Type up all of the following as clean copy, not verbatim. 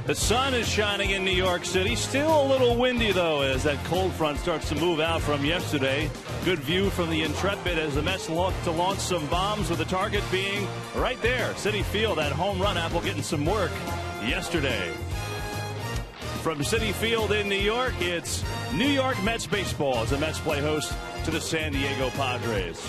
The sun is shining in New York City. Still a little windy, though, as that cold front starts to move out from yesterday. Good view from the Intrepid as the Mets look to launch some bombs, with the target being right there. Citi Field, that home run apple getting some work yesterday. From Citi Field in New York, it's New York Mets baseball as the Mets play host to the San Diego Padres.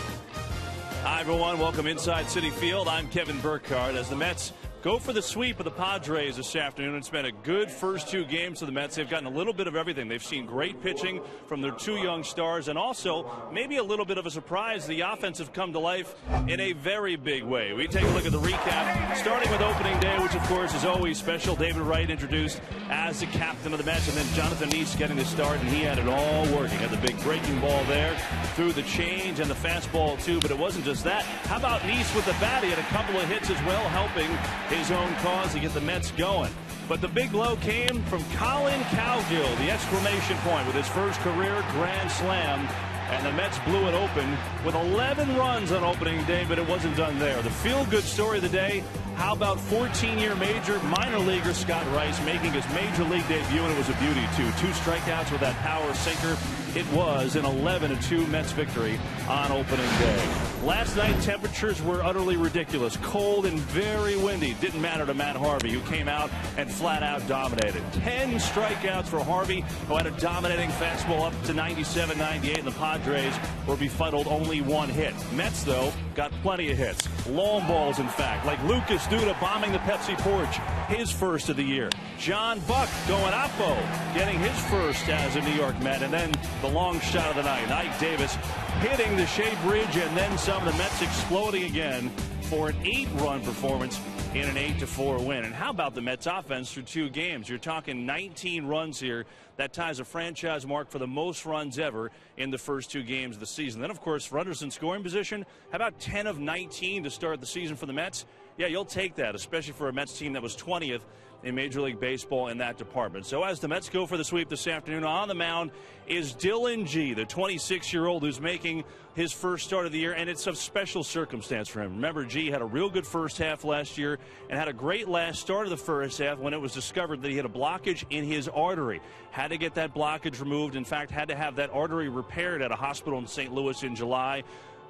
Hi, everyone. Welcome inside Citi Field. I'm Kevin Burkhardt as the Mets go for the sweep of the Padres this afternoon. It's been a good first two games for the Mets. They've gotten a little bit of everything. They've seen great pitching from their two young stars, and also maybe a little bit of a surprise. The offense have come to life in a very big way. We take a look at the recap, starting with opening day, which of course is always special. David Wright introduced as the captain of the Mets, and then Jonathan Neese getting the start, and he had it all working. Had the big breaking ball there, threw the change and the fastball too, but it wasn't just that. How about Neese with the bat? He had a couple of hits as well, helping his own cause to get the Mets going. But the big blow came from Colin Cowgill, the exclamation point, with his first career grand slam. And the Mets blew it open with 11 runs on opening day, but it wasn't done there. The feel-good story of the day, how about 14-year minor leaguer Scott Rice making his major league debut, and it was a beauty, too. 2 strikeouts with that power sinker. It was an 11-2 Mets victory on opening day. Last night, temperatures were utterly ridiculous. Cold and very windy. Didn't matter to Matt Harvey, who came out and flat-out dominated. 10 strikeouts for Harvey, who had a dominating fastball up to 97, 98, and the Padres were befuddled only 1 hit. Mets, though, got plenty of hits. Long balls, in fact, like Lucas Duda bombing the Pepsi porch, his first of the year. John Buck going oppo, getting his first as a New York Met, and then the long shot of the night. Ike Davis hitting the Shea Bridge, and then some. The Mets exploding again for an 8-run performance in an 8-4 win. And how about the Mets offense through 2 games? You're talking 19 runs here. That ties a franchise mark for the most runs ever in the first 2 games of the season. Then, of course, runners in scoring position. How about 10 of 19 to start the season for the Mets? Yeah, you'll take that, especially for a Mets team that was 20th in Major League Baseball in that department. So as the Mets go for the sweep this afternoon, on the mound is Dylan Gee, the 26-year-old who's making his first start of the year, and it's a special circumstance for him. Remember, Gee had a real good first half last year and had a great last start of the first half when it was discovered that he had a blockage in his artery. Had to get that blockage removed. In fact, had to have that artery repaired at a hospital in St. Louis in July.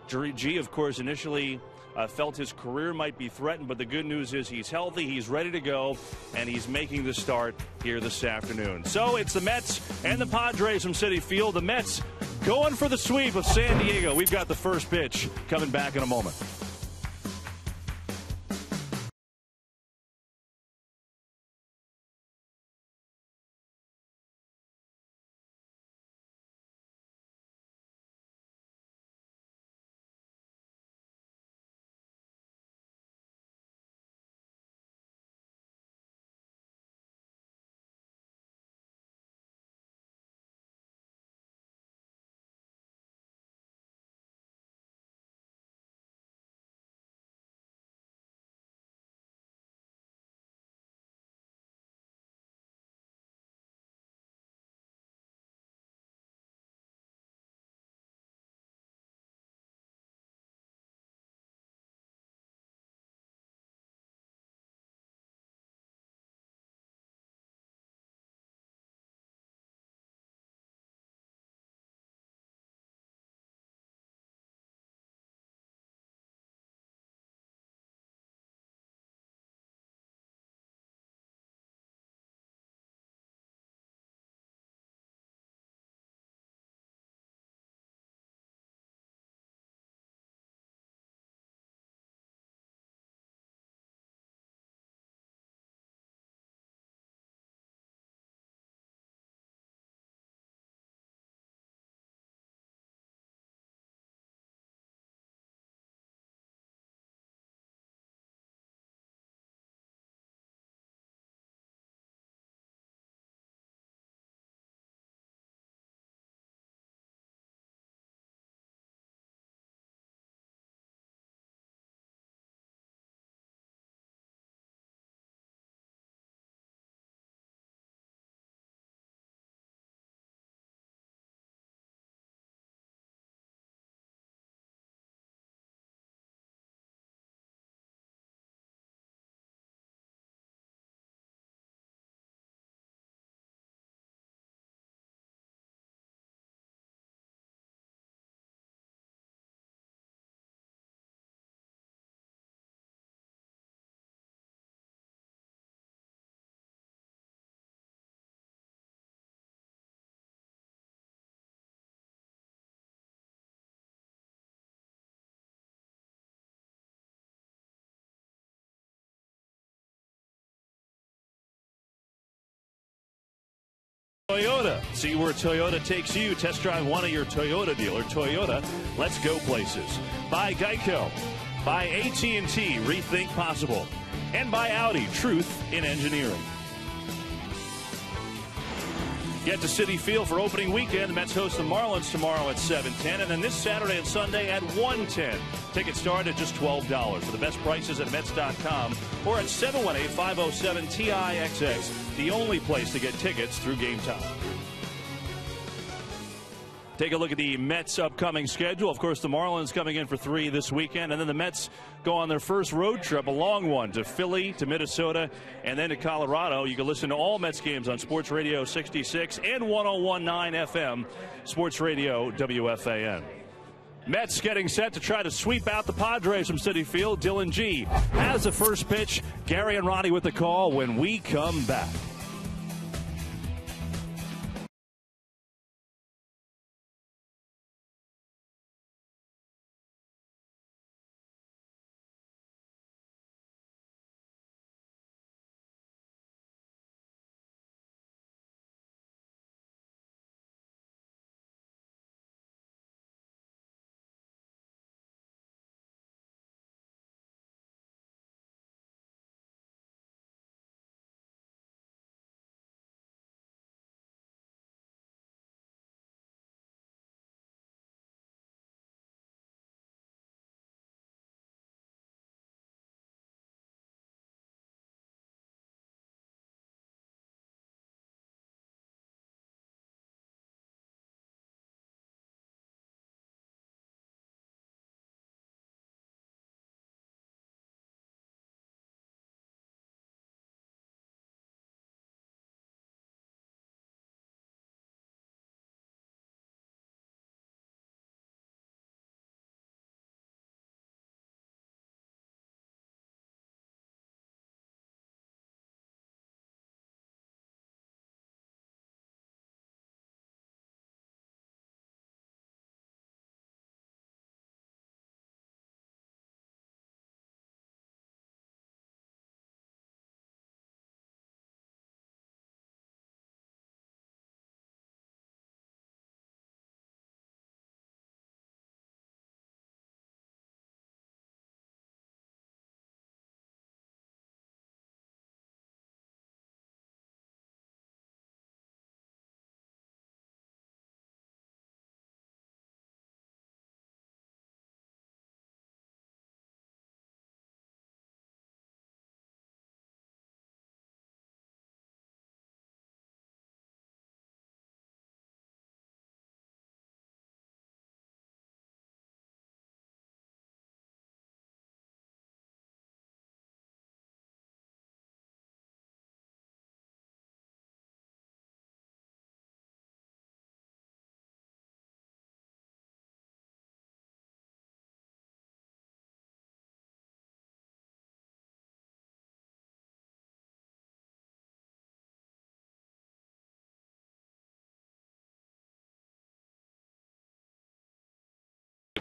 Gee, of course, initially felt his career might be threatened, but the good news is he's healthy, he's ready to go, and he's making the start here this afternoon. So it's the Mets and the Padres from Citi Field. The Mets going for the sweep of San Diego. We've got the first pitch coming back in a moment. Toyota. See where Toyota takes you. Test drive one of your Toyota dealer. Toyota, let's go places. By Geico. By AT&T, rethink possible. And by Audi, truth in engineering. Get to Citi Field for opening weekend. The Mets host the Marlins tomorrow at 7:10, and then this Saturday and Sunday at 1:10. Tickets start at just $12. For the best prices at Mets.com or at 718-507-TIXX, the only place to get tickets through Game Time. Take a look at the Mets' upcoming schedule. Of course, the Marlins coming in for 3 this weekend, and then the Mets go on their first road trip, a long one, to Philly, to Minnesota, and then to Colorado. You can listen to all Mets games on Sports Radio 66 and 101.9 FM, Sports Radio WFAN. Mets getting set to try to sweep out the Padres from Citi Field. Dylan G has the first pitch. Gary and Ronnie with the call when we come back.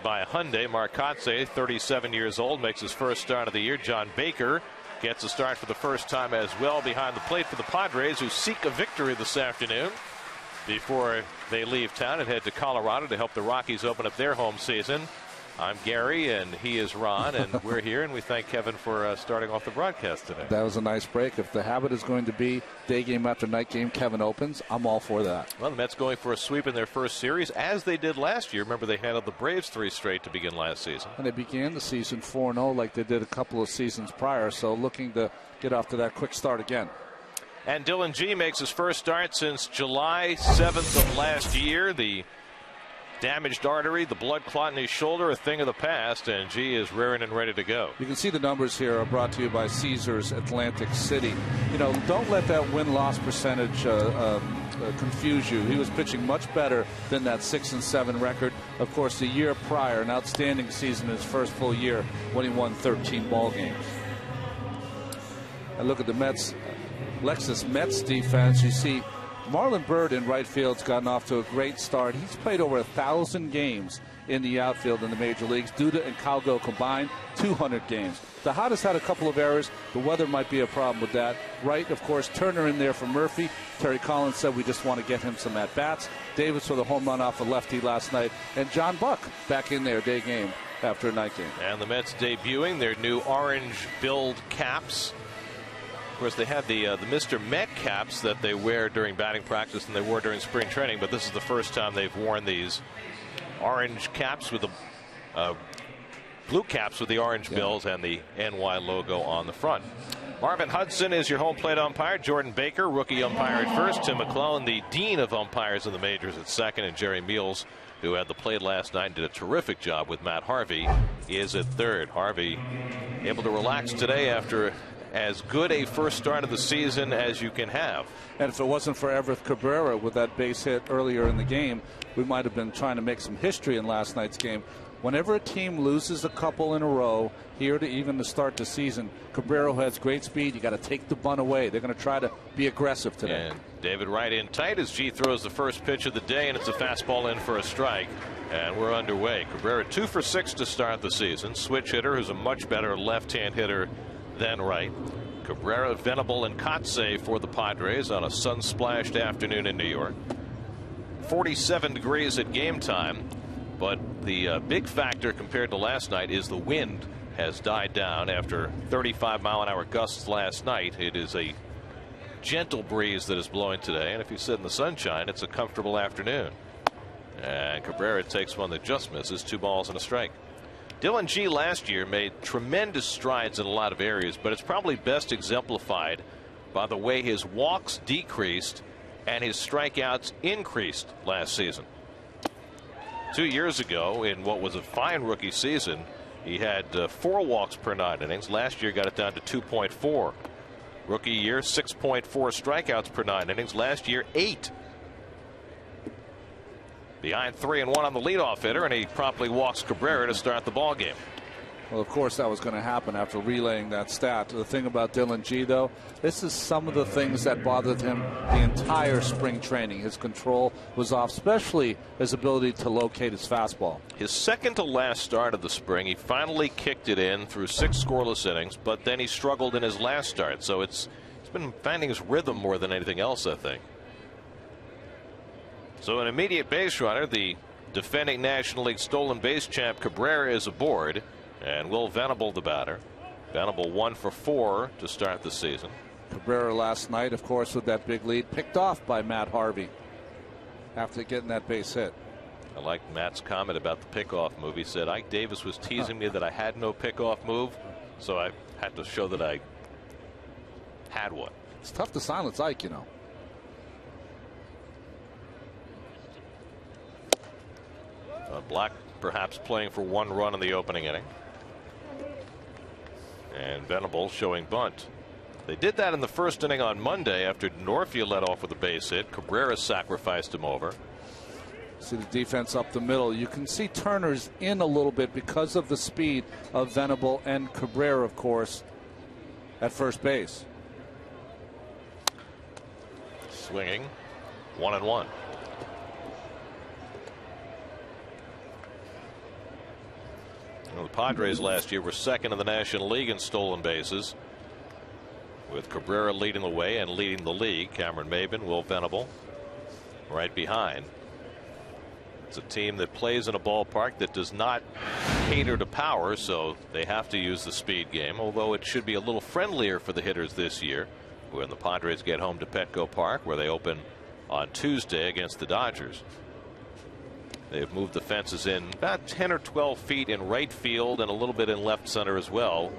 By Hyundai. Marcotte, 37 years old, makes his first start of the year. John Baker gets a start for the first time as well behind the plate for the Padres, who seek a victory this afternoon before they leave town and head to Colorado to help the Rockies open up their home season. I'm Gary, and he is Ron, and we're here, and we thank Kevin for starting off the broadcast today. That was a nice break. If the habit is going to be day game after night game, Kevin opens, I'm all for that. Well, the Mets going for a sweep in their first series, as they did last year. Remember, they handled the Braves 3 straight to begin last season. And they began the season 4-0 like they did a couple of seasons prior, so looking to get off to that quick start again. And Dylan G makes his first start since July 7th of last year. The damaged artery, the blood clot in his shoulder, a thing of the past, and G is raring and ready to go. You can see the numbers here are brought to you by Caesars Atlantic City. You know, don't let that win-loss percentage confuse you. He was pitching much better than that 6-7 record. Of course, the year prior, an outstanding season in his first full year when he won 13 ball games. And look at the Mets, Lexus Mets defense. You see Marlon Byrd in right field's gotten off to a great start. He's played over 1,000 games in the outfield in the major leagues. Duda and Calgo combined, 200 games. The hottest had a couple of errors. The weather might be a problem with that. Wright, of course, Turner in there for Murphy. Terry Collins said we just want to get him some at-bats. Davis for the home run off a lefty last night. And John Buck back in there, day game after a night game. And the Mets debuting their new orange billed caps. Of course, they had the Mr. Met caps that they wear during batting practice and they wore during spring training, but this is the first time they've worn these orange caps with the blue caps with the orange bills and the NY logo on the front. Marvin Hudson is your home plate umpire. Jordan Baker, rookie umpire at first. Tim McClellan, the dean of umpires in the majors, at second. And Jerry Meals, who had the plate last night and did a terrific job with Matt Harvey, is at third. Harvey able to relax today after as good a first start of the season as you can have. And if it wasn't for Everett Cabrera with that base hit earlier in the game, we might have been trying to make some history in last night's game. Whenever a team loses a couple in a row here to even to start the season, Cabrera has great speed. You got to take the bunt away. They're going to try to be aggressive today. And David Wright in tight as G throws the first pitch of the day, and it's a fastball in for a strike. And we're underway. Cabrera 2 for 6 to start the season. Switch hitter who's a much better left-hand hitter than Wright. Cabrera, Venable, and Kotsay for the Padres on a sun-splashed afternoon in New York. 47 degrees at game time, but the big factor compared to last night is the wind has died down after 35-mile-an-hour gusts last night. It is a gentle breeze that is blowing today, and if you sit in the sunshine, it's a comfortable afternoon. And Cabrera takes one that just misses, 2 balls and a strike. Dylan G last year made tremendous strides in a lot of areas, but it's probably best exemplified by the way his walks decreased and his strikeouts increased last season. 2 years ago, in what was a fine rookie season, he had 4 walks per 9 innings. Last year got it down to 2.4. Rookie year, 6.4 strikeouts per 9 innings. Last year, 8. Behind 3-1 on the leadoff hitter, and he promptly walks Cabrera to start the ball game. Well, of course, that was going to happen after relaying that stat. The thing about Dylan G, though, this is some of the things that bothered him the entire spring training. His control was off, especially his ability to locate his fastball. His second to last start of the spring, he finally kicked it in through 6 scoreless innings, but then he struggled in his last start. So he's been finding his rhythm more than anything else, I think. So an immediate base runner, the defending National League stolen base champ Cabrera, is aboard, and Will Venable the batter. Venable 1 for 4 to start the season. Cabrera last night, of course, with that big lead, picked off by Matt Harvey after getting that base hit. I like Matt's comment about the pickoff move. He said Ike Davis was teasing me that I had no pickoff move, so I had to show that I had one. It's tough to silence Ike, you know. Black perhaps playing for 1 run in the opening inning. And Venable showing bunt. They did that in the first inning on Monday after Norfia led off with a base hit. Cabrera sacrificed him over. See the defense up the middle. You can see Turner's in a little bit because of the speed of Venable and Cabrera, of course, at first base. Swinging 1-1. The Padres last year were second in the National League in stolen bases, with Cabrera leading the way and leading the league. Cameron Maben, Will Venable right behind. It's a team that plays in a ballpark that does not cater to power, so they have to use the speed game, although it should be a little friendlier for the hitters this year when the Padres get home to Petco Park, where they open on Tuesday against the Dodgers. They've moved the fences in about 10 or 12 feet in right field and a little bit in left center as well.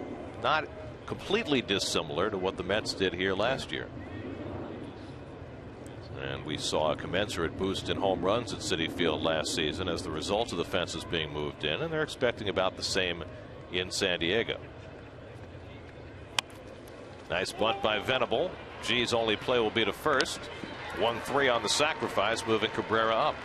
Not completely dissimilar to what the Mets did here last year. And we saw a commensurate boost in home runs at Citi Field last season as the result of the fences being moved in, and they're expecting about the same in San Diego. Nice bunt by Venable. G's only play will be to first. 1-3 on the sacrifice, moving Cabrera up.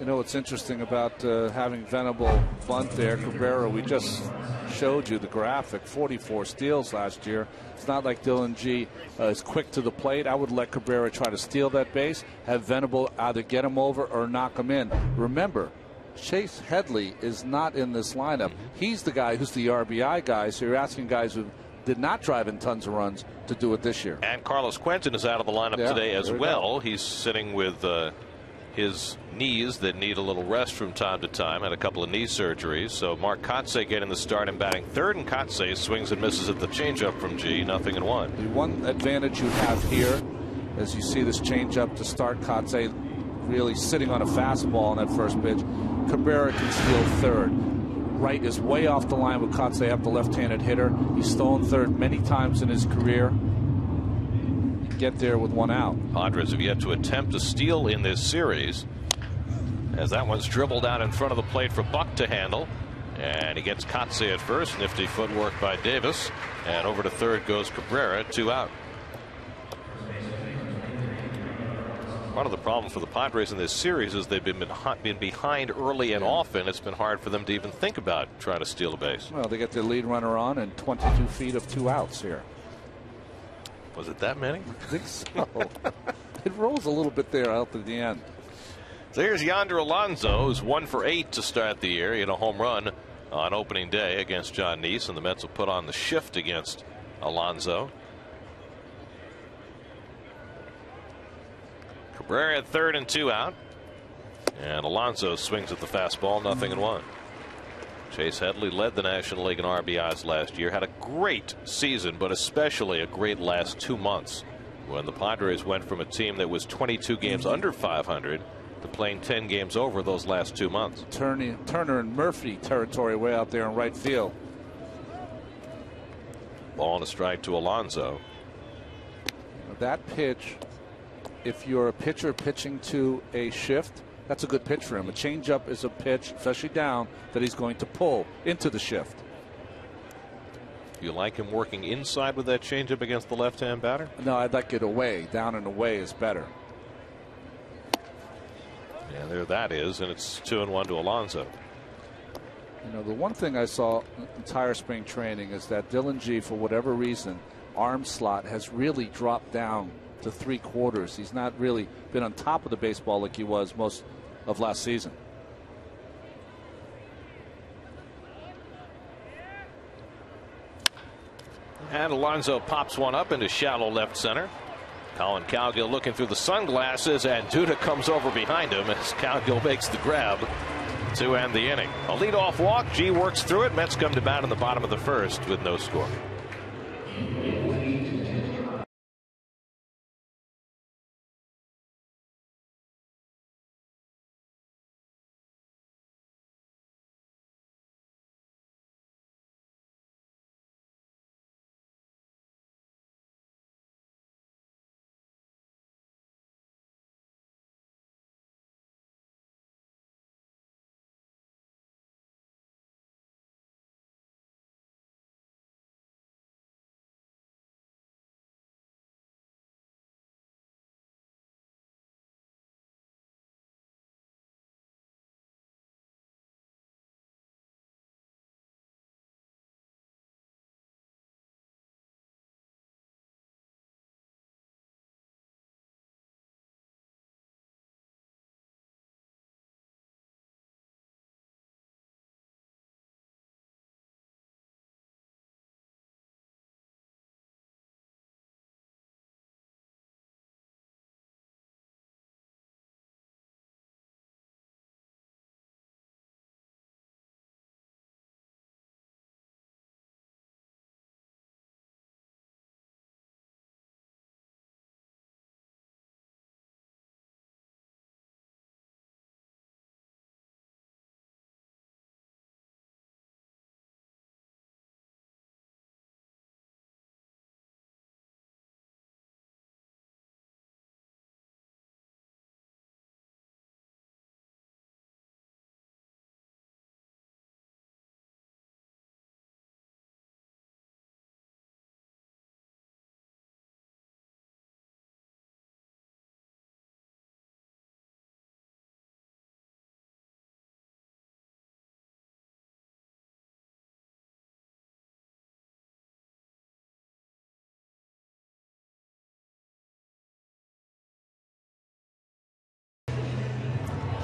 You know what's interesting about having Venable bunt there, Cabrera, we just showed you the graphic, 44 steals last year. It's not like Dylan G is quick to the plate. I would let Cabrera try to steal that base, have Venable either get him over or knock him in. Remember, Chase Headley is not in this lineup. He's the guy who's the RBI guy, so you're asking guys who did not drive in tons of runs to do it this year. And Carlos Quentin is out of the lineup today as well. He's sitting with his knees that need a little rest from time to time. Had a couple of knee surgeries. So Mark Kotsay getting the start and batting third, and Kotsay swings and misses at the changeup from G. 0-1. The one advantage you have here, as you see this changeup to start, Kotsay really sitting on a fastball on that first pitch. Cabrera can steal third. Right is way off the line with Kotsay up the left-handed hitter. He's stolen third many times in his career. Get there with one out. Padres have yet to attempt a steal in this series, as that one's dribbled out in front of the plate for Buck to handle, and he gets Kotsay at first. Nifty footwork by Davis, and over to third goes Cabrera. 2 out. Part of the problem for the Padres in this series is they've been behind early and often. It's been hard for them to even think about trying to steal a base. Well, they get their lead runner on and 22 feet of 2 outs here. Was it that many? I think so. It rolls a little bit there out to the end. So here's Yonder Alonso, who's 1 for 8 to start the year. He had a home run on opening day against John Neese, and the Mets will put on the shift against Alonso. Cabrera at third and 2 out. And Alonso swings at the fastball. 0-1. Chase Headley led the National League in RBIs last year. Had a great season, but especially a great last 2 months, when the Padres went from a team that was 22 games under 500 to playing 10 games over those last 2 months. Turner and Murphy territory way out there in right field. Ball and a strike to Alonso. That pitch, if you're a pitcher pitching to a shift, that's a good pitch for him. A changeup is a pitch, especially down, that he's going to pull into the shift. You like him working inside with that changeup against the left-hand batter? No, I'd like it away. Down and away is better. Yeah, there that is, and it's 2-1 to Alonso. You know, the one thing I saw entire spring training is that Dylan G, for whatever reason, arm slot has really dropped down to 3/4. He's not really been on top of the baseball like he was most of last season. And Alonso pops one up into shallow left center. Colin Cowgill looking through the sunglasses, and Duda comes over behind him as Cowgill makes the grab to end the inning. A leadoff walk. G works through it. Mets come to bat in the bottom of the first with no score.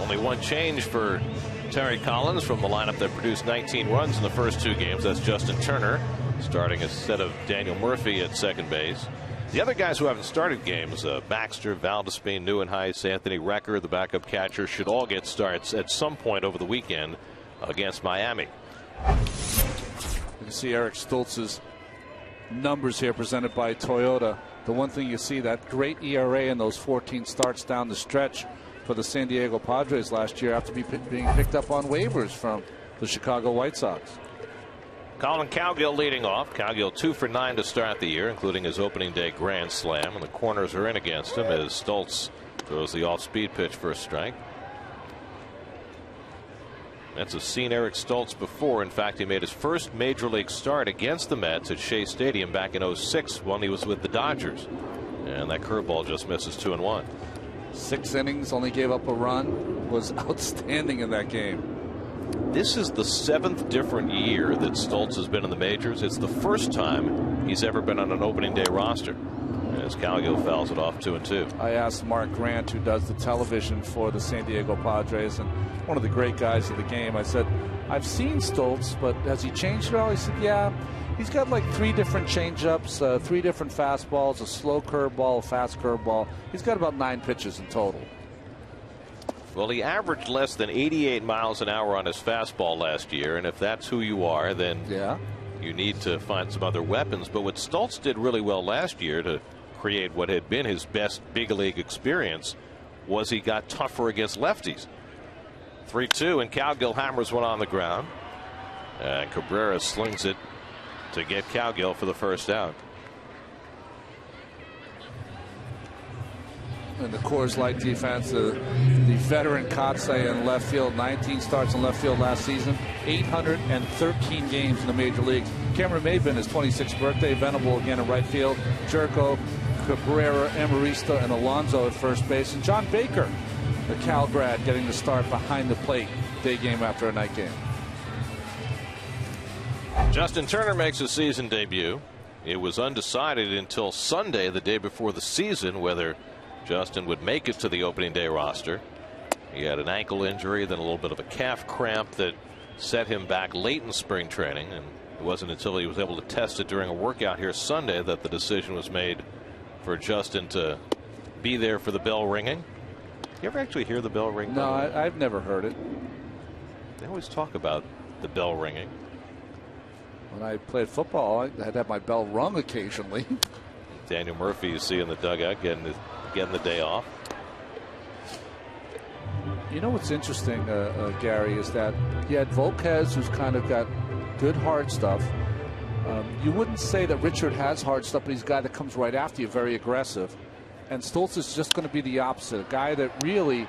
Only one change for Terry Collins from the lineup that produced 19 runs in the first 2 games. That's Justin Turner starting instead of Daniel Murphy at second base. The other guys who haven't started games, Baxter, Valdespin, Neuenhuis, Anthony Recker, the backup catcher, should all get starts at some point over the weekend against Miami. You can see Eric Stoltz's numbers here presented by Toyota. The one thing you see, that great ERA in those 14 starts down the stretch for the San Diego Padres last year after being picked up on waivers from the Chicago White Sox. Colin Cowgill leading off. Cowgill 2 for 9 to start the year, including his opening day grand slam. And the corners are in against him as Stoltz throws the off-speed pitch for a strike. Mets have seen Eric Stoltz before. In fact, he made his first major league start against the Mets at Shea Stadium back in '06 when he was with the Dodgers. And that curveball just misses 2-1. 6 innings, only gave up a run, was outstanding in that game. This is the 7th different year that Stoltz has been in the majors. It's the first time he's ever been on an opening day roster. As Cowgill fouls it off 2-2. I asked Mark Grant, who does the television for the San Diego Padres and one of the great guys of the game, I said, I've seen Stoltz, but has he changed at all? He said, yeah, he's got like 3 different changeups, 3 different fastballs, a slow curveball, a fast curveball. He's got about 9 pitches in total. Well, he averaged less than 88 miles an hour on his fastball last year, and if that's who you are, then you need to find some other weapons. But what Stoltz did really well last year to create what had been his best big league experience was he got tougher against lefties. 3-2, and Cowgill hammers one on the ground, and Cabrera slings it to get Cowgill for the first out. And the Coors Light defense, the veteran Kotsay in left field, 19 starts in left field last season, 813 games in the major leagues. Cameron Maybin, his 26th birthday, Venable again in right field, Jerko, Cabrera, Emerista, and Alonso at first base, and John Baker, the Cal grad, getting the start behind the plate, day game after a night game. Justin Turner makes his season debut. It was undecided until Sunday, the day before the season, whether Justin would make it to the opening day roster. He had an ankle injury, then a little bit of a calf cramp that set him back late in spring training, and it wasn't until he was able to test it during a workout here Sunday that the decision was made for Justin to be there for the bell ringing. You ever actually hear the bell ring? No, I've never heard it. They always talk about the bell ringing. When I played football, I'd have my bell rung occasionally. Daniel Murphy, you see in the dugout, getting the day off. You know what's interesting, Gary, is that you had Volquez, who's kind of got good hard stuff. You wouldn't say that Richard has hard stuff, but he's a guy that comes right after you, very aggressive. And Stoltz is just going to be the opposite, a guy that really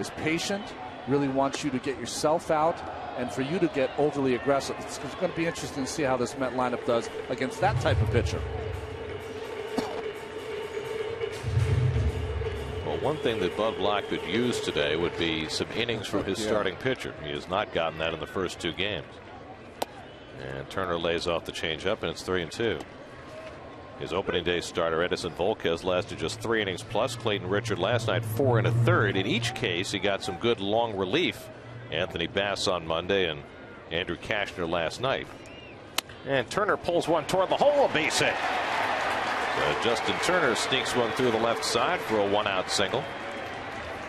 is patient, really wants you to get yourself out, and for you to get overly aggressive. It's going to be interesting to see how this Met lineup does against that type of pitcher. Well, one thing that Bud Black could use today would be some innings from his starting pitcher. He has not gotten that in the first 2 games. And Turner lays off the changeup, and it's 3-2. His opening day starter, Edison Volquez, lasted just 3 innings plus. Clayton Richard last night, 4 1/3. In each case, he got some good long relief. Anthony Bass on Monday and Andrew Kashner last night. And Turner pulls one toward the hole, a base hit. Justin Turner sneaks one through the left side for a 1-out single.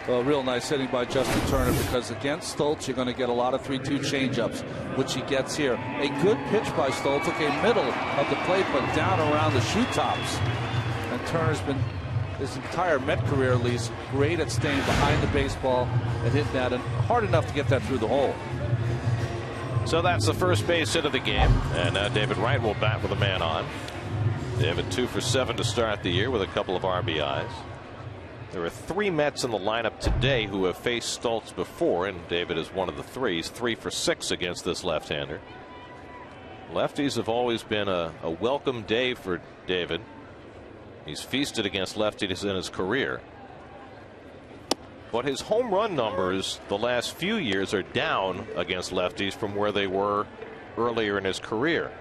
Well, real nice hitting by Justin Turner, because against Stoltz you're going to get a lot of 3-2 changeups, which he gets here. A good pitch by Stoltz, okay, middle of the plate, but down around the shoe tops. And Turner's been, his entire Met career at least, great at staying behind the baseball and hitting that, and hard enough to get that through the hole. So that's the first base hit of the game, and now David Wright will bat with a man on. David 2 for 7 to start the year with a couple of RBIs. There are 3 Mets in the lineup today who have faced Stoltz before, and David is one of the 3. He's 3 for 6 against this left-hander. Lefties have always been a welcome day for David. He's feasted against lefties in his career. But his home run numbers the last few years are down against lefties from where they were earlier in his career.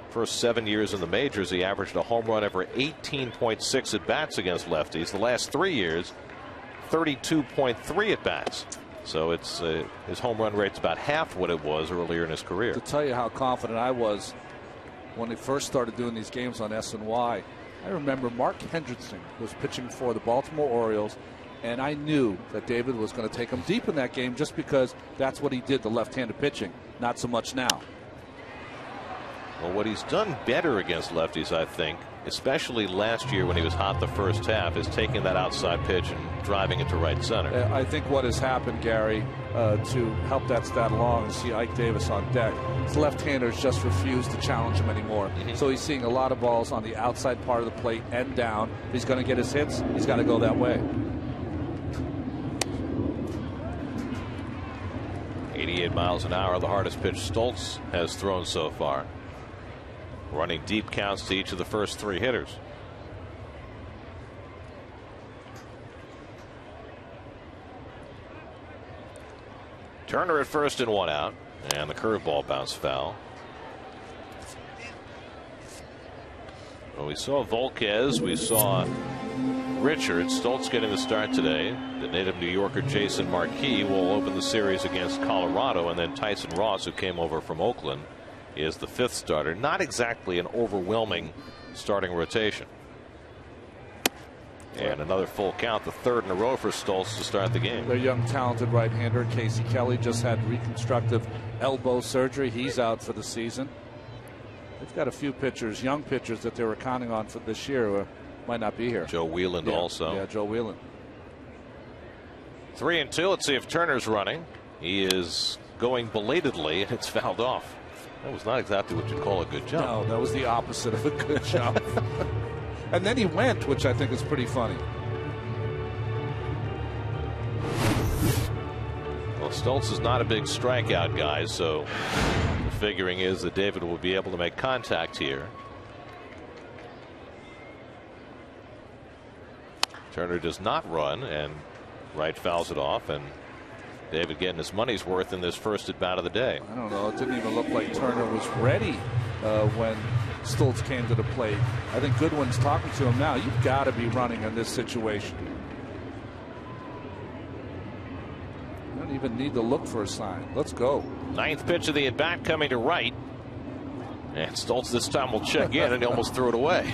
First 7 years in the majors, he averaged a home run every 18.6 at bats against lefties. The last 3 years, 32.3 at bats. So it's his home run rate's about half what it was earlier in his career. To tell you how confident I was when he first started doing these games on SNY, I remember Mark Hendrickson was pitching for the Baltimore Orioles, and I knew that David was going to take him deep in that game just because that's what he did, the left-handed pitching. Not so much now. Well, what he's done better against lefties, I think, especially last year when he was hot the first half, is taking that outside pitch and driving it to right center. I think what has happened, Gary, to help that stat along and see Ike Davis on deck, his left-handers just refuse to challenge him anymore. So he's seeing a lot of balls on the outside part of the plate and down. If he's going to get his hits, he's got to go that way. 88 miles an hour, the hardest pitch Stoltz has thrown so far. Running deep counts to each of the first three hitters. Turner at first and one out, and the curveball bounced foul. Well, we saw Volquez, we saw Richards. Stoltz getting the start today. The native New Yorker Jason Marquis will open the series against Colorado, and then Tyson Ross, who came over from Oakland, is the fifth starter. Not exactly an overwhelming starting rotation. And another full count, the third in a row for Stoltz to start the game. Their young talented right-hander Casey Kelly just had reconstructive elbow surgery. He's out for the season. They've got a few pitchers, young pitchers, that they were counting on for this year who might not be here. Joe Wheeland also. Yeah, Joe Wheeland. 3-2. Let's see if Turner's running. He is going belatedly, and it's fouled off. That was not exactly what you'd call a good jump. No, that was the opposite of a good jump. And then he went, which I think is pretty funny. Well, Stoltz is not a big strikeout guy, so the figuring is that David will be able to make contact here. Turner does not run, and Wright fouls it off, and David getting his money's worth in this first at bat of the day. I don't know. It didn't even look like Turner was ready when Stoltz came to the plate. I think Goodwin's talking to him now. You've got to be running in this situation. You don't even need to look for a sign. Let's go. Ninth pitch of the at bat coming to Wright. And Stoltz this time will check in, and he almost threw it away.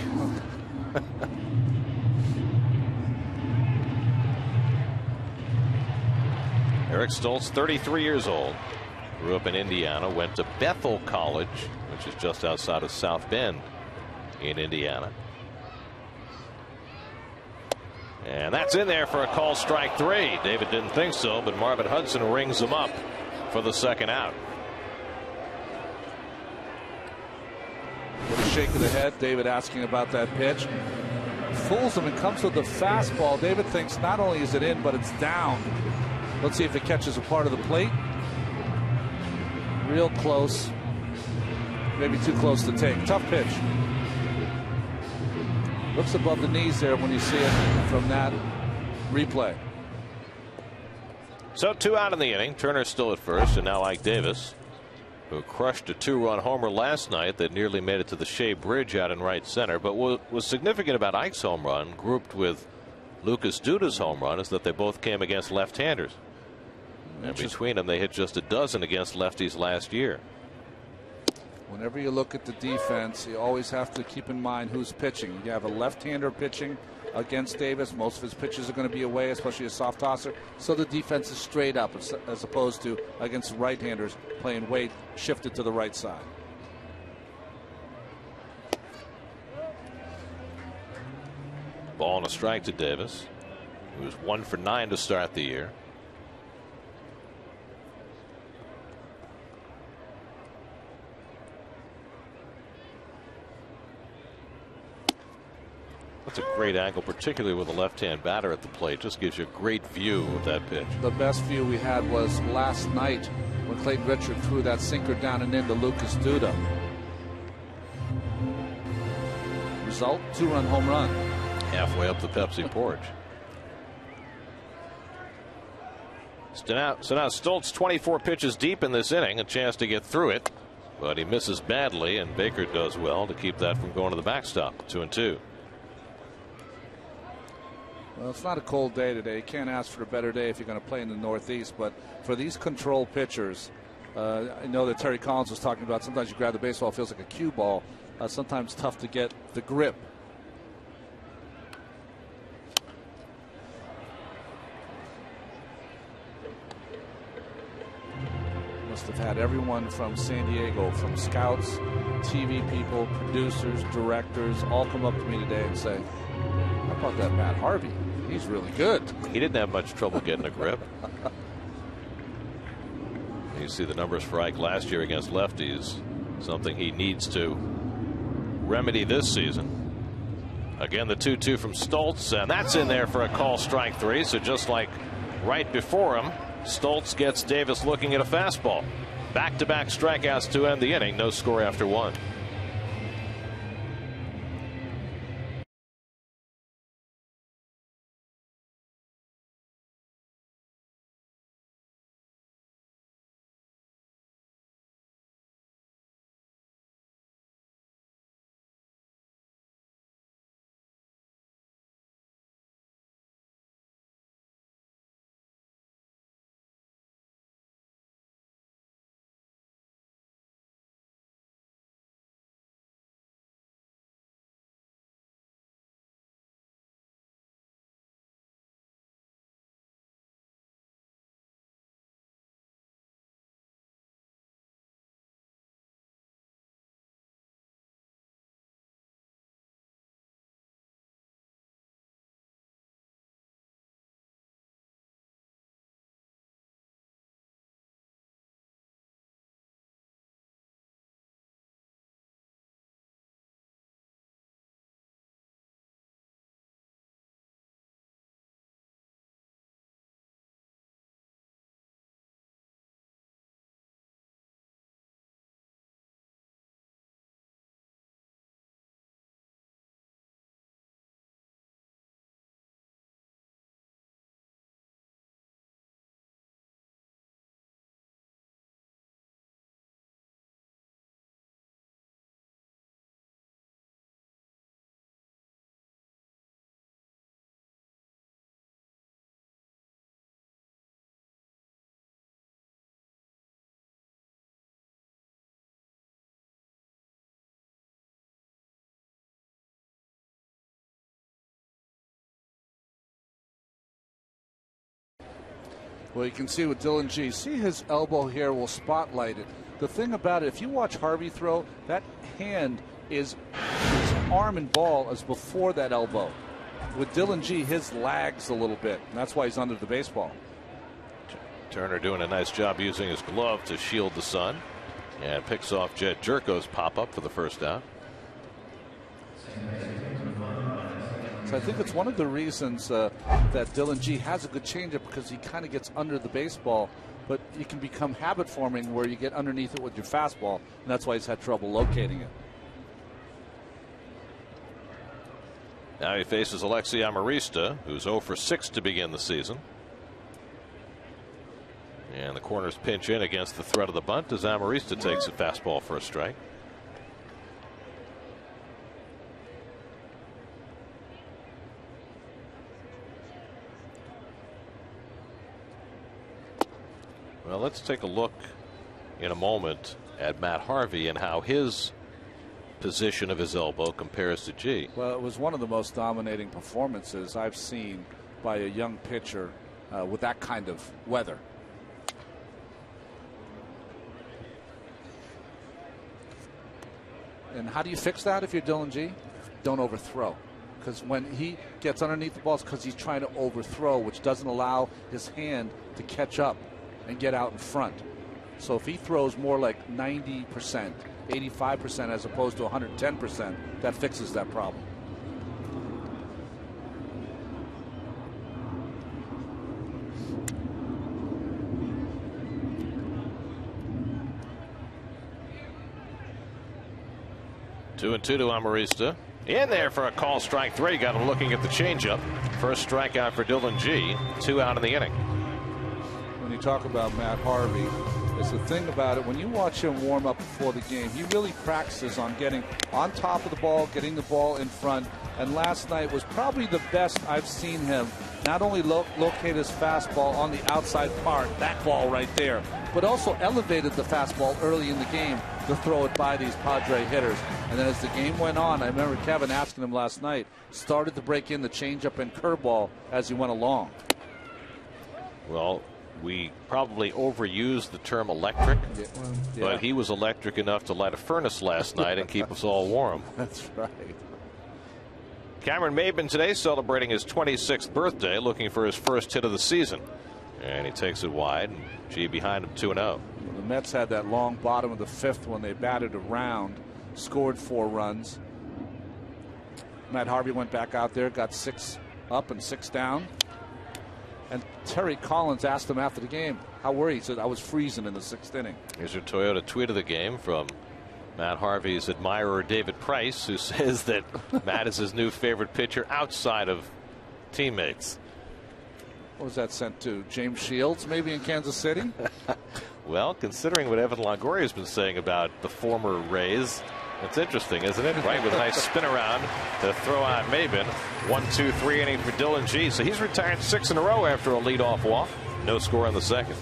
Eric Stoltz, 33 years old, grew up in Indiana, went to Bethel College, which is just outside of South Bend in Indiana. And that's in there for a call strike three. David didn't think so, but Marvin Hudson rings him up for the second out. With a shake of the head, David asking about that pitch. Fools him and comes with the fastball. David thinks not only is it in, but it's down. Let's see if it catches a part of the plate. Real close. Maybe too close to take. Tough pitch. Looks above the knees there when you see it from that replay. So 2 out in the inning. Turner's still at first, and now Ike Davis, who crushed a 2-run homer last night that nearly made it to the Shea Bridge out in right center. But what was significant about Ike's home run, grouped with Lucas Duda's home run, is that they both came against left-handers. And between them, they hit just a dozen against lefties last year. Whenever you look at the defense, you always have to keep in mind who's pitching. You have a left-hander pitching against Davis. Most of his pitches are going to be away, especially a soft tosser. So the defense is straight up as opposed to against right-handers playing weight shifted to the right side. Ball and a strike to Davis, who was 1 for 9 to start the year. That's a great angle, particularly with a left-hand batter at the plate. Just gives you a great view of that pitch. The best view we had was last night when Clayton Richard threw that sinker down and into Lucas Duda. Result, 2-run home run. Halfway up the Pepsi porch. So now Stoltz 24 pitches deep in this inning, a chance to get through it, but he misses badly, and Baker does well to keep that from going to the backstop. 2-2. Well, it's not a cold day today. You can't ask for a better day if you're going to play in the Northeast. But for these control pitchers, I know that Terry Collins was talking about sometimes you grab the baseball, it feels like a cue ball. Sometimes tough to get the grip. Must have had everyone from San Diego, from scouts, TV people, producers, directors, all come up to me today and say, how about that Matt Harvey? He's really good. He didn't have much trouble getting a grip. You see the numbers for Ike last year against lefties, something he needs to remedy this season. Again, the 2-2 from Stoltz, and that's in there for a call, strike 3. So just like right before him, Stoltz gets Davis looking at a fastball. Back-to-back strikeouts to end the inning. No score after 1. Well, you can see with Dylan G. See his elbow here will spotlight it. The thing about it, if you watch Harvey throw, that hand is, his arm and ball is before that elbow. With Dylan G, his lags a little bit, and that's why he's under the baseball. Turner doing a nice job using his glove to shield the sun, and picks off Jed Jerko's pop-up for the first out. So I think it's one of the reasons that Dylan G has a good changeup, because he kind of gets under the baseball, but you can become habit forming where you get underneath it with your fastball, and that's why he's had trouble locating it. Now he faces Alexi Amarista, who's 0 for 6 to begin the season. And the corners pinch in against the threat of the bunt as Amarista takes a fastball for a strike. Well, let's take a look in a moment at Matt Harvey and how his position of his elbow compares to G. Well, it was one of the most dominating performances I've seen by a young pitcher with that kind of weather. And how do you fix that if you're Dylan G? Don't overthrow. Because when he gets underneath the balls, because he's trying to overthrow, which doesn't allow his hand to catch up and get out in front. So if he throws more like 90%, 85% as opposed to 110%, that fixes that problem. Two and two to Amarista. In there for a call, strike 3. Got him looking at the changeup. First strikeout for Dylan G. 2 out in the inning. When you talk about Matt Harvey, is the thing about it. When you watch him warm up before the game, he really practices on getting on top of the ball, getting the ball in front. And last night was probably the best I've seen him not only locate his fastball on the outside part, that ball right there, but also elevated the fastball early in the game to throw it by these Padre hitters. And then as the game went on, I remember Kevin asking him last night, started to break in the changeup and curveball as he went along. Well, we probably overused the term electric, but he was electric enough to light a furnace last night and keep us all warm. That's right. Cameron Maybin today celebrating his 26th birthday, looking for his first hit of the season. And he takes it wide. And G behind him 2-0. Well, the Mets had that long bottom of the fifth when they batted around, scored 4 runs. Matt Harvey went back out there, got 6 up and 6 down. And Terry Collins asked him after the game, how were you? He said, I was freezing in the 6th inning. Here's your Toyota tweet of the game from Matt Harvey's admirer David Price, who says that Matt is his new favorite pitcher outside of teammates. What was that sent to? James Shields, maybe in Kansas City? Well, considering what Evan Longoria has been saying about the former Rays, it's interesting, isn't it? Right, with a nice spin around to throw out Maybin. 1-2-3 inning for Dylan G. So he's retired 6 in a row after a leadoff walk. No score in the second.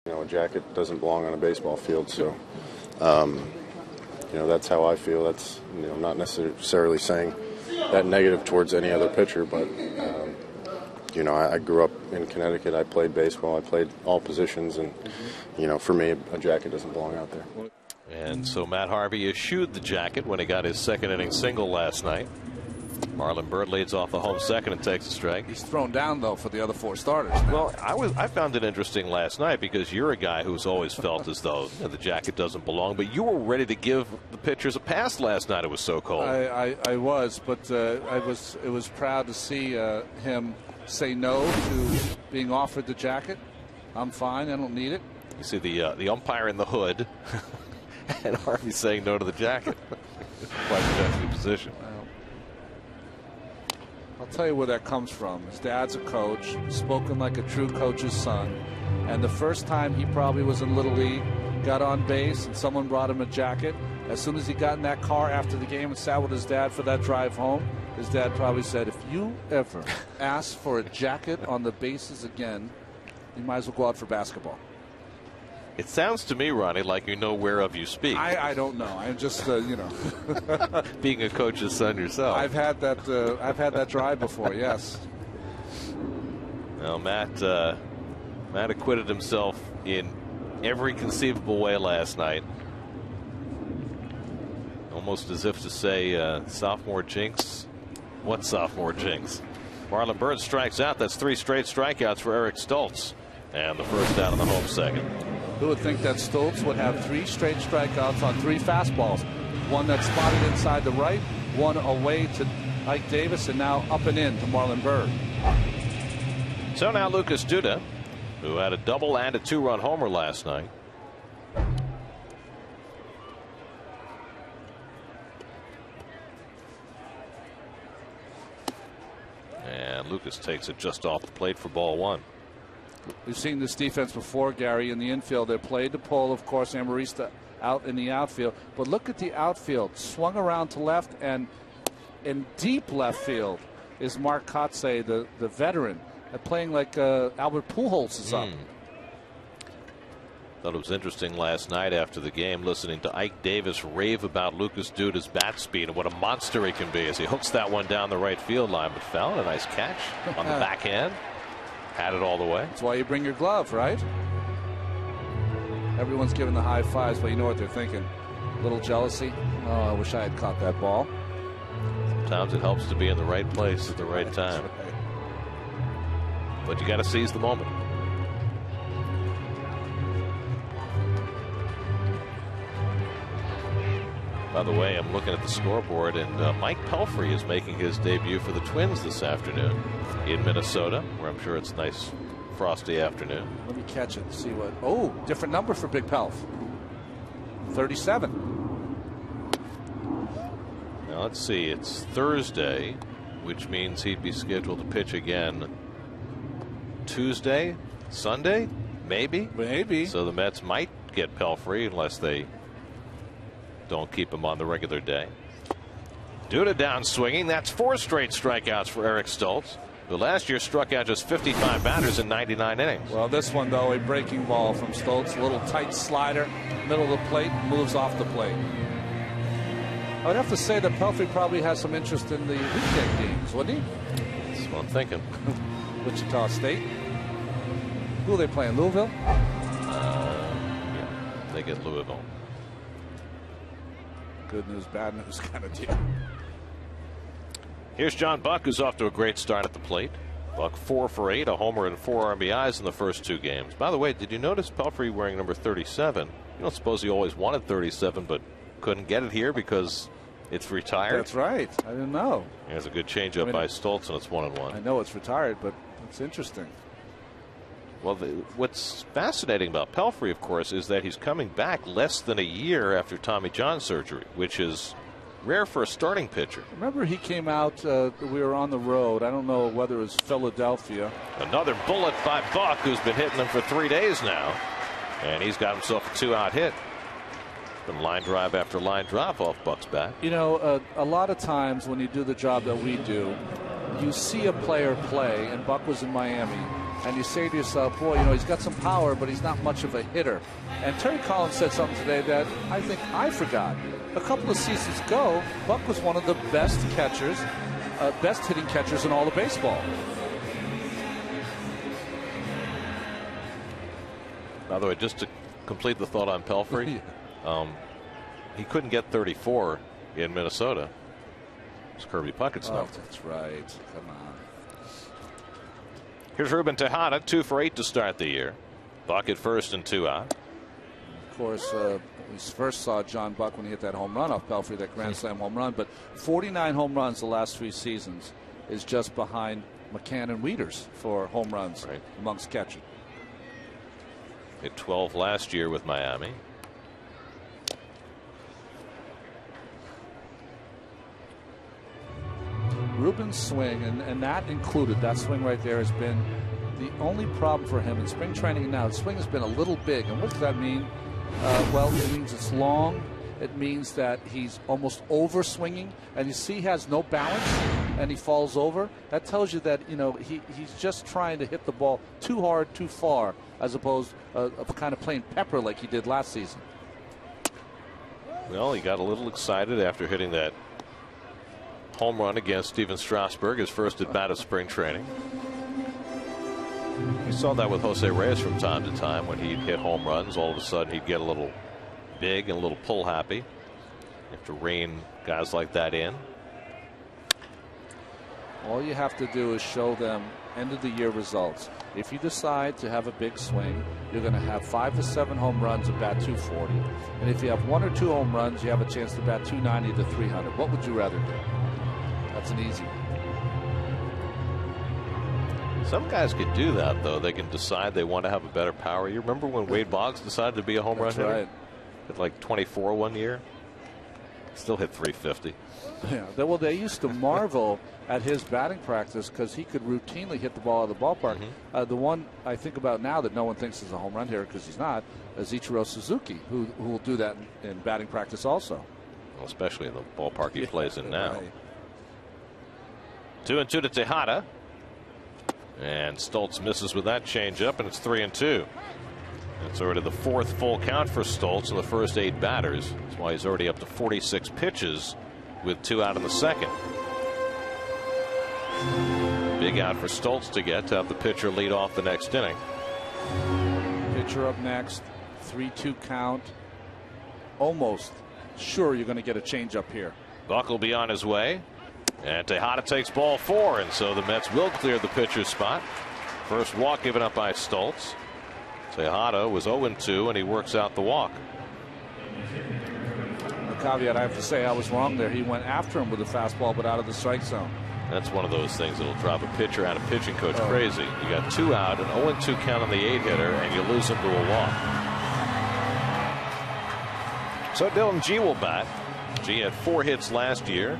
You know, a jacket doesn't belong on a baseball field, so you know, that's how I feel. That's, you know, not necessarily saying that negative towards any other pitcher, but you know, I grew up in Connecticut. I played baseball. I played all positions, and you know, for me, a jacket doesn't belong out there. And so Matt Harvey eschewed the jacket when he got his second inning single last night. Marlon Byrd leads off the home second and takes a strike. He's thrown down, though, for the other 4 starters. Well, I found it interesting last night because you're a guy who's always felt as though the jacket doesn't belong, but you were ready to give the pitchers a pass last night. It was so cold. I was, but it was proud to see him say no to being offered the jacket. I'm fine. I don't need it. You see the umpire in the hood and Harvey saying no to the jacket. Quite a defensive position. I'll tell you where that comes from. His dad's a coach, spoken like a true coach's son. And the first time he probably was in Little League, got on base, and someone brought him a jacket. As soon as he got in that car after the game and sat with his dad for that drive home, his dad probably said, if you ever ask for a jacket on the bases again, you might as well go out for basketball. It sounds to me, Ronnie, like you know whereof you speak. I don't know. I'm just, you know. Being a coach's son yourself. I've had that drive before, yes. Well, Matt acquitted himself in every conceivable way last night. Almost as if to say, sophomore jinx. What sophomore jinx? Marlon Byrd strikes out. That's 3 straight strikeouts for Eric Stoltz. And the first out of the home second. Who would think that Stoltz would have 3 straight strikeouts on 3 fastballs? One that's spotted inside the right, one away to Ike Davis, and now up and in to Marlon Byrd. So now Lucas Duda, who had a double and a 2-run homer last night. And Lucas takes it just off the plate for ball 1. We've seen this defense before, Gary, in the infield. They played to pull, of course, Amarista out in the outfield. But look at the outfield. Swung around to left, and in deep left field is Mark Kotze, the veteran, playing like Albert Pujols is up. Thought it was interesting last night after the game listening to Ike Davis rave about Lucas Duda's bat speed and what a monster he can be as he hooks that one down the right field line, but found a nice catch on the backhand. Had it all the way. That's why you bring your glove, right? Everyone's giving the high fives, but you know what they're thinking. A little jealousy. Oh, I wish I had caught that ball. Sometimes it helps to be in the right place at the right time. Right. But you got to seize the moment. By the way, I'm looking at the scoreboard, and Mike Pelfrey is making his debut for the Twins this afternoon in Minnesota, where I'm sure it's a nice frosty afternoon. Let me catch it and see what. Oh, different number for Big Pelf. 37. Now let's see. It's Thursday, which means he'd be scheduled to pitch again Tuesday, Sunday, maybe. Maybe. So the Mets might get Pelfrey unless they don't keep him on the regular day. Duda down swinging. That's 4 straight strikeouts for Eric Stoltz, who last year struck out just 55 batters in 99 innings. Well, this one, though, a breaking ball from Stoltz. A little tight slider, middle of the plate, moves off the plate. I would have to say that Pelfrey probably has some interest in the weekend games, wouldn't he? That's what I'm thinking. Wichita State. Who are they playing? Louisville? Yeah, they get Louisville. Good news, bad news kind of deal. Here's John Buck, who's off to a great start at the plate. Buck 4 for 8, a homer and 4 RBIs in the first 2 games. By the way, did you notice Pelfrey wearing number 37? You don't suppose he always wanted 37, but couldn't get it here because it's retired? That's right. I didn't know. There's a good changeup by Stoltz, and it's 1-1. I know it's retired, but it's interesting. Well, what's fascinating about Pelfrey, of course, is that he's coming back less than a year after Tommy John surgery, which is rare for a starting pitcher. Remember, he came out, we were on the road. I don't know whether it was Philadelphia. Another bullet by Buck, who's been hitting them for 3 days now. And he's got himself a 2-out hit. Been line drive after line drive off Buck's bat. You know, a lot of times when you do the job that we do, you see a player play, and Buck was in Miami, and you say to yourself, boy, you know, he's got some power, but he's not much of a hitter. And Terry Collins said something today that I think I forgot. A couple of seasons ago, Buck was one of the best catchers, best hitting catchers in all of baseball. By the way, just to complete the thought on Pelfrey, he couldn't get 34 in Minnesota. It's Kirby Puckett's number. That's right. Come on. Here's Ruben Tejada, 2 for 8 to start the year. Buck at first and 2 out. Of course, we first saw John Buck when he hit that home run off Pelfrey, that grand slam home run. But 49 home runs the last 3 seasons is just behind McCann and Wieters for home runs amongst catchers. Hit 12 last year with Miami. Ruben's swing, and that included, that swing right there has been the only problem for him in spring training now. His swing has been a little big. And what does that mean? Well, it means it's long. It means that he's almost over swinging, and you see he has no balance and he falls over. That tells you that, you know, he's just trying to hit the ball too hard, too far, as opposed of kind of playing pepper like he did last season. Well, he got a little excited after hitting that home run against Steven Strasburg, his first at bat of spring training. We saw that with Jose Reyes from time to time. When he'd hit home runs, all of a sudden he'd get a little big and a little pull happy. You have to rein guys like that in. All you have to do is show them end of the year results. If you decide to have a big swing, you're going to have 5 to 7 home runs and bat 240. And if you have 1 or 2 home runs, you have a chance to bat 290 to 300. What would you rather do? That's an easy one. Some guys can do that, though. They can decide they want to have a better power. You remember when Wade Boggs decided to be a home run hitter? Right. Hit like 24 one year. Still hit 350. Yeah. Well, they used to marvel at his batting practice because he could routinely hit the ball out of the ballpark. The one I think about now that no one thinks is a home run hitter because he's not is Ichiro Suzuki, who will do that in batting practice also. Well, especially in the ballpark he plays in now. Right. 2-2 to Tejada. And Stoltz misses with that changeup, and it's 3-2. It's already the 4th full count for Stoltz in the first 8 batters. That's why he's already up to 46 pitches with 2 out in the second. Big out for Stoltz to get to have the pitcher lead off the next inning. Pitcher up next, 3-2 count. Almost sure you're going to get a changeup here. Buck will be on his way. And Tejada takes ball 4, and so the Mets will clear the pitcher's spot. First walk given up by Stoltz. Tejada was 0-2, and he works out the walk. The caveat, I have to say, I was wrong there. He went after him with a fastball, but out of the strike zone. That's one of those things that'll drive a pitcher and a pitching coach crazy. You got 2 out, an 0-2 count on the 8-hitter, and you lose him to a walk. So Dylan G will bat. G had 4 hits last year.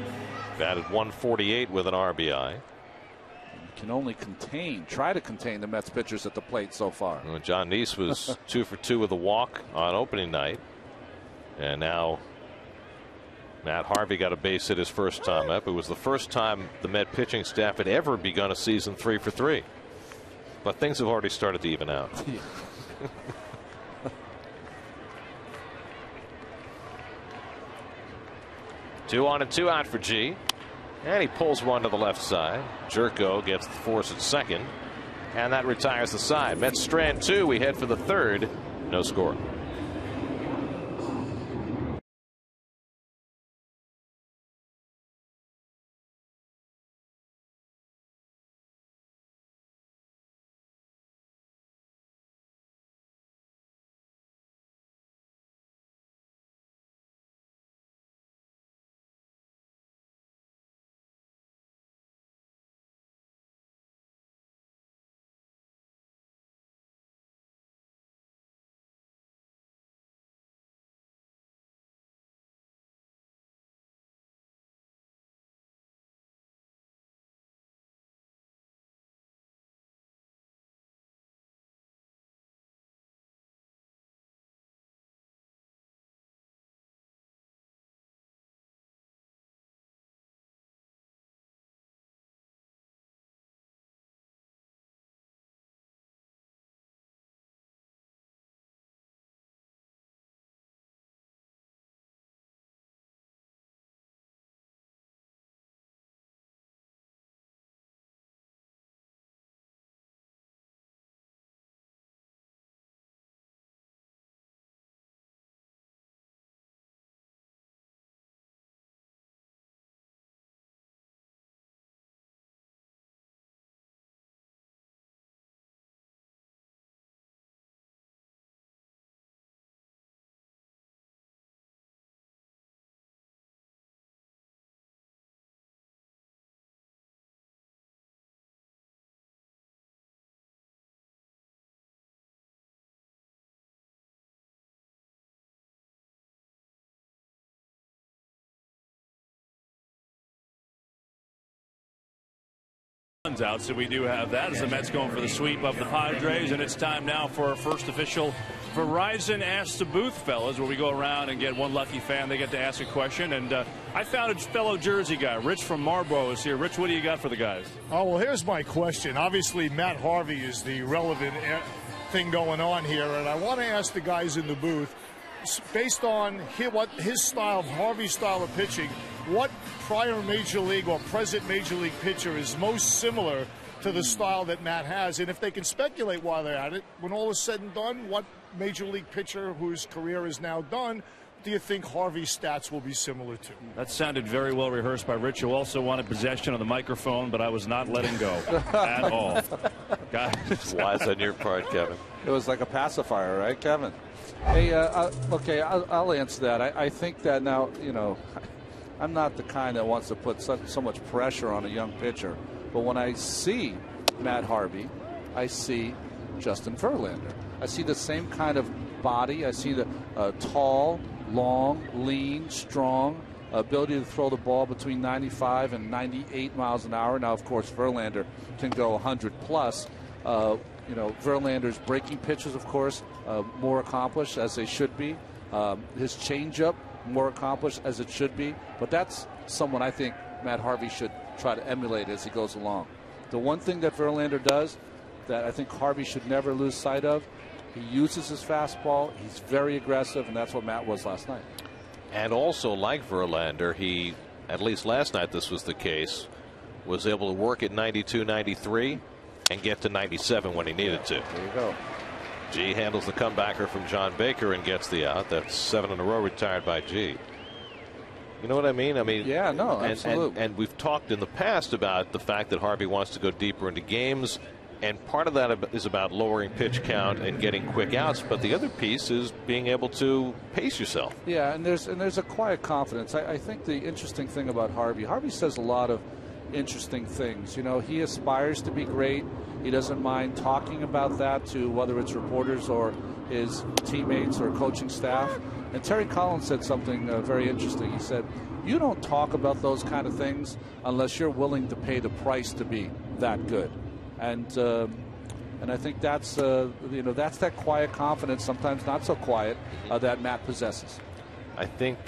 Batted 148 with an RBI. You can only try to contain the Mets pitchers at the plate so far. Well, John Neese was 2 for 2 with a walk on opening night. And now Matt Harvey got a base hit his first time up. It was the first time the Met pitching staff had ever begun a season 3 for 3. But things have already started to even out. 2 on and 2 out for G. And he pulls one to the left side. Jerko gets the force at second. And that retires the side. Mets strand 2. We head for the 3rd. No score. Out, so we do have that as the Mets going for the sweep of the Padres, and it's time now for our first official Verizon Ask the Booth, fellas, where we go around and get one lucky fan. They get to ask a question, and I found a fellow Jersey guy. Rich from Marlboro is here. Rich, what do you got for the guys? Oh, well, here's my question. Obviously, Matt Harvey is the relevant thing going on here, and I want to ask the guys in the booth, based on his style, Harvey's style of pitching, what prior Major League or present Major League pitcher is most similar to the style that Matt has. And if they can speculate while they're at it, when all is said and done, what major league pitcher whose career is now done do you think Harvey's stats will be similar to? That sounded very well rehearsed by Rich, who also wanted possession of the microphone, but I was not letting go at all. Guys. Wise on your part, Kevin. It was like a pacifier, right, Kevin? Hey, okay, I'll answer that. I think that now, you know, I'm not the kind that wants to put so much pressure on a young pitcher. But when I see Matt Harvey, I see Justin Verlander. I see the same kind of body. I see the tall, long, lean, strong, ability to throw the ball between 95 and 98 miles an hour. Now, of course, Verlander can go 100 plus. You know, Verlander's breaking pitches, of course, more accomplished as they should be. His changeup, more accomplished as it should be. But that's someone I think Matt Harvey should try to emulate as he goes along. The one thing that Verlander does that I think Harvey should never lose sight of, he uses his fastball. He's very aggressive, and that's what Matt was last night. And also, like Verlander, he, at least last night this was the case, was able to work at 92, 93, and get to 97 when he needed to. There you go. G handles the comebacker from John Baker and gets the out. That's 7 in a row retired by G. You know what I mean? Yeah, no, absolutely. And we've talked in the past about the fact that Harvey wants to go deeper into games. And part of that is about lowering pitch count and getting quick outs, but the other piece is being able to pace yourself. Yeah, and there's a quiet confidence. I think the interesting thing about Harvey says a lot of interesting things. You know, he aspires to be great. He doesn't mind talking about that to whether it's reporters or his teammates or coaching staff. And Terry Collins said something very interesting. He said, you don't talk about those kind of things unless you're willing to pay the price to be that good. And I think that's you know, that's that quiet confidence, sometimes not so quiet, that Matt possesses. I think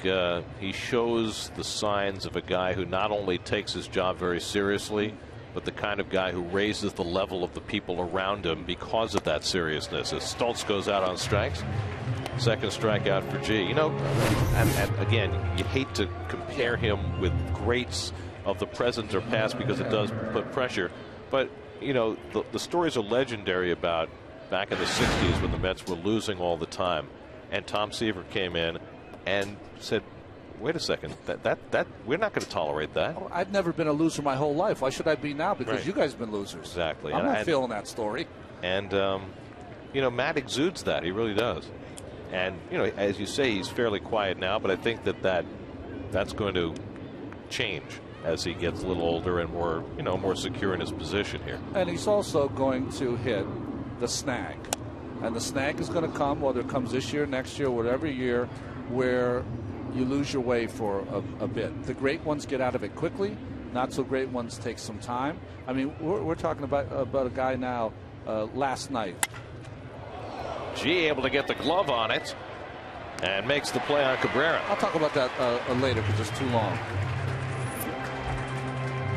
he shows the signs of a guy who not only takes his job very seriously, but the kind of guy who raises the level of the people around him because of that seriousness. As Stoltz goes out on strikes, second strikeout for G. You know, and again, you hate to compare him with greats of the present or past because it does put pressure, but you know, the stories are legendary about back in the 60s when the Mets were losing all the time, and Tom Seaver came in and said, wait a second, that we're not going to tolerate that. Oh, I've never been a loser my whole life. Why should I be now? Because right. You guys have been losers. Exactly. I'm not feeling that story. And you know, Matt exudes that. He really does. And you know, as you say, he's fairly quiet now, but I think that's going to change as he gets a little older and more, you know, more secure in his position here. And he's also going to hit the snag. And the snag is going to come, whether it comes this year, next year, whatever year, where you lose your way for a bit. The great ones get out of it quickly. Not so great ones take some time. I mean, we're talking about a guy now last night. G able to get the glove on it and makes the play on Cabrera. I'll talk about that later because it's too long.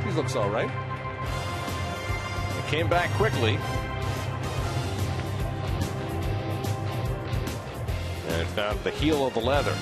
He looks all right. He came back quickly. And found the heel of the leather.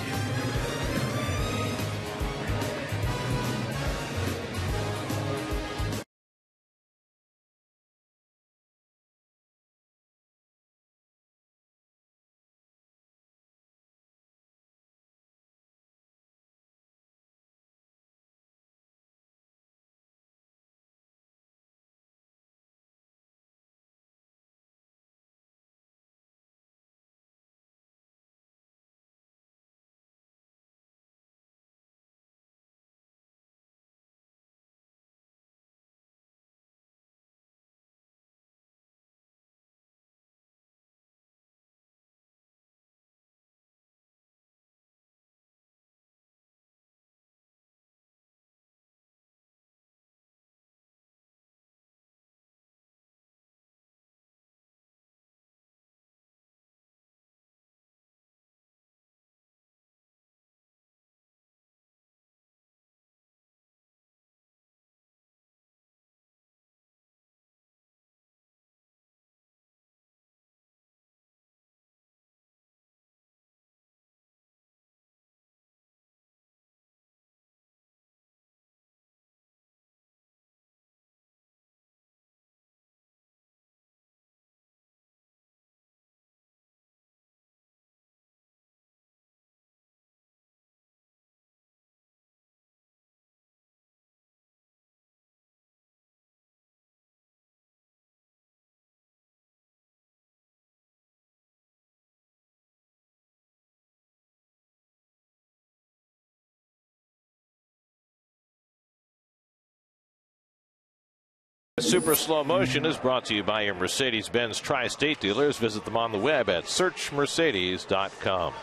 Super Slow Motion is brought to you by your Mercedes-Benz Tri-State dealers. Visit them on the web at searchmercedes.com.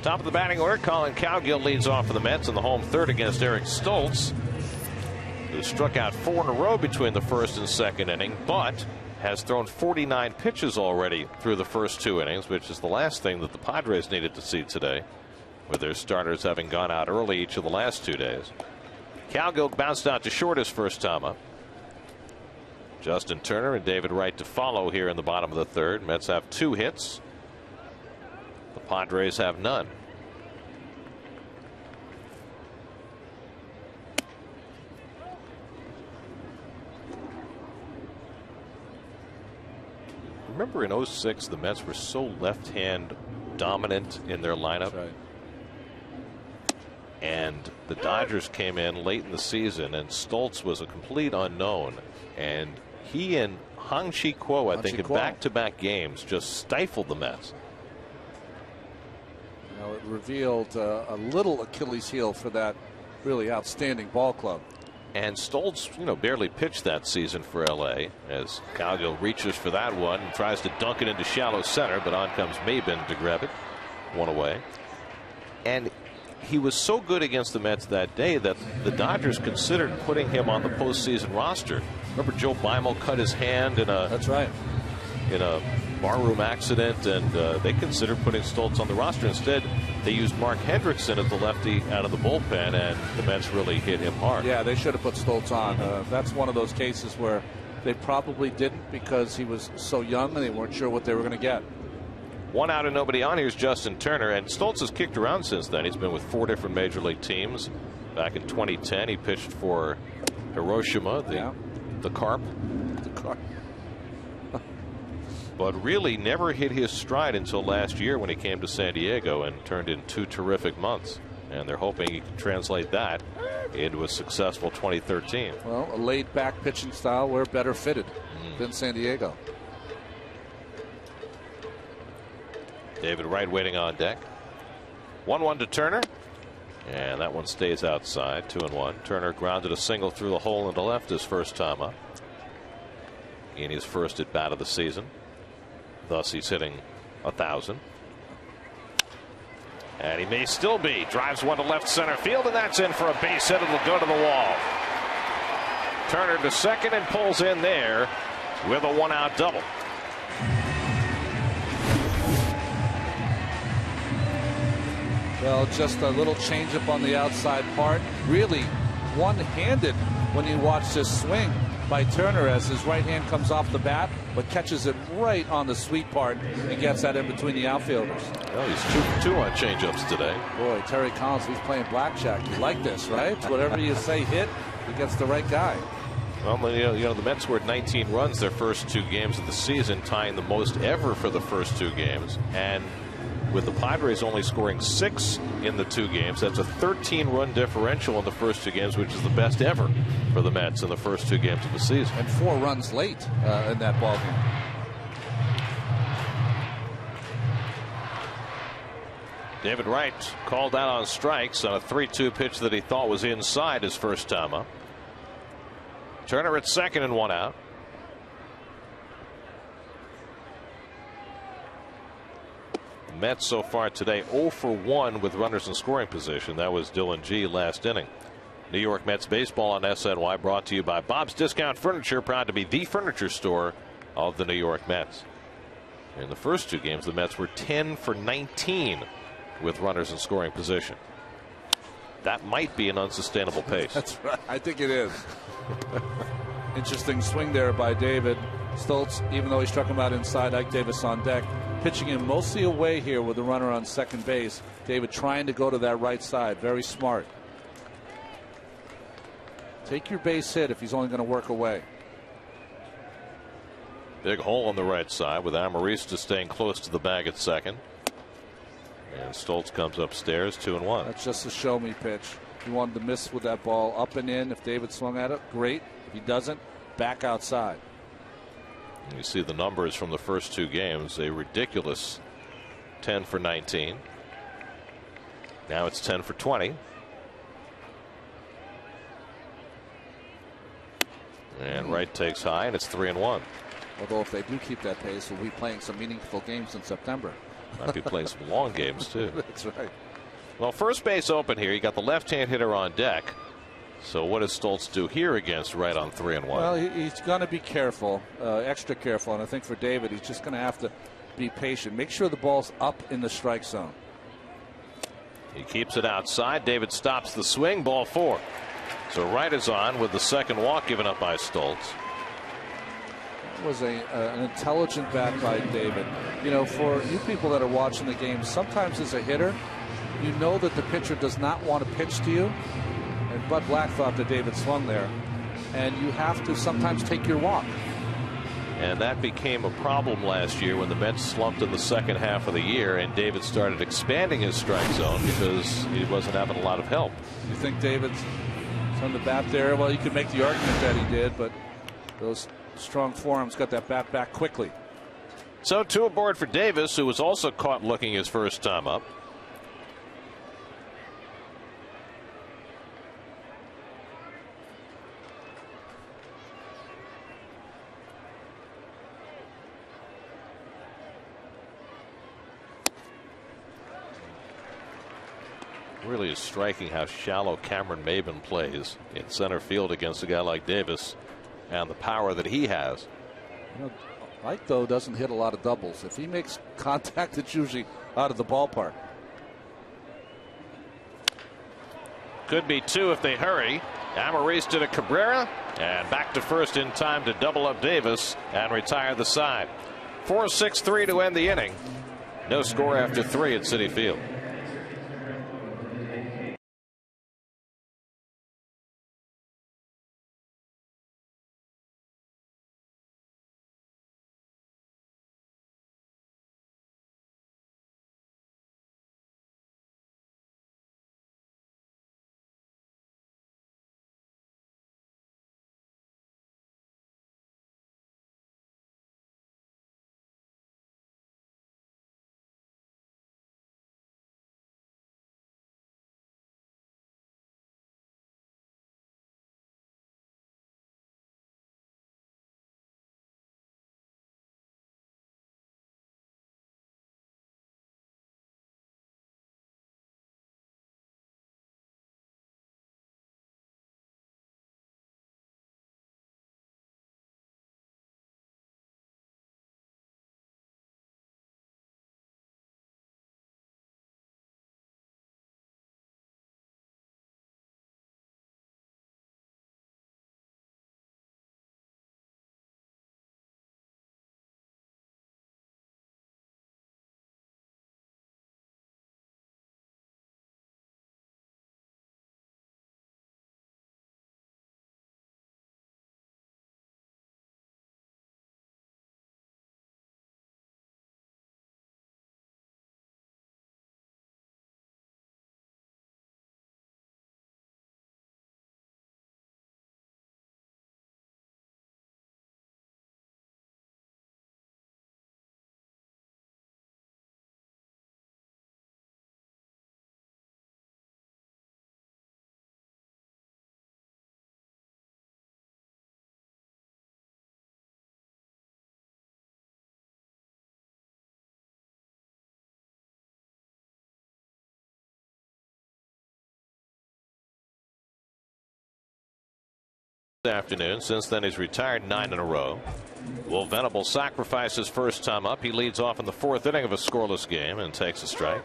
Top of the batting order, Colin Cowgill leads off for the Mets in the home third against Eric Stoltz, who struck out 4 in a row between the first and second inning, but has thrown 49 pitches already through the first 2 innings, which is the last thing that the Padres needed to see today, with their starters having gone out early each of the last 2 days. Cowgill bounced out to short his first time up. Justin Turner and David Wright to follow here in the bottom of the third. Mets have 2 hits. The Padres have none. Remember in 06 the Mets were so left-hand dominant in their lineup. Right. And the Dodgers came in late in the season, and Stoltz was a complete unknown. And he and Hang-Chi Kuo, I think, in back-to-back games just stifled the Mets. You know, it revealed a little Achilles heel for that really outstanding ball club. And Stoltz, barely pitched that season for L.A. as Cowgill reaches for that one and tries to dunk it into shallow center, but on comes Maben to grab it. 1 away. And he was so good against the Mets that day that the Dodgers considered putting him on the postseason roster. Remember Joe Beimel cut his hand in a barroom accident, and they considered putting Stoltz on the roster. Instead, they used Mark Hendrickson as the lefty out of the bullpen, and the Mets really hit him hard. Yeah, they should have put Stoltz on. That's one of those cases where they probably didn't because he was so young and they weren't sure what they were going to get. 1 out and nobody on. Here's Justin Turner, and Stoltz has kicked around since then. He's been with 4 different major league teams. Back in 2010, he pitched for Hiroshima, the Carp. But really never hit his stride until last year when he came to San Diego and turned in 2 terrific months. And they're hoping he can translate that into a successful 2013. Well, a laid-back pitching style, we're better fitted than San Diego. David Wright waiting on deck. 1-1 to Turner. And that one stays outside. 2-1. Turner grounded a single through the hole into left his first time up. In his first at bat of the season. Thus he's hitting 1,000. And he may still be. Drives one to left center field, and that's in for a base hit. It'll go to the wall. Turner to second and pulls in there with a 1-out double. Well, just a little changeup on the outside part. Really one-handed when you watch this swing by Turner as his right hand comes off the bat, but catches it right on the sweet part and gets that in between the outfielders. Well, he's 2 on changeups today. Boy, Terry Collins, he's playing blackjack. You like this, right? Whatever you say hit, he gets the right guy. Well, the Mets scored 19 runs their first 2 games of the season, tying the most ever for the first 2 games. And with the Padres only scoring 6 in the 2 games, that's a 13-run differential in the first 2 games, which is the best ever for the Mets in the first 2 games of the season. And 4 runs late in that ballgame. David Wright called out on strikes on a 3-2 pitch that he thought was inside his first time up. Turner at second and 1 out. Mets so far today 0 for 1 with runners in scoring position. That was Dylan G last inning. New York Mets baseball on SNY, brought to you by Bob's Discount Furniture, proud to be the furniture store of the New York Mets. In the first 2 games, the Mets were 10 for 19 with runners in scoring position. That might be an unsustainable pace. That's right. I think it is. Interesting swing there by David Stoltz, even though he struck him out inside. Ike Davis on deck, pitching him mostly away here with the runner on second base. David trying to go to that right side. Very smart. Take your base hit if he's only going to work away. Big hole on the right side with Amarista staying close to the bag at second. And Stoltz comes upstairs, 2-1. That's just a show me pitch. He wanted to miss with that ball up and in. If David swung at it, great. If he doesn't, back outside. You see the numbers from the first 2 games, a ridiculous 10 for 19. Now it's 10 for 20. And Wright takes high, and it's 3-1. Although if they do keep that pace, we'll be playing some meaningful games in September. Might be playing some long games, too. That's right. Well, first base open here. You got the left-hand hitter on deck. So what does Stoltz do here against Wright on 3-1? Well, he's going to be careful, extra careful. And I think for David, he's just going to have to be patient. Make sure the ball's up in the strike zone. He keeps it outside. David stops the swing. Ball 4. So Wright is on with the second walk given up by Stoltz. That was an intelligent bat by David. You know, for you people that are watching the game, sometimes as a hitter, you know that the pitcher does not want to pitch to you. And Bud Black thought that David swung there. And you have to sometimes take your walk. And that became a problem last year when the Mets slumped in the second half of the year and David started expanding his strike zone because he wasn't having a lot of help. You think David's on the bat there? Well, you could make the argument that he did, but those strong forearms got that bat back quickly. So 2 aboard for Davis, who was also caught looking his first time up. Really is striking how shallow Cameron Maben plays in center field against a guy like Davis and the power that he has. You know, Mike, though, doesn't hit a lot of doubles. If he makes contact, it's usually out of the ballpark. Could be 2 if they hurry. Amarista to Cabrera and back to first in time to double up Davis and retire the side. 4-6-3 to end the inning. No score after 3 at Citi Field. Afternoon. Since then, he's retired 9 in a row. Will Venable sacrifice his first time up? He leads off in the 4th inning of a scoreless game and takes a strike.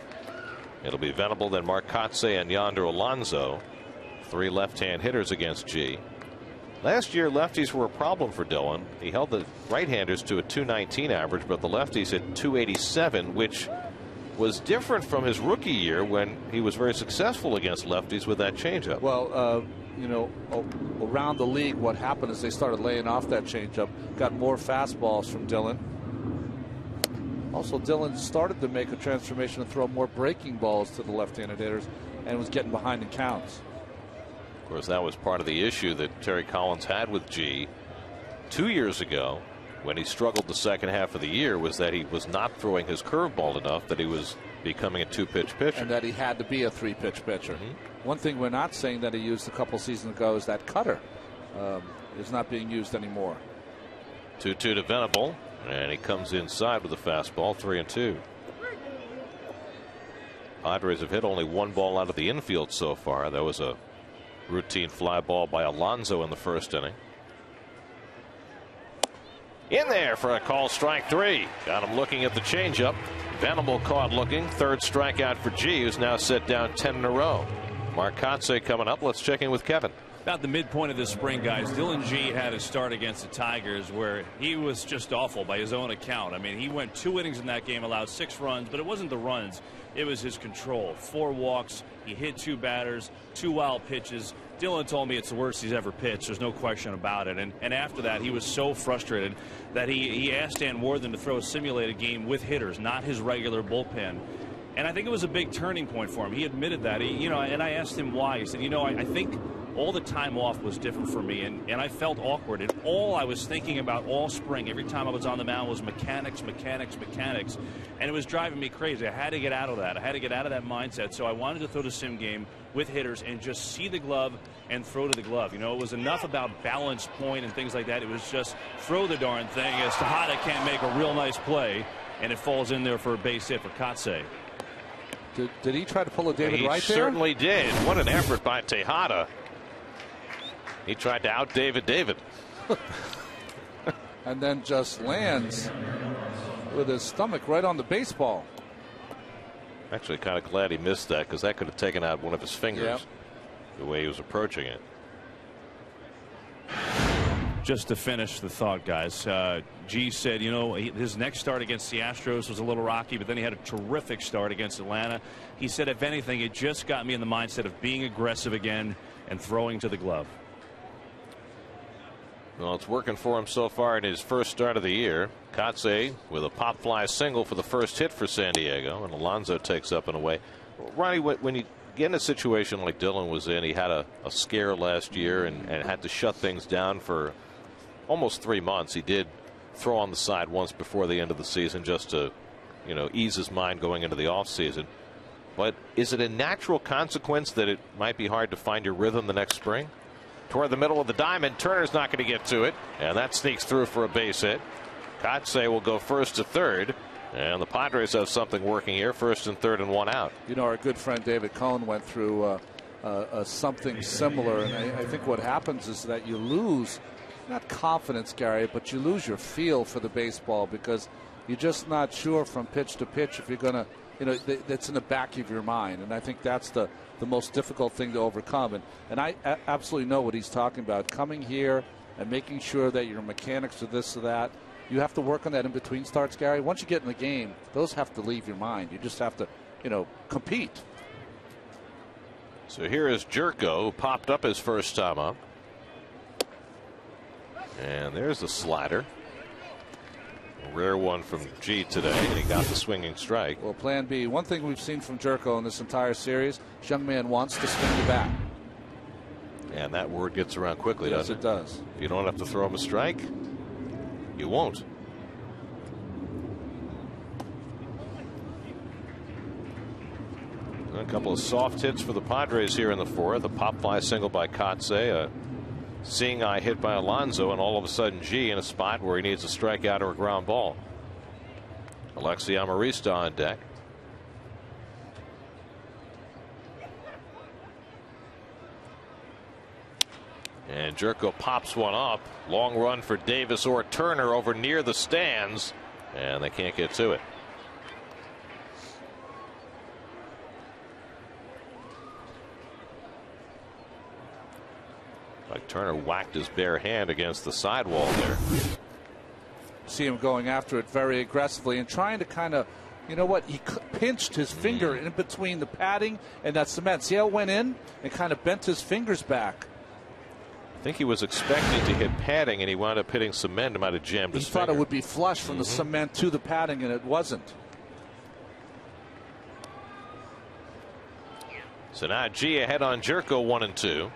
It'll be Venable, then Marcotte and Yonder Alonso. 3 left-hand hitters against G. Last year, lefties were a problem for Dillon. He held the right-handers to a .219 average, but the lefties at .287, which was different from his rookie year when he was very successful against lefties with that changeup. Well, you know, around the league, what happened is they started laying off that changeup, got more fastballs from Dillon. Also, Dillon started to make a transformation and throw more breaking balls to the left-handed hitters and was getting behind in counts. Of course, that was part of the issue that Terry Collins had with G 2 years ago when he struggled the second half of the year, was that he was not throwing his curveball enough, that he was becoming a 2-pitch pitcher. And that he had to be a 3-pitch pitcher. One thing we're not saying that he used a couple seasons ago is that cutter. is not being used anymore. 2-2 to Venable, and he comes inside with a fastball. 3-2. Padres have hit only one ball out of the infield so far. That was a routine fly ball by Alonso in the first inning. In there for a call, strike 3. Got him looking at the changeup. Venable caught looking. Third strikeout for G, who's now set down 10 in a row. Mark Kotsay coming up. Let's check in with Kevin. About the midpoint of the spring, guys, Dylan G had a start against the Tigers where he was just awful by his own account. I mean, he went 2 innings in that game, allowed 6 runs, but it wasn't the runs. It was his control. 4 walks. He hit 2 batters, 2 wild pitches. Dylan told me it's the worst he's ever pitched. There's no question about it. And after that, he was so frustrated that he asked Dan Worthen to throw a simulated game with hitters, not his regular bullpen. And I think it was a big turning point for him. He admitted that. And I asked him why. He said, I think all the time off was different for me, and I felt awkward. And all I was thinking about all spring, every time I was on the mound, was mechanics. And it was driving me crazy. I had to get out of that. I had to get out of that mindset. So I wanted to throw the sim game with hitters and just see the glove and throw to the glove. It was enough about balance point and things like that. It was just throw the darn thing, as Tejada can't make a real nice play, and it falls in there for a base hit for Kotsay. Did he try to pull a David Wright there? He certainly did. What an effort by Tejada. He tried to out David. And then just lands with his stomach right on the baseball. Actually, kind of glad he missed that, because that could have taken out one of his fingers. Yep. The way he was approaching it. Just to finish the thought, guys, G said, his next start against the Astros was a little rocky, but then he had a terrific start against Atlanta. He said, if anything, it just got me in the mindset of being aggressive again and throwing to the glove. Well, it's working for him so far in his first start of the year. Kotsay with a pop fly single for the first hit for San Diego, and Alonso takes up and away. Ronnie, when you get in a situation like Dylan was in, he had a scare last year and had to shut things down for almost 3 months. He did throw on the side once before the end of the season just to, ease his mind going into the offseason. But is it a natural consequence that it might be hard to find your rhythm the next spring? Toward the middle of the diamond, Turner's not going to get to it, and that sneaks through for a base hit. Kotsay will go first to third, and the Padres have something working here. First and third and 1 out. Our good friend David Cohn went through something similar, and I think what happens is that you lose, not confidence, Gary, but you lose your feel for the baseball, because you're just not sure from pitch to pitch if you're going to, that's in the back of your mind. And I think that's the most difficult thing to overcome. And I absolutely know what he's talking about. Coming here and making sure that your mechanics are this or that. You have to work on that in between starts, Gary. Once you get in the game, those have to leave your mind. You just have to, compete. So here is Jerko, who popped up his first time up. And there's the slider. A rare one from G today, and he got the swinging strike. Well, plan B. One thing we've seen from Jerko in this entire series, this young man wants to swing the bat. And that word gets around quickly, doesn't it? Yes, it does. If you don't have to throw him a strike, you won't. A couple of soft hits for the Padres here in the fourth. A pop fly single by Kotsay, a seeing eye hit by Alonso, and all of a sudden G in a spot where he needs a strikeout or a ground ball. Alexi Amarista on deck. And Jerko pops one up. Long run for Davis or Turner over near the stands, and they can't get to it. Like Turner whacked his bare hand against the sidewall there. See him going after it very aggressively and trying to kind of, he pinched his finger in between the padding and that cement. See how it went in and kind of bent his fingers back. I think he was expecting to hit padding, and he wound up hitting cement. He might have jammed his finger. He thought it would be flush from the cement to the padding, and it wasn't. So now G ahead on Jerko, 1-2.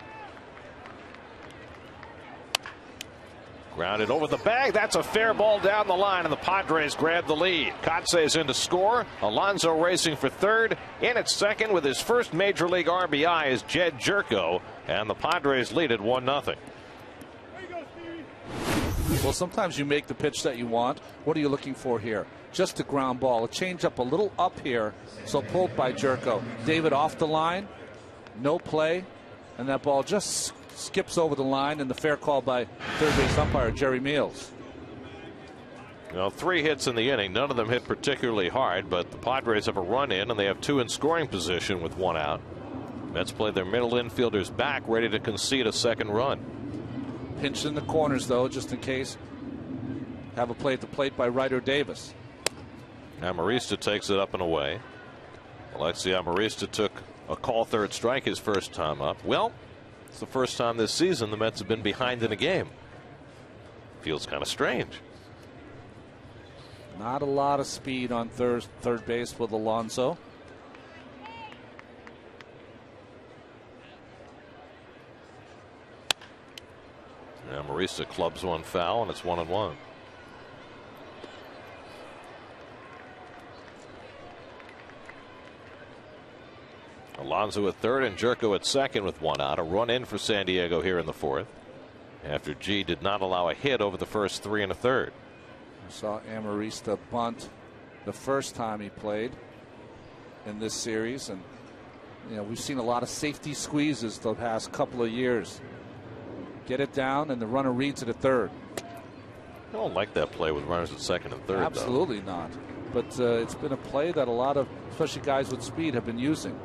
Grounded over the bag. That's a fair ball down the line, and the Padres grab the lead. Kotsay's in to score. Alonso racing for third. In at second with his first major league RBI is Jed Jerko, and the Padres lead at 1-0. Well, sometimes you make the pitch that you want. What are you looking for here? Just a ground ball. A change up a little up here. So pulled by Jerko. David off the line. No play. And that ball just skips over the line, and the fair call by third base umpire Jerry Meals. Well, 3 hits in the inning. None of them hit particularly hard, but the Padres have a run in, and they have 2 in scoring position with 1 out. Mets play their middle infielders back, ready to concede a second run. Pinched in the corners, though, just in case. Have a play at the plate by Ryder Davis. Amarista takes it up and away. Alexi Amarista took a call third strike his first time up. Well, it's the first time this season the Mets have been behind in a game. Feels kind of strange. Not a lot of speed on third base with Alonso. Amarista clubs one foul, and it's 1-1. Alonso at third and Jerko at second with 1 out. A run in for San Diego here in the 4th, after G did not allow a hit over the first 3 1/3. I saw Amarista bunt the first time he played in this series, and we've seen a lot of safety squeezes the past couple of years. Get it down, and the runner reads it at third. I don't like that play with runners at second and third. Absolutely though. not. But it's been a play that a lot of, especially guys with speed, have been using.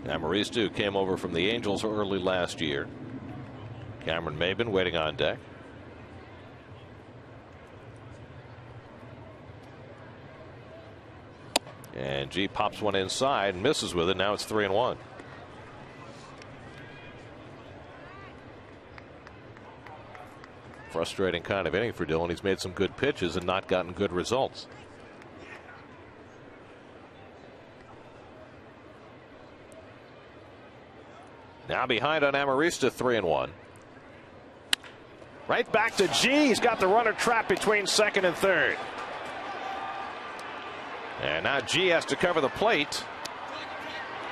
Amarista, who came over from the Angels early last year. Cameron Maybin waiting on deck. And G pops one inside and misses with it. Now it's 3-1. Frustrating kind of inning for Dylan. He's made some good pitches and not gotten good results. Now behind on Amarista, 3-1. Right back to G. He's got the runner trapped between second and third. And now G has to cover the plate.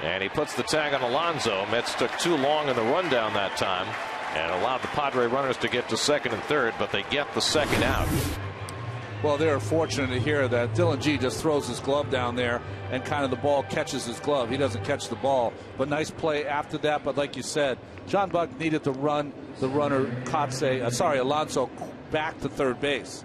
And he puts the tag on Alonso. Mets took too long in the rundown that time and allowed the Padre runners to get to second and third, but they get the second out. Well, they're fortunate to hear that Dylan G just throws his glove down there and kind of the ball catches his glove. He doesn't catch the ball, but nice play after that. But like you said, John Buck needed to run the runner Alonso back to third base.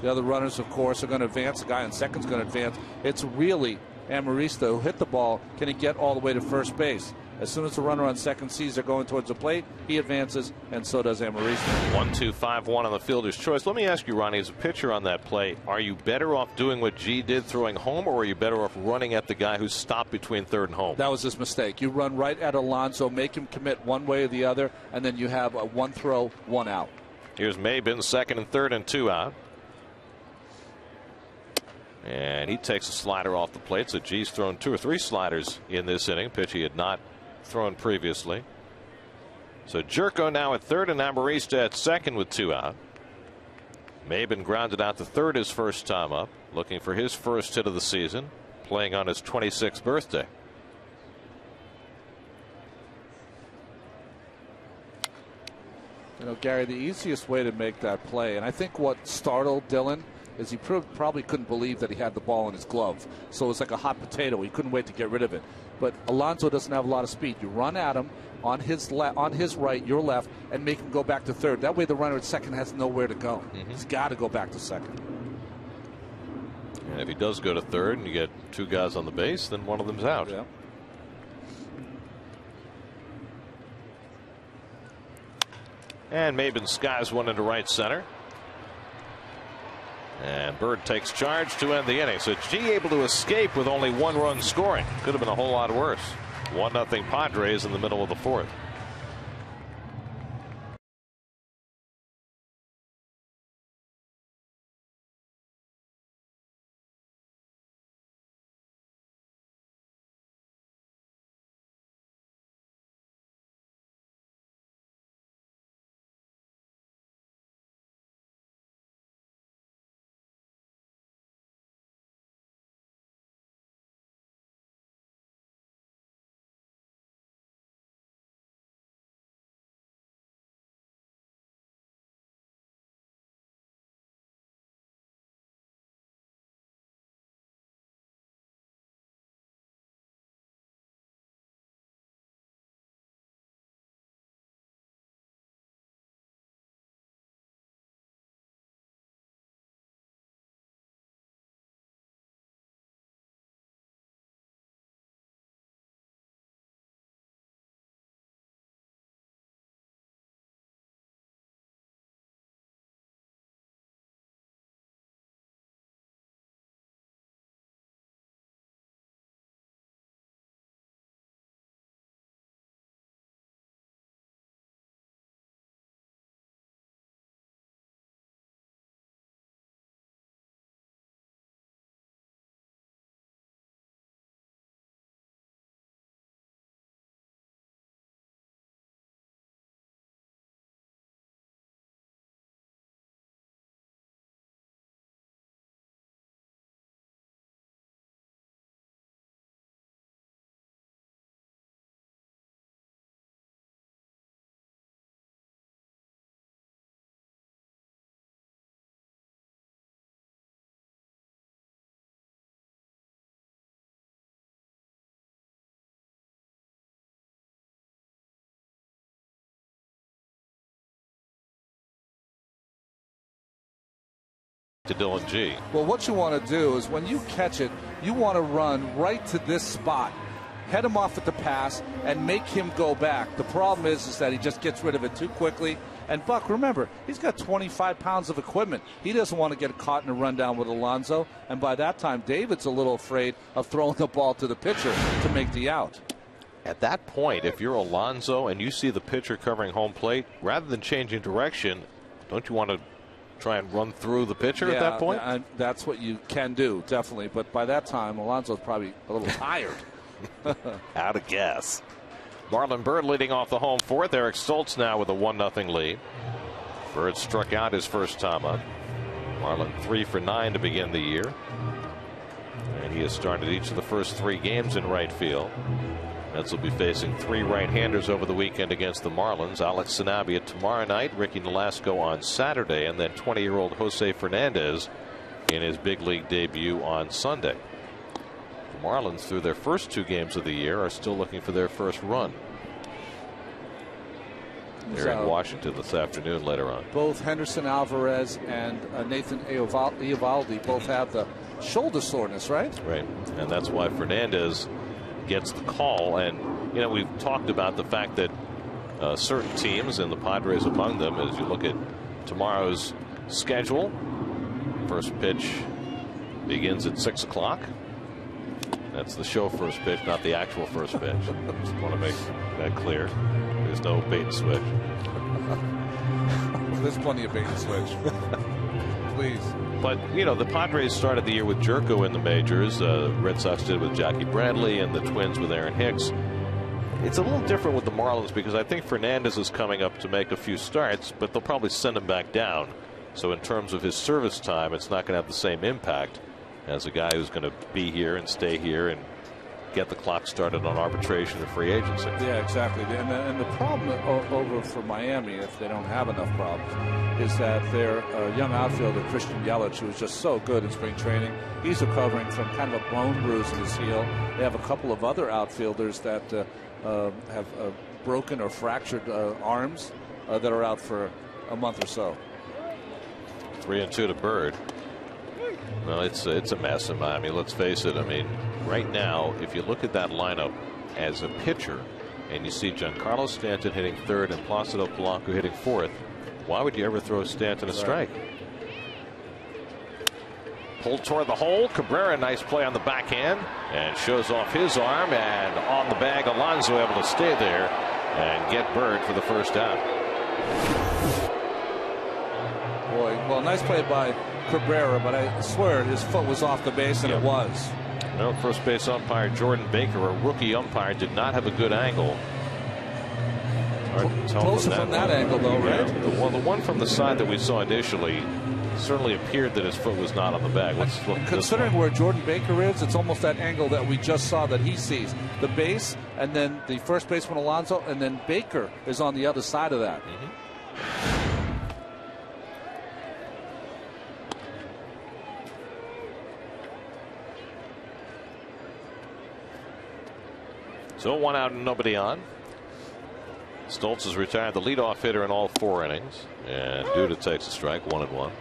The other runners, of course, are going to advance. The guy on second is going to advance. It's really Amarista who hit the ball. Can he get all the way to first base? As soon as the runner on second sees they're going towards the plate, he advances, and so does Amarista. 1-2-5-1 on the fielder's choice. Let me ask you, Ronnie, as a pitcher on that play, are you better off doing what G did, throwing home, or are you better off running at the guy who's stopped between third and home? That was his mistake. You run right at Alonso, make him commit one way or the other, and then you have a 1 throw, 1 out. Here's Maybin, second and third and 2 out. And he takes a slider off the plate, so G's thrown 2 or 3 sliders in this inning, pitch he had not thrown previously. So Jerko now at third and Amarista at second with 2 out. Maybin grounded out to third his first time up, looking for his first hit of the season, playing on his 26th birthday. Gary, the easiest way to make that play, and I think what startled Dylan is he probably couldn't believe that he had the ball in his glove. So it was like a hot potato. He couldn't wait to get rid of it. But Alonso doesn't have a lot of speed. You run at him on his right, your left, and make him go back to third. That way the runner at second has nowhere to go. He's got to go back to second. And if he does go to third and you get 2 guys on the base, then one of them's out. Yeah. And Maybin skies one into right center. And Bird takes charge to end the inning. So G able to escape with only 1 run scoring. Could have been a whole lot worse. 1-0 Padres in the middle of the 4th. to Dylan G. Well, what you want to do is when you catch it, you want to run right to this spot, head him off at the pass, and make him go back. The problem is that he just gets rid of it too quickly. And Buck, remember, he's got 25 pounds of equipment. He doesn't want to get caught in a rundown with Alonso. And by that time, David's a little afraid of throwing the ball to the pitcher to make the out. At that point, if you're Alonso and you see the pitcher covering home plate, rather than changing direction, don't you want to try and run through the pitcher at that point? That's what you can do, definitely. But by that time, Alonso's probably a little tired. Out of gas. Marlon Byrd leading off the home fourth. Eric Stoltz now with a 1-0 lead. Byrd struck out his first time up. Marlon 3 for 9 to begin the year. And he has started each of the first 3 games in right field. Mets will be facing 3 right-handers over the weekend against the Marlins. Alex Sanabria tomorrow night, Ricky Nolasco on Saturday, and then 20-year-old Jose Fernandez in his big league debut on Sunday. The Marlins, through their first 2 games of the year, are still looking for their first run. They're in Washington this afternoon later on. Both Henderson Alvarez and Nathan Eovaldi both have the shoulder soreness, right? Right, and that's why Fernandez gets the call. And you know, we've talked about the fact that certain teams, and the Padres among them, as you look at tomorrow's schedule, first pitch begins at 6 o'clock. That's the show first pitch, not the actual first pitch. Just want to make that clear. There's no bait and switch. There's plenty of bait and switch. Please. But, you know, the Padres started the year with Jerko in the majors. Red Sox did with Jackie Bradley, and the Twins with Aaron Hicks. It's a little different with the Marlins because I think Fernandez is coming up to make a few starts, but they'll probably send him back down. So in terms of his service time, it's not going to have the same impact as a guy who's going to be here and stay here and get the clock started on arbitration and free agency. Yeah, exactly. And the problem over for Miami, if they don't have enough problems, is that their young outfielder, Christian Yelich, who was just so good in spring training, he's recovering from kind of a bone bruise in his heel. They have a couple of other outfielders that have broken or fractured arms that are out for a month or so. 3-2 to Byrd. Well, it's a mess in Miami. Let's face it. I mean, right now, if you look at that lineup as a pitcher and you see Giancarlo Stanton hitting third and Placido Polanco hitting fourth, why would you ever throw Stanton a strike? Pulled toward the hole. Cabrera, nice play on the backhand, and shows off his arm, and on the bag, Alonso able to stay there and get Byrd for the first out. Boy, well, nice play by Cabrera, but I swear his foot was off the base, and it was. No, first base umpire Jordan Baker, a rookie umpire, did not have a good angle. Closer from that angle, though, right? Well, the one from the side that we saw initially certainly appeared that his foot was not on the bag. Let's look. Considering where Jordan Baker is, it's almost that angle that we just saw that he sees. The base, and then the first baseman Alonso, and then Baker is on the other side of that. So 1 out and nobody on. Stoltz has retired the leadoff hitter in all 4 innings, and Duda takes a strike, 1-1.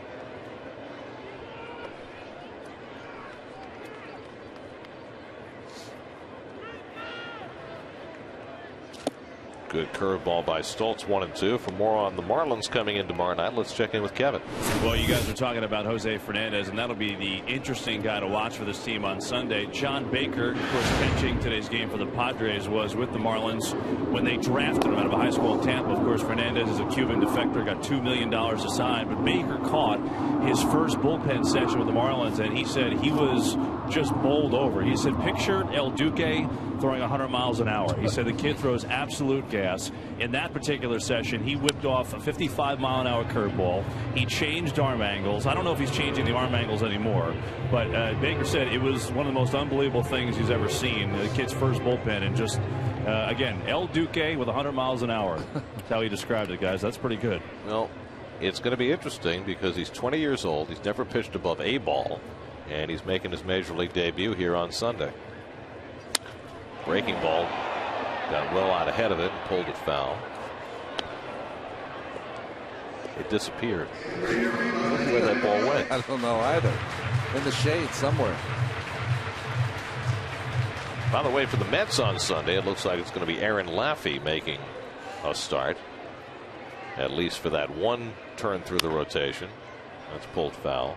Good curveball by Stoltz, 1-2. For more on the Marlins coming in tomorrow night, let's check in with Kevin. Well, you guys are talking about Jose Fernandez, and that'll be the interesting guy to watch for this team on Sunday. John Baker, of course, pitching today's game for the Padres, was with the Marlins when they drafted him out of a high school in Tampa. Of course, Fernandez is a Cuban defector, got $2 million assigned, but Baker caught his first bullpen session with the Marlins, and he said he was just bowled over. He said, picture El Duque throwing 100 miles an hour. He said the kid throws absolute gas. In that particular session, he whipped off a 55-mile-an-hour curveball. He changed arm angles. I don't know if he's changing the arm angles anymore, but Baker said it was one of the most unbelievable things he's ever seen. The kid's first bullpen, and just, again, El Duque with 100 miles an hour. That's how he described it, guys. That's pretty good. Well, it's going to be interesting because he's 20 years old. He's never pitched above A ball, and he's making his major league debut here on Sunday. Breaking ball, got well out ahead of it and pulled it foul. it disappeared. Where that ball went. I don't know either. In the shade somewhere. By the way, for the Mets on Sunday, it looks like it's going to be Aaron Laffey making a start, at least for that one turn through the rotation. That's pulled foul.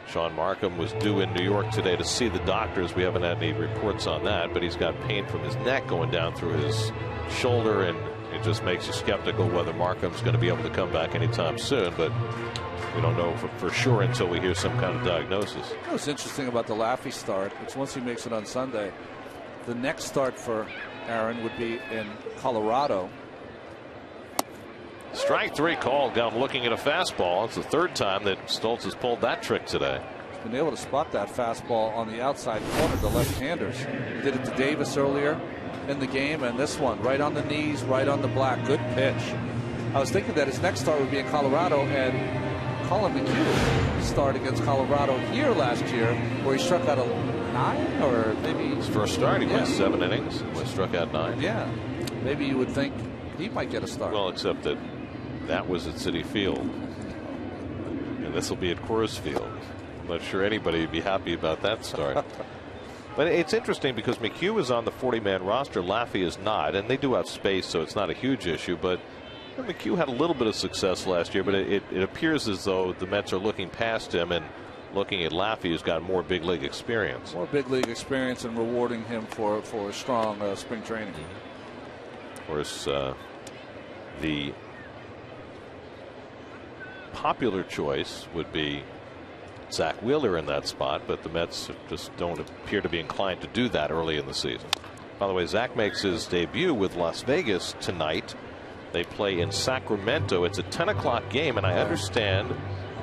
Sean Markham was due in New York today to see the doctors. We haven't had any reports on that, but he's got pain from his neck going down through his shoulder, and it just makes you skeptical whether Markham's going to be able to come back anytime soon. But we don't know for sure until we hear some kind of diagnosis. What's interesting about the Laffey start, it's once he makes it on Sunday, the next start for Aaron would be in Colorado. Strike three called. Got him looking at a fastball. It's the third time that Stoltz has pulled that trick today. He's been able to spot that fastball on the outside corner to left-handers. He did it to Davis earlier in the game, and this one right on the knees, right on the black. Good pitch. I was thinking that his next start would be in Colorado, and Colin McHugh started against Colorado here last year, where he struck out a 9, or maybe his first start. He went 7 innings. He struck out 9. Yeah, maybe you would think he might get a start. Well, except that was at Citi Field, and this will be at Coors Field. I'm not sure anybody would be happy about that start. But it's interesting because McHugh is on the 40-man roster. Laffey is not, and they do have space, so it's not a huge issue. But McHugh had a little bit of success last year, but it appears as though the Mets are looking past him and looking at Laffey, who's got more big league experience. More big league experience, and rewarding him for a strong spring training. Of course, the popular choice would be Zach Wheeler in that spot, but the Mets just don't appear to be inclined to do that early in the season. By the way, Zach makes his debut with Las Vegas tonight. They play in Sacramento. It's a 10 o'clock game, and I understand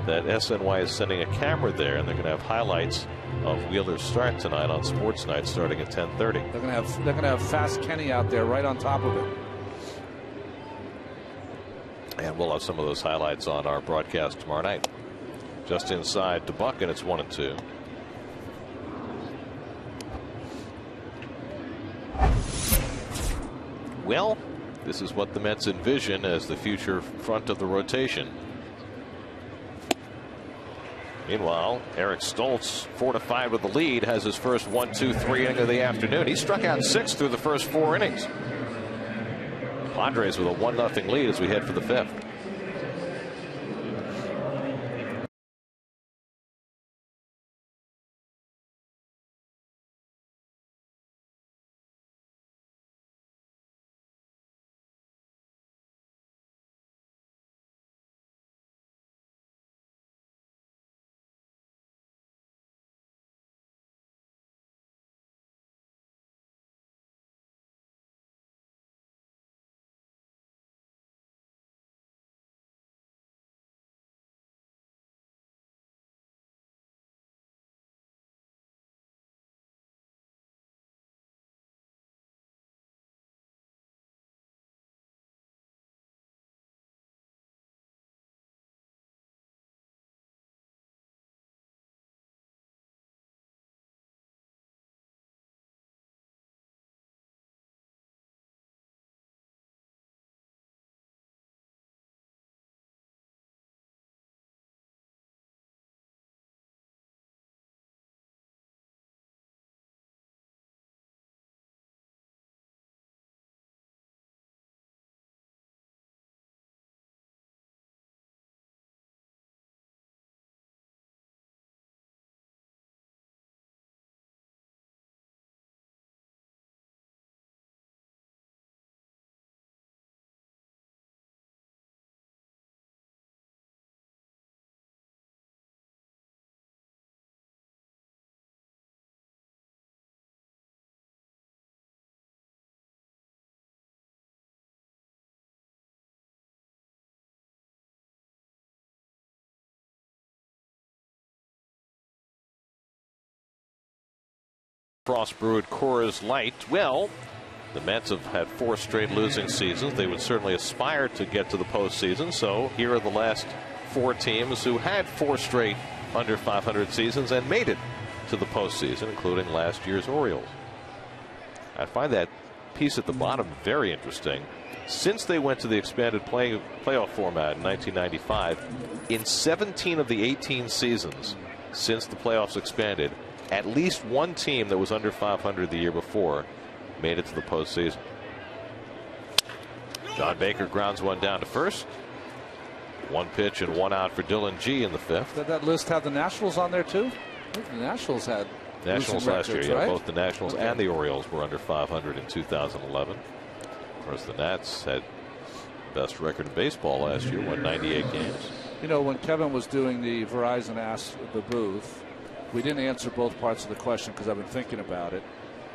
that SNY is sending a camera there, and they're going to have highlights of Wheeler's start tonight on Sports Night starting at 10:30. They're going to have Fast Kenny out there right on top of it. And we'll have some of those highlights on our broadcast tomorrow night. Just inside to Buck, and it's 1-2. Well, this is what the Mets envision as the future front of the rotation. Meanwhile, Eric Stoltz, 4-5 with the lead, has his first 1-2-3 inning of the afternoon. He struck out 6 through the first 4 innings. Padres with a 1-0 lead as we head for the 5th. Frost brewed Coors Light. Well, the Mets have had 4 straight losing seasons. They would certainly aspire to get to the postseason. So here are the last 4 teams who had 4 straight under 500 seasons and made it to the postseason, including last year's Orioles. I find that piece at the bottom very interesting. since they went to the expanded playoff format in 1995, in 17 of the 18 seasons since the playoffs expanded, at least one team that was under 500 the year before made it to the postseason. John Baker grounds one down to first. One pitch and one out for Dylan G in the fifth. Did that list have the Nationals on there too? I think the Nationals had Nationals last year, right? Both the Nationals and the Orioles were under 500 in 2011. Of course, the Nats had the best record in baseball last year, won 98 games. You know, when Kevin was doing the Verizon Ask the Booth, we didn't answer both parts of the question because I've been thinking about it.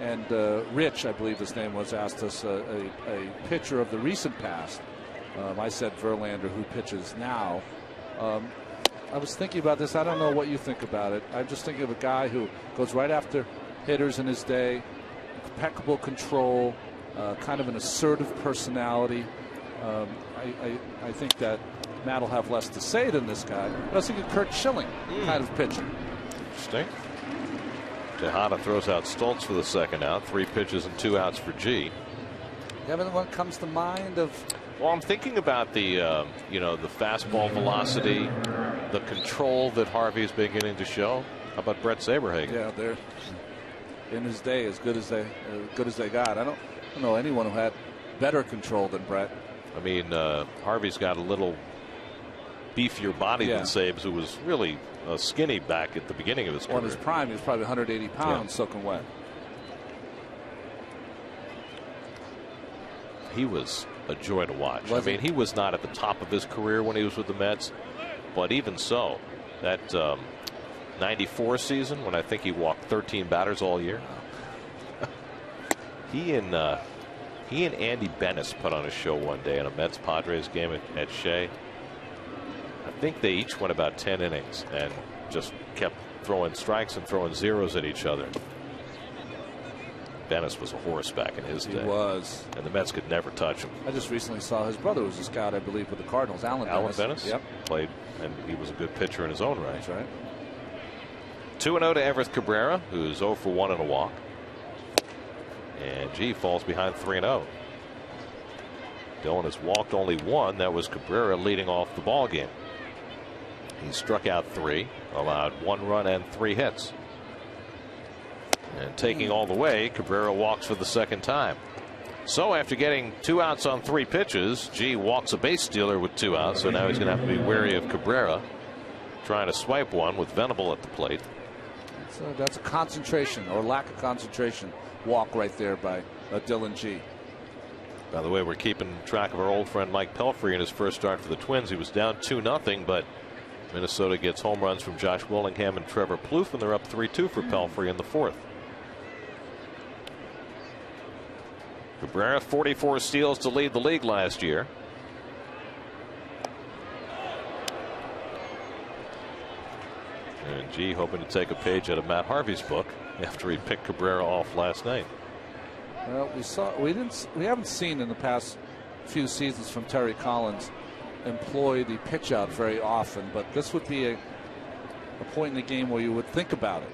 And Rich, I believe his name was, asked us a pitcher of the recent past. I said Verlander, who pitches now. I was thinking about this. I don't know what you think about it. I'm just thinking of a guy who goes right after hitters in his day, impeccable control, kind of an assertive personality. I think that Matt will have less to say than this guy. But I was thinking Kurt Schilling kind of pitcher. Interesting. Tejada throws out Stoltz for the second out. 3 pitches and 2 outs for G. Kevin, what comes to mind of? Well, I'm thinking about the the fastball velocity, the control that Harvey's beginning to show. How about Brett Saberhagen? Yeah, they're in his day as good as they got. I don't know anyone who had better control than Brett. I mean, Harvey's got a little beefier body than Sabes, who was really skinny back at the beginning of his career. On his prime, he was probably 180 pounds, soaking wet. He was a joy to watch. I mean, he was not at the top of his career when he was with the Mets, but even so, that 94 season, when I think he walked 13 batters all year, he and Andy Bennis put on a show one day in a Mets Padres game at Shea. I think they each went about 10 innings and just kept throwing strikes and throwing zeros at each other. Bennis was a horse back in his day. He was. And the Mets could never touch him. I just recently saw his brother was a scout, I believe, with the Cardinals. Alan Bennis? Yep. Played, and he was a good pitcher in his own right. That's right. 2-0 to Everth Cabrera, who's 0 for 1 in a walk. And G falls behind 3-0. Dillon has walked only 1. That was Cabrera leading off the ball game. He struck out 3, allowed 1 run and 3 hits. And taking all the way, Cabrera walks for the second time. So after getting 2 outs on 3 pitches, G walks a base stealer with 2 outs. So now he's going to have to be wary of Cabrera trying to swipe one with Venable at the plate. So that's a concentration or lack of concentration walk right there by Dylan G. By the way, we're keeping track of our old friend Mike Pelfrey in his first start for the Twins. He was down 2-0, but Minnesota gets home runs from Josh Willingham and Trevor Plouffe, and they're up 3-2 for Pelfrey in the 4th. Cabrera, 44 steals to lead the league last year. And G hoping to take a page out of Matt Harvey's book after he picked Cabrera off last night. Well, we haven't seen in the past few seasons from Terry Collins employ the pitch out very often, but this would be a point in the game where you would think about it.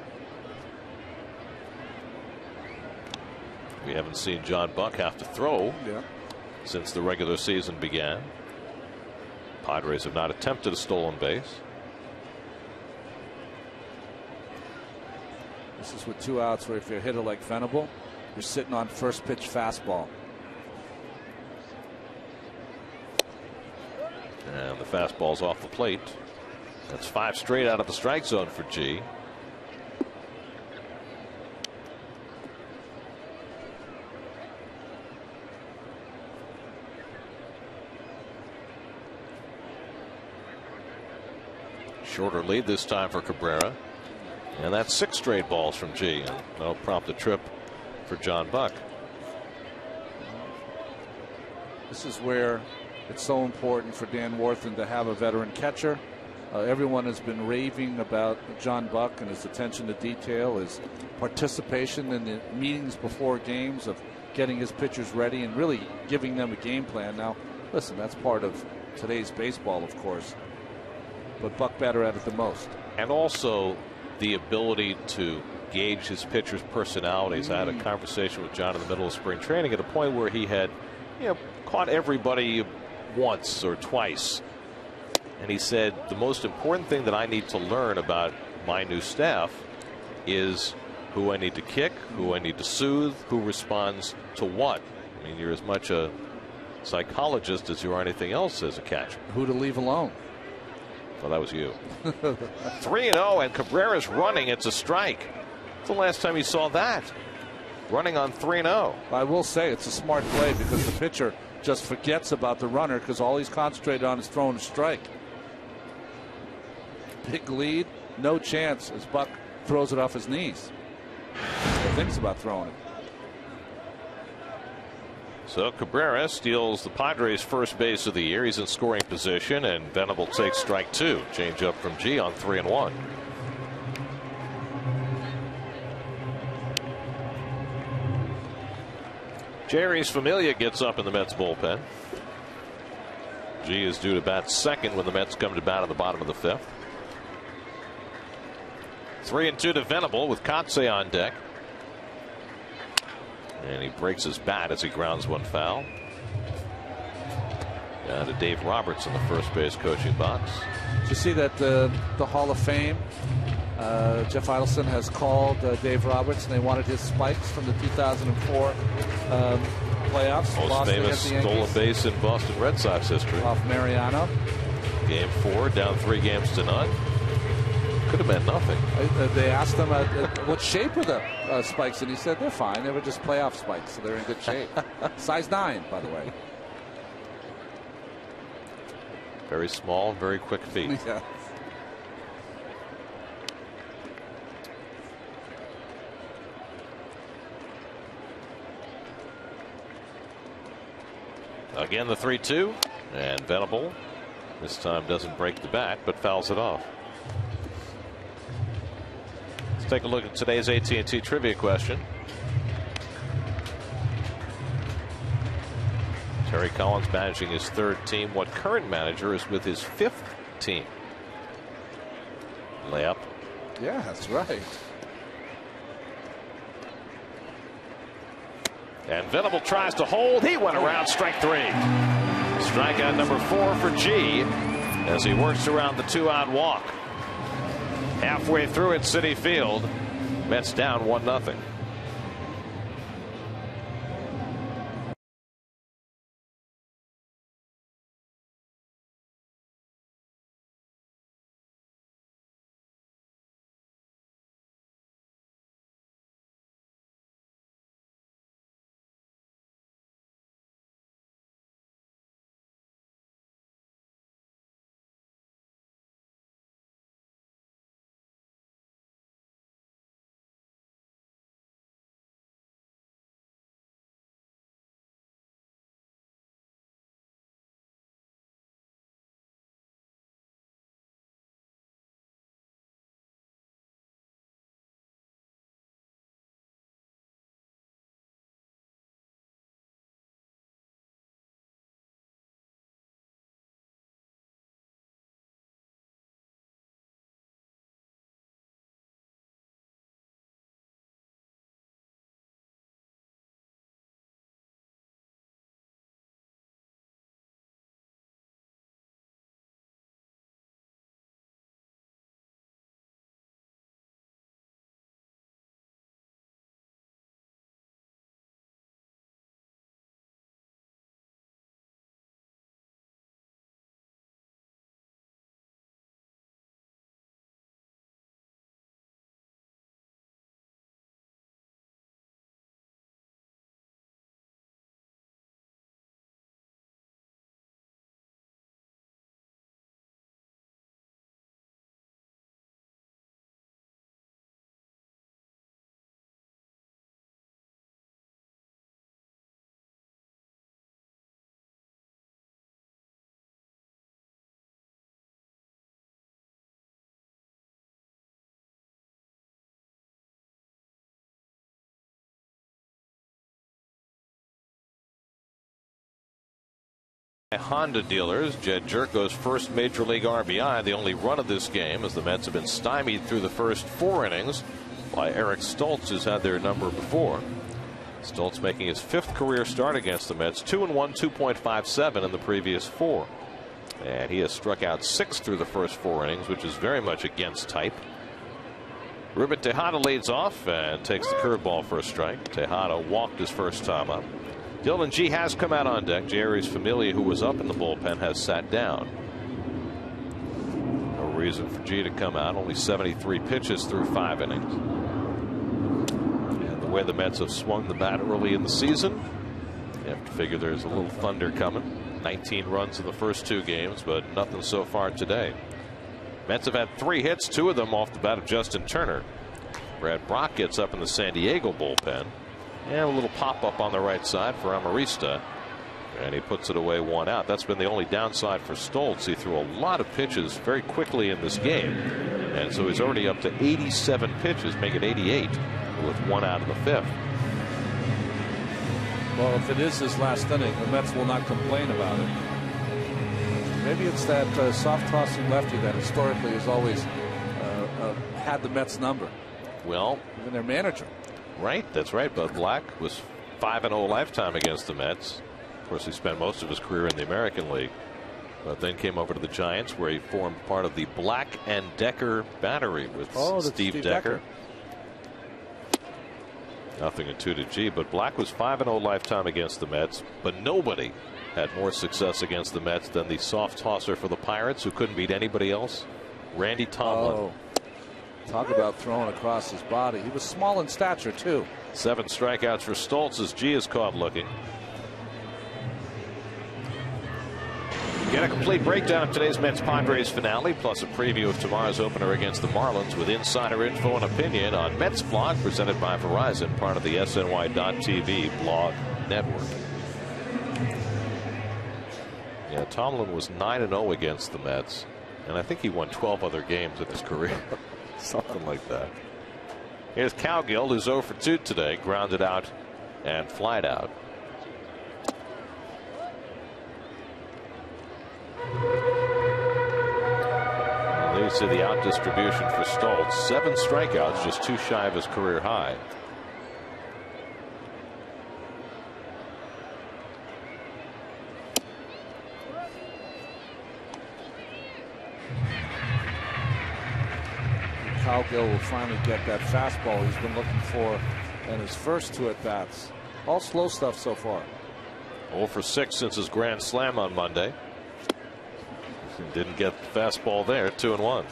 We haven't seen John Buck have to throw since the regular season began. Padres have not attempted a stolen base. This is with 2 outs where if you're a hitter like Venable, you're sitting on first pitch fastball. And the fastball's off the plate. That's 5 straight out of the strike zone for G. Shorter lead this time for Cabrera. And that's 6 straight balls from G. And that'll prompt a trip for John Buck. This is where it's so important for Dan Warthen to have a veteran catcher. Everyone has been raving about John Buck and his attention to detail, his participation in the meetings before games of getting his pitchers ready and really giving them a game plan. Now, listen, that's part of today's baseball, of course, but Buck better at it the most. And also the ability to gauge his pitchers' personalities. I had a conversation with John in the middle of spring training at a point where he had caught everybody once or twice. And he said, the most important thing that I need to learn about my new staff is who I need to kick, who I need to soothe, who responds to what. I mean, you're as much a psychologist as you are anything else as a catcher. Who to leave alone. Well, that was you. 3-0, and Cabrera's running. It's a strike. It's the last time you saw that. Running on 3-0. I will say it's a smart play because the pitcher just forgets about the runner because all he's concentrated on is throwing a strike. Big lead, no chance as Buck throws it off his knees. He thinks about throwing it. So Cabrera steals the Padres' first base of the year. He's in scoring position, and Venable takes strike 2. Change up from G on 3-1. Jerry's Familia gets up in the Mets bullpen. G is due to bat second when the Mets come to bat in the bottom of the 5th. 3-2 to Venable with Kotsay on deck. And he breaks his bat as he grounds one foul. Down to Dave Roberts in the first base coaching box. Did you see that the Hall of Fame, Jeff Idelson has called Dave Roberts, and they wanted his spikes from the 2004 playoffs. Most famous stolen base in Boston Red Sox history. Off Mariano. Game 4, down 3-0. Could have meant nothing. They asked him what shape were the spikes, and he said they're fine. They were just playoff spikes, so they're in good shape. Size 9, by the way. Very small, very quick feet. Yeah. Again, the 3-2, and Venable this time doesn't break the bat, but fouls it off. Let's take a look at today's AT&T trivia question. Terry Collins managing his 3rd team. What current manager is with his 5th team? Layup. Yeah, that's right. And Venable tries to hold. He went around, strike 3. Strikeout number 4 for G as he works around the 2-out walk. Halfway through at Citi Field, Mets down 1-0. Honda dealers. Jed Jerko's first major league RBI, the only run of this game, as the Mets have been stymied through the first 4 innings by Eric Stoltz, who's had their number before. Stoltz making his 5th career start against the Mets. 2-1, 2.57 in the previous 4. And he has struck out 6 through the first 4 innings, which is very much against type. Ruben Tejada leads off and takes the curveball for a strike. Tejada walked his first time up. Dylan G has come out on deck. Jerry's Familia, who was up in the bullpen, has sat down. No reason for G to come out. Only 73 pitches through 5 innings. And the way the Mets have swung the bat early in the season, you have to figure there's a little thunder coming. 19 runs in the first 2 games, but nothing so far today. Mets have had 3 hits, 2 of them off the bat of Justin Turner. Brad Brock gets up in the San Diego bullpen. And a little pop-up on the right side for Amarista. And he puts it away 1 out. That's been the only downside for Stoltz. He threw a lot of pitches very quickly in this game. And so he's already up to 87 pitches, making 88 with 1 out in the 5th. Well, if it is his last inning, the Mets will not complain about it. Maybe it's that soft tossing lefty that historically has always had the Mets number. Well, even their manager. Right, that's right. Bud Black was 5-0 lifetime against the Mets. Of course, he spent most of his career in the American League, but then came over to the Giants, where he formed part of the Black and Decker battery with Steve Decker. Nothing in 2 to G, but Black was 5-0 lifetime against the Mets, but nobody had more success against the Mets than the soft tosser for the Pirates, who couldn't beat anybody else, Randy Tomlin. Oh, talk about throwing across his body. He was small in stature, too. 7 strikeouts for Stoltz as G is caught looking. Get a complete breakdown of today's Mets-Padres finale, plus a preview of tomorrow's opener against the Marlins with insider info and opinion on Mets Blog, presented by Verizon, part of the SNY.TV blog network. Yeah, Tomlin was 9-0 against the Mets, and I think he won 12 other games in his career. Something like that. Here's Cowgill, who's 0 for 2 today, grounded out and flied out. Leads to the out distribution for Stoltz. 7 strikeouts, just 2 shy of his career high. Cowgill will finally get that fastball he's been looking for in his first 2 at-bats. All slow stuff so far. 0 for 6 since his grand slam on Monday. Didn't get the fastball there. 2-1.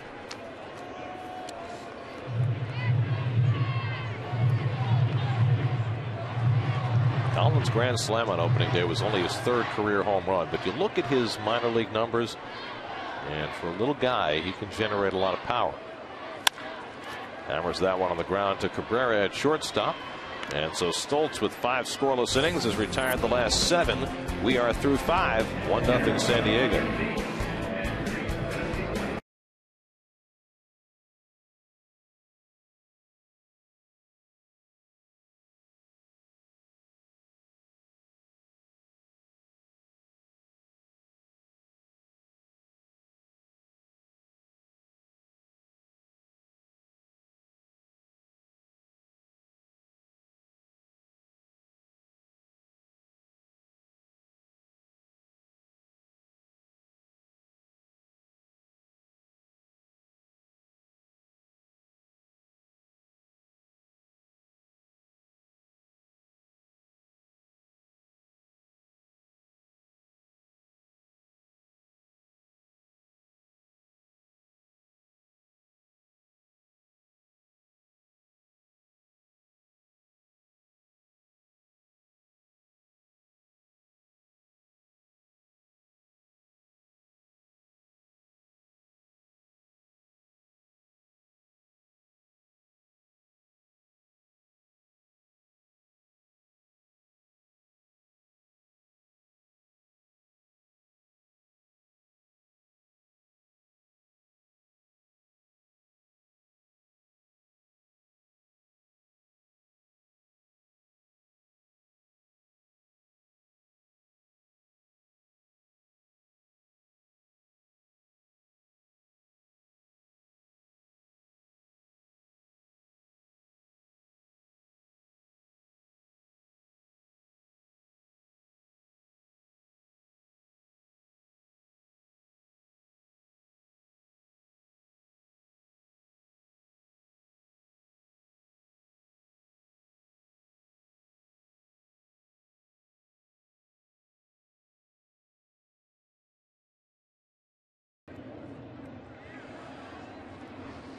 Tomlin's grand slam on opening day was only his 3rd career home run, but you look at his minor league numbers, and for a little guy, he can generate a lot of power. Hammers that one on the ground to Cabrera at shortstop. And so Stoltz, with 5 scoreless innings, has retired the last 7. We are through 5. 1-0 San Diego.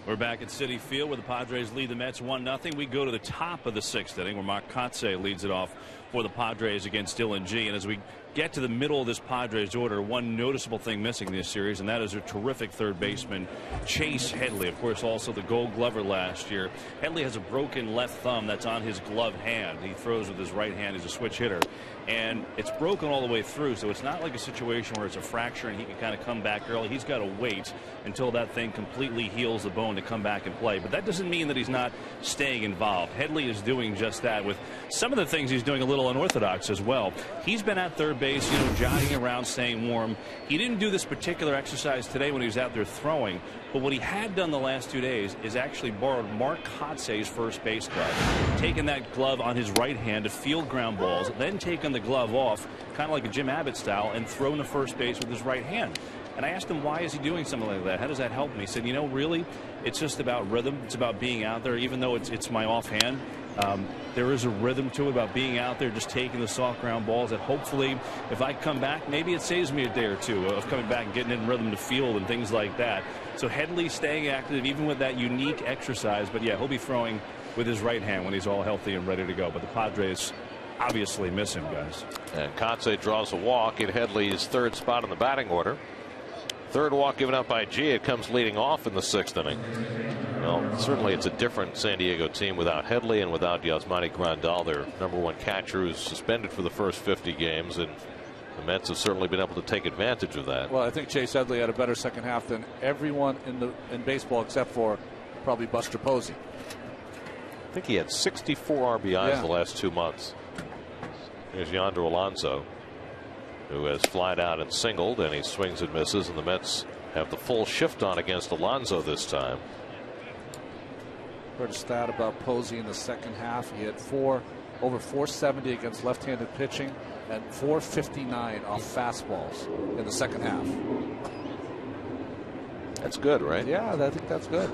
We're back at Citi Field where the Padres lead the Mets 1-0. We go to the top of the 6th inning where Mark Kotsay leads it off for the Padres against Dylan G. And as we get to the middle of this Padres order, one noticeable thing missing in this series, and that is a terrific third baseman, Chase Headley. Of course, also the Gold Glover last year. Headley has a broken left thumb that's on his gloved hand. He throws with his right hand. He's a switch hitter. And it's broken all the way through, so it's not like a situation where it's a fracture and he can kind of come back early. He's got to wait until that thing completely heals the bone to come back and play. But that doesn't mean that he's not staying involved. Headley is doing just that with some of the things he's doing a little unorthodox as well. He's been at third base, jogging around, staying warm. He didn't do this particular exercise today when he was out there throwing, but what he had done the last 2 days is actually borrowed Mark Kotsay's first base glove, taken that glove on his right hand to field ground balls, then taken the glove off, kind of like a Jim Abbott style, and thrown to first base with his right hand. And I asked him, why is he doing something like that? How does that help me? He said, really, it's just about rhythm. It's about being out there, even though it's my offhand. There is a rhythm to it about being out there, just taking the soft ground balls that hopefully if I come back, maybe it saves me a day or two of coming back and getting in rhythm to field and things like that. So Headley staying active even with that unique exercise. But yeah, he'll be throwing with his right hand when he's all healthy and ready to go. But the Padres obviously miss him, guys. And Kotsay draws a walk in Headley's third spot in the batting order. Third walk given up by G. It comes leading off in the 6th inning. Well, certainly it's a different San Diego team without Headley and without Yasmani Grandal, their #1 catcher, who's suspended for the first 50 games, and the Mets have certainly been able to take advantage of that. Well, I think Chase Headley had a better second half than everyone in baseball except for probably Buster Posey. I think he had 64 RBIs the last 2 months. Here's Yonder Alonso, who has flied out and singled, and he swings and misses, and the Mets have the full shift on against Alonso this time. Heard a stat about Posey in the second half. He had over 470 against left-handed pitching and 459 off fastballs in the second half. That's good, right? Yeah, I think that's good.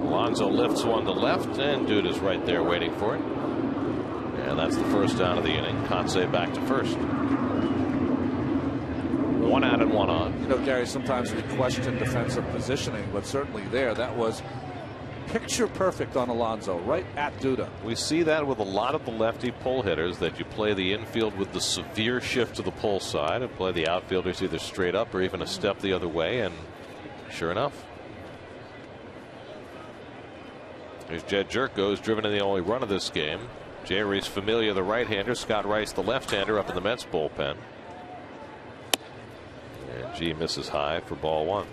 Alonso lifts one to left, and Dude is right there waiting for it. And that's the first down of the inning. Kotsay back to first. 1 out and 1 on. Gary, sometimes we question defensive positioning, but certainly that was picture perfect on Alonso, right at Duda. We see that with a lot of the lefty pull hitters, that you play the infield with the severe shift to the pull side and play the outfielders either straight up or even a step the other way, and sure enough. Here's Jed Jerko, who's driven in the only run of this game. Jerry's Familia, the right-hander. Scott Rice, the left-hander, up in the Mets bullpen. And G misses high for ball 1.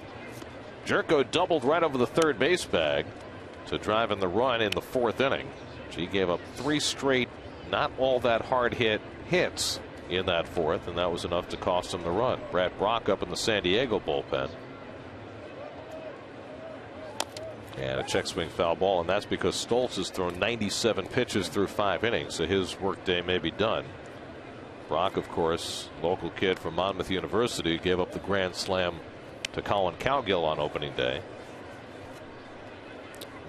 Jerko doubled right over the third base bag to drive in the run in the 4th inning. G gave up 3 straight, not all that hard hits in that 4th, and that was enough to cost him the run. Brad Brock up in the San Diego bullpen. And a check swing foul ball, and that's because Stoltz has thrown 97 pitches through 5 innings, so his workday may be done. Brock, of course, local kid from Monmouth University, gave up the grand slam to Colin Cowgill on opening day.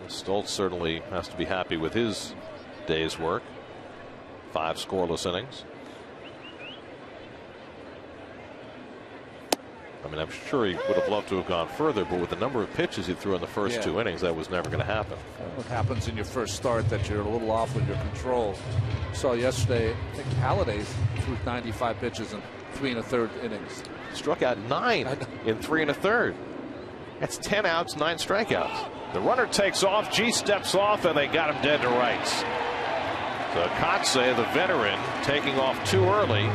And Stoltz certainly has to be happy with his day's work. 5 scoreless innings. I mean, I'm sure he would have loved to have gone further, but with the number of pitches he threw in the first 2 innings, that was never going to happen. What happens in your first start that you're a little off with your control. Saw yesterday, I think Halliday threw 95 pitches in 3 1/3 innings. Struck out 9 in 3 1/3. That's 10 outs, 9 strikeouts. The runner takes off. G steps off, and they got him dead to rights. So Kotsay, the veteran, taking off too early.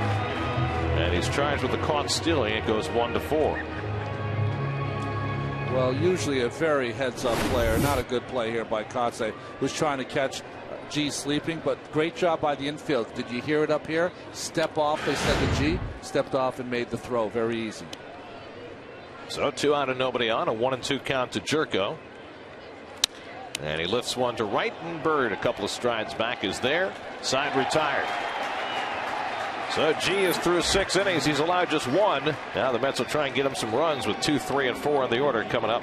And he's charged with the caught stealing. It goes 1-4. Well, usually a very heads-up player. Not a good play here by Kotsay, who's trying to catch G sleeping, but great job by the infield. Did you hear it up here? Step off, they said to G. Stepped off and made the throw. Very easy. So 2 out and nobody on. A 1-2 count to Jerko. And he lifts one to right, and Bird, a couple of strides back, is there. Side retired. So G is through 6 innings. He's allowed just 1. Now the Mets will try and get him some runs with 2, 3, and 4 in the order coming up.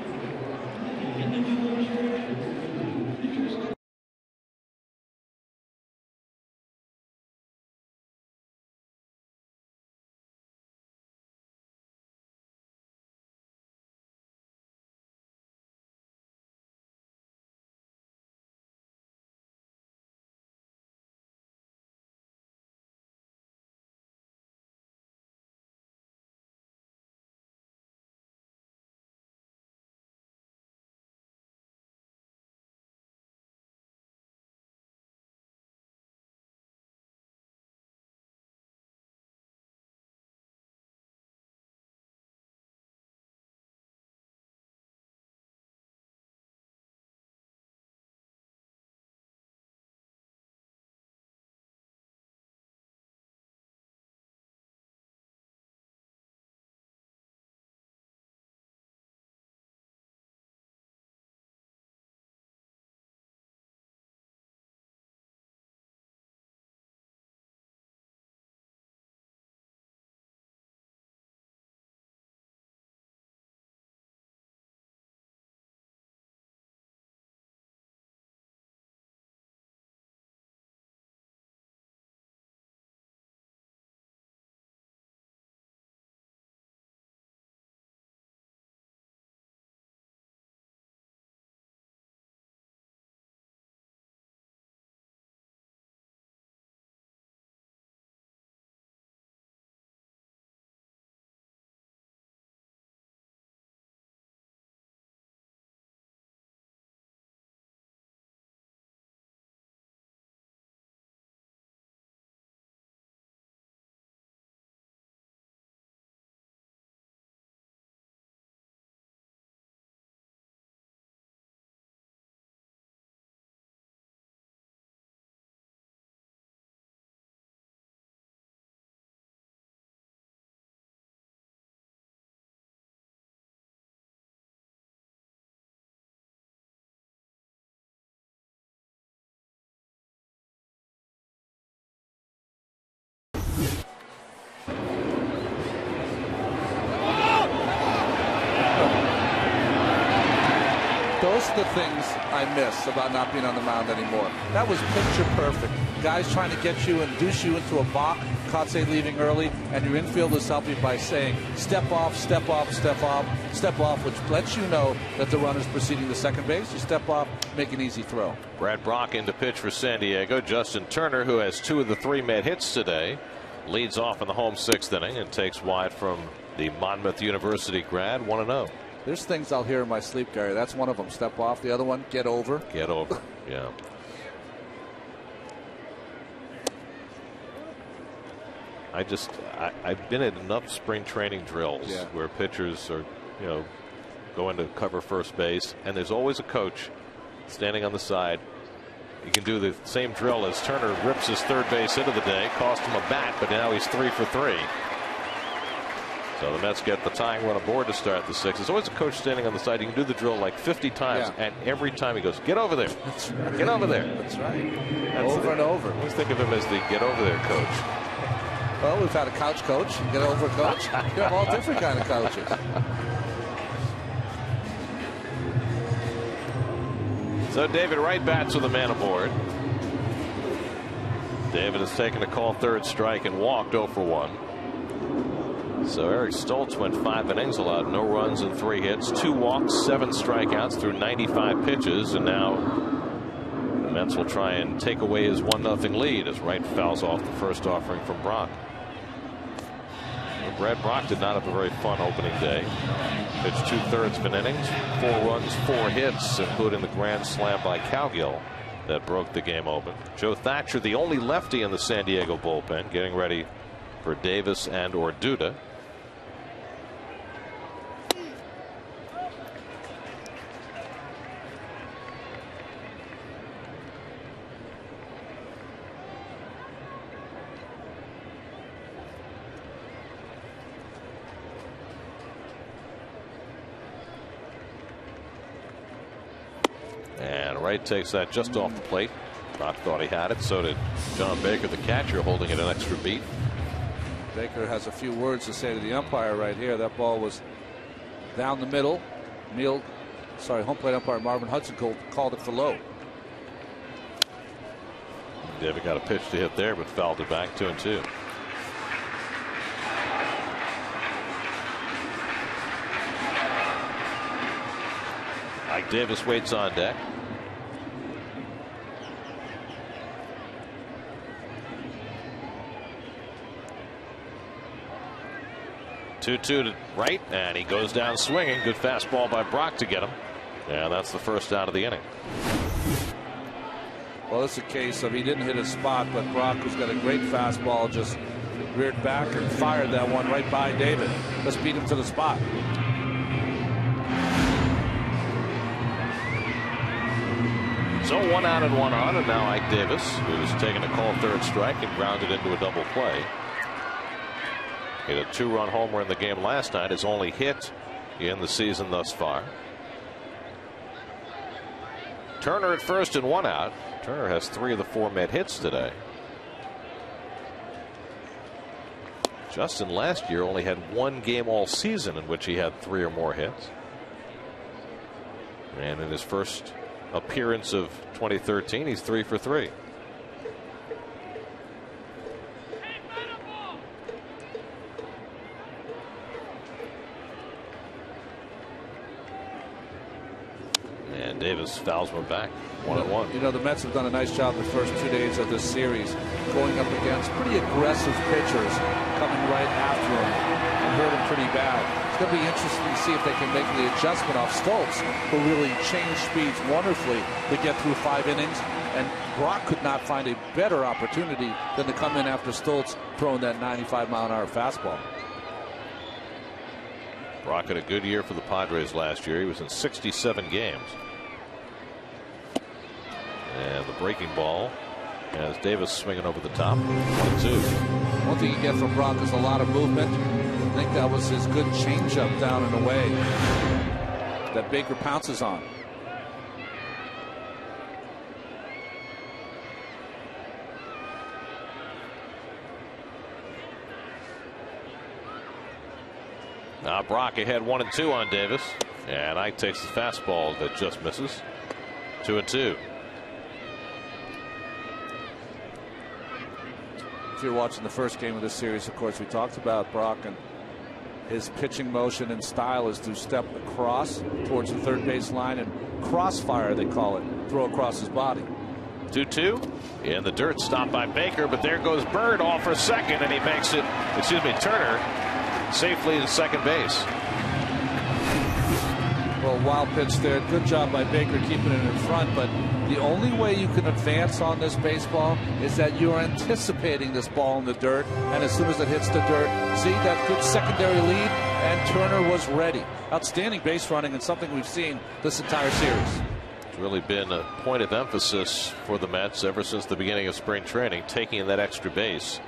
those are the things I miss about not being on the mound anymore. That was picture perfect. Guys trying to get you and induce you into a balk. Kotsay leaving early, and your infielders help you by saying, step off, step off, step off, step off, which lets you know that the runner's proceeding to second base. You step off, make an easy throw. Brad Brock in to pitch for San Diego. Justin Turner, who has 2 of the 3 made hits today, leads off in the home 6th inning and takes wide from the Monmouth University grad, 1-0. There's things I'll hear in my sleep, Gary. That's one of them. Step off. The other one, get over. Get over. Yeah. I've been at enough spring training drills where pitchers are, going to cover first base, and there's always a coach standing on the side. You can do the same drill as Turner rips his third base hit of the day, cost him a bat, but now he's 3 for 3. So the Mets get the tying run aboard to start the 6th. There's always a coach standing on the side. You can do the drill like 50 times, and every time he goes, get over there. That's right. Get over there. That's right. Over and over. I always think of him as the get over there coach. Well, we've had a couch coach, get over coach. You have all different kind of coaches. So David Wright bats with a man aboard. David has taken a call third strike and walked 0 for 1. So Eric Stoltz went 5 innings, allowed no runs and 3 hits, 2 walks, 7 strikeouts through 95 pitches, and now the Mets will try and take away his 1-0 lead as Wright fouls off the first offering from Brock. Well, Brad Brock did not have a very fun opening day. Pitched 2/3 of an innings, 4 runs, 4 hits, including the grand slam by Cowgill that broke the game open. Joe Thatcher, the only lefty in the San Diego bullpen, getting ready for Davis and or Duda. And Wright takes that just off the plate. Brock thought he had it. So did John Baker, the catcher, holding it an extra beat. Baker has a few words to say to the umpire right here. That ball was down the middle. Home plate umpire Marvin Hudson called it for low. David got a pitch to hit there, but fouled it back 2-2. Mike Davis waits on deck. Two to right, and he goes down swinging. Good fastball by Brock to get him. And that's the first out of the inning. Well, it's a case of he didn't hit his spot, but Brock, who's got a great fastball, just reared back and fired that one right by David. Let's beat him to the spot. So 1 out and 1 on, and now Ike Davis, who's taken a call third strike and grounded into a double play. Hit a 2-run homer in the game last night. His only hit in the season thus far. Turner at first and 1 out. Turner has 3 of the 4 made hits today. Justin last year only had 1 game all season in which he had 3 or more hits. And in his first appearance of 2013, he's 3 for 3. And Davis fouls one back, 1-1. You know, the Mets have done a nice job the first 2 days of this series, going up against pretty aggressive pitchers coming right after him and hurt him pretty bad. It's going to be interesting to see if they can make the adjustment off Stoltz, who really changed speeds wonderfully to get through 5 innings. And Brock could not find a better opportunity than to come in after Stoltz throwing that 95-mile-an-hour fastball. Brock had a good year for the Padres last year. He was in 67 games. And the breaking ball as Davis swinging over the top. 1-2. One thing you get from Brock is a lot of movement. I think that was his good changeup down and away that Baker pounces on. Now Brock ahead 1-2 on Davis. And Ike takes the fastball that just misses. 2-2. If you're watching the first game of this series, of course, we talked about Brock, and his pitching motion and style is to step across towards the third base line and crossfire, they call it, throw across his body. 2-2 in the dirt, stopped by Baker, but there goes Bird off for second, and he makes it, Turner safely to second base. Well, wild pitch there. Good job by Baker keeping it in front, but the only way you can advance on this baseball is that you're anticipating this ball in the dirt, and as soon as it hits the dirt, see that good secondary lead, and Turner was ready. Outstanding base running, and something we've seen this entire series. It's really been a point of emphasis for the Mets ever since the beginning of spring training, taking that extra base.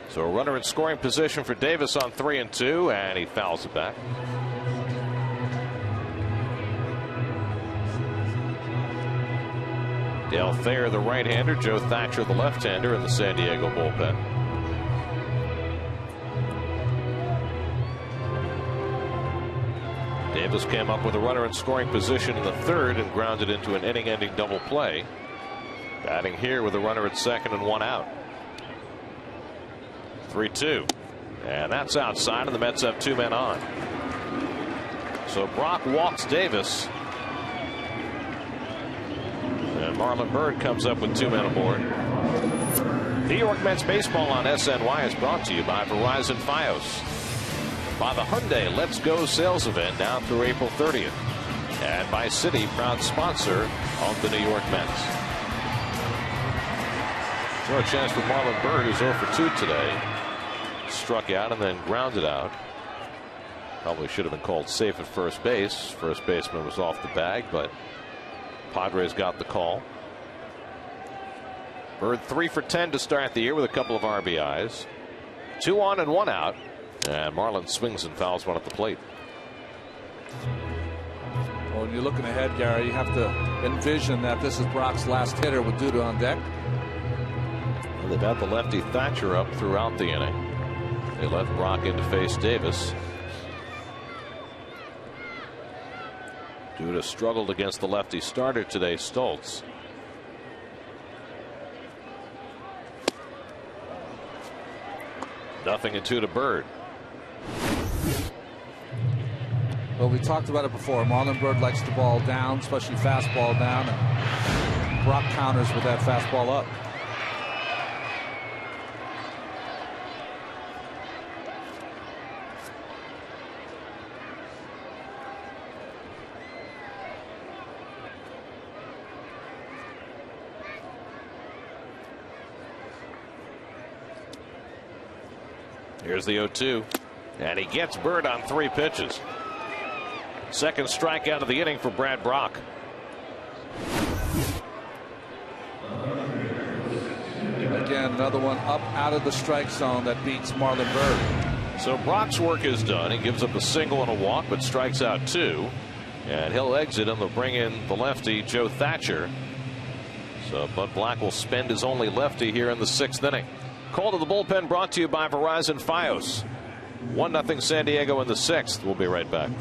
So a runner in scoring position for Davis on 3-2, and he fouls it back. Dale Thayer, the right-hander, Joe Thatcher, the left-hander, in the San Diego bullpen. Davis came up with a runner in scoring position in the third and grounded into an inning-ending double play. Batting here with a runner at second and one out. 3-2. And that's outside, and the Mets have two men on. So Brock walks Davis. And Marlon Byrd comes up with two men aboard. New York Mets baseball on SNY is brought to you by Verizon Fios, by the Hyundai Let's Go sales event now through April 30th, and by Citi, proud sponsor of the New York Mets. So a chance for Marlon Byrd, who's 0 for 2 today. Struck out and then grounded out. Probably should have been called safe at first base. First baseman was off the bag, but Padres got the call. Bird 3 for 10 to start the year with a couple of RBIs. 2 on and 1 out. And Marlon swings and fouls one at the plate. Well, when you're looking ahead, Gary, you have to envision that this is Brock's last hitter with Duda on deck. Well, they've had the lefty Thatcher up throughout the inning. They let Brock in to face Davis. Duda struggled against the lefty starter today, Stoltz. Nothing and 2 to Bird. Well, we talked about it before. Marlon Byrd likes the ball down, especially fastball down. And Brock counters with that fastball up. Here's the 0-2, and he gets Bird on 3 pitches. Second strikeout of the inning for Brad Brock. Again, another one up out of the strike zone that beats Marlon Byrd. So Brock's work is done. He gives up a single and a walk, but strikes out 2. And he'll exit, and they'll bring in the lefty, Joe Thatcher. So Bud Black will spend his only lefty here in the 6th inning. Call to the bullpen brought to you by Verizon Fios. 1-0 San Diego in the 6th. We'll be right back.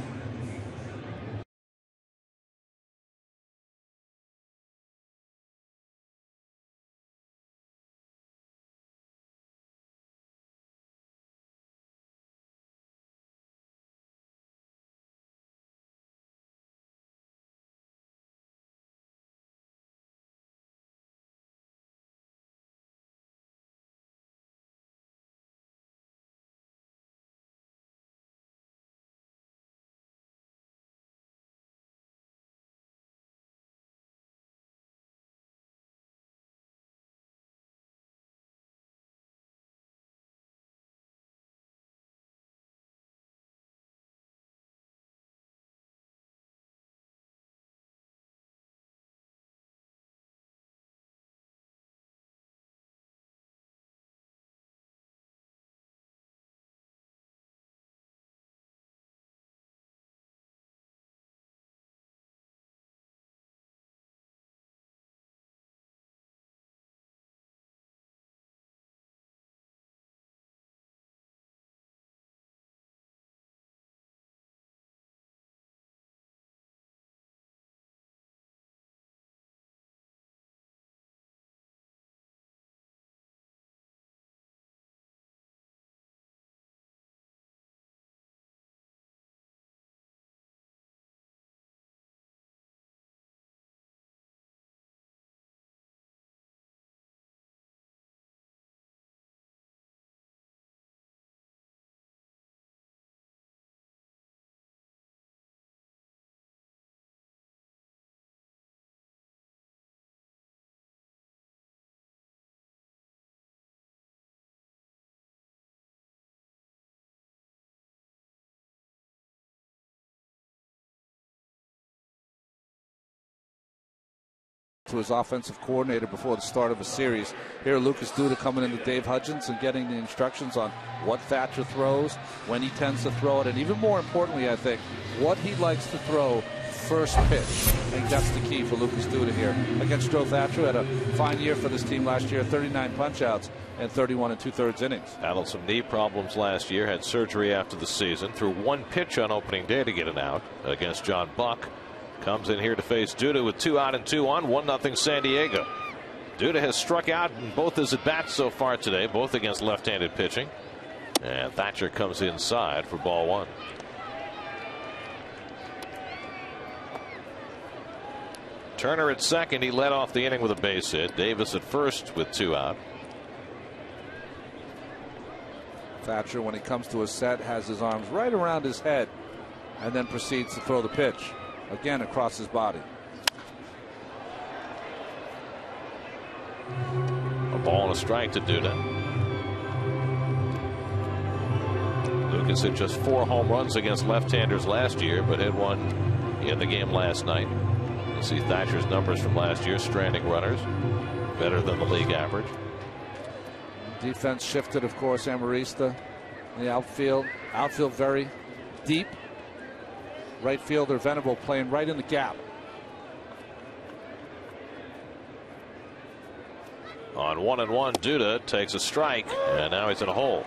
to his offensive coordinator before the start of a series. Here, Lucas Duda coming into Dave Hudgens and getting the instructions on what Thatcher throws, when he tends to throw it, and even more importantly, I think, what he likes to throw first pitch. I think that's the key for Lucas Duda here. Against Joe Thatcher, had a fine year for this team last year, 39 punch-outs and 31 2/3 innings. Battled some knee problems last year, had surgery after the season, threw one pitch on opening day to get an out against John Buck. Comes in here to face Duda with 2 out and 2 on, 1-0 San Diego. Duda has struck out in both his at-bats so far today, both against left-handed pitching. And Thatcher comes inside for ball 1. Turner at second. He led off the inning with a base hit. Davis at first with 2 out. Thatcher, when he comes to a set, has his arms right around his head and then proceeds to throw the pitch again across his body. A ball and a strike to Duda. Lucas hit just 4 home runs against left-handers last year, but hit one in the game last night. You see Thatcher's numbers from last year, stranding runners, better than the league average. Defense shifted, of course. Amarista in the outfield. Outfield very deep. Right fielder Venable playing right in the gap. On 1-1, Duda takes a strike, and now he's in a hole.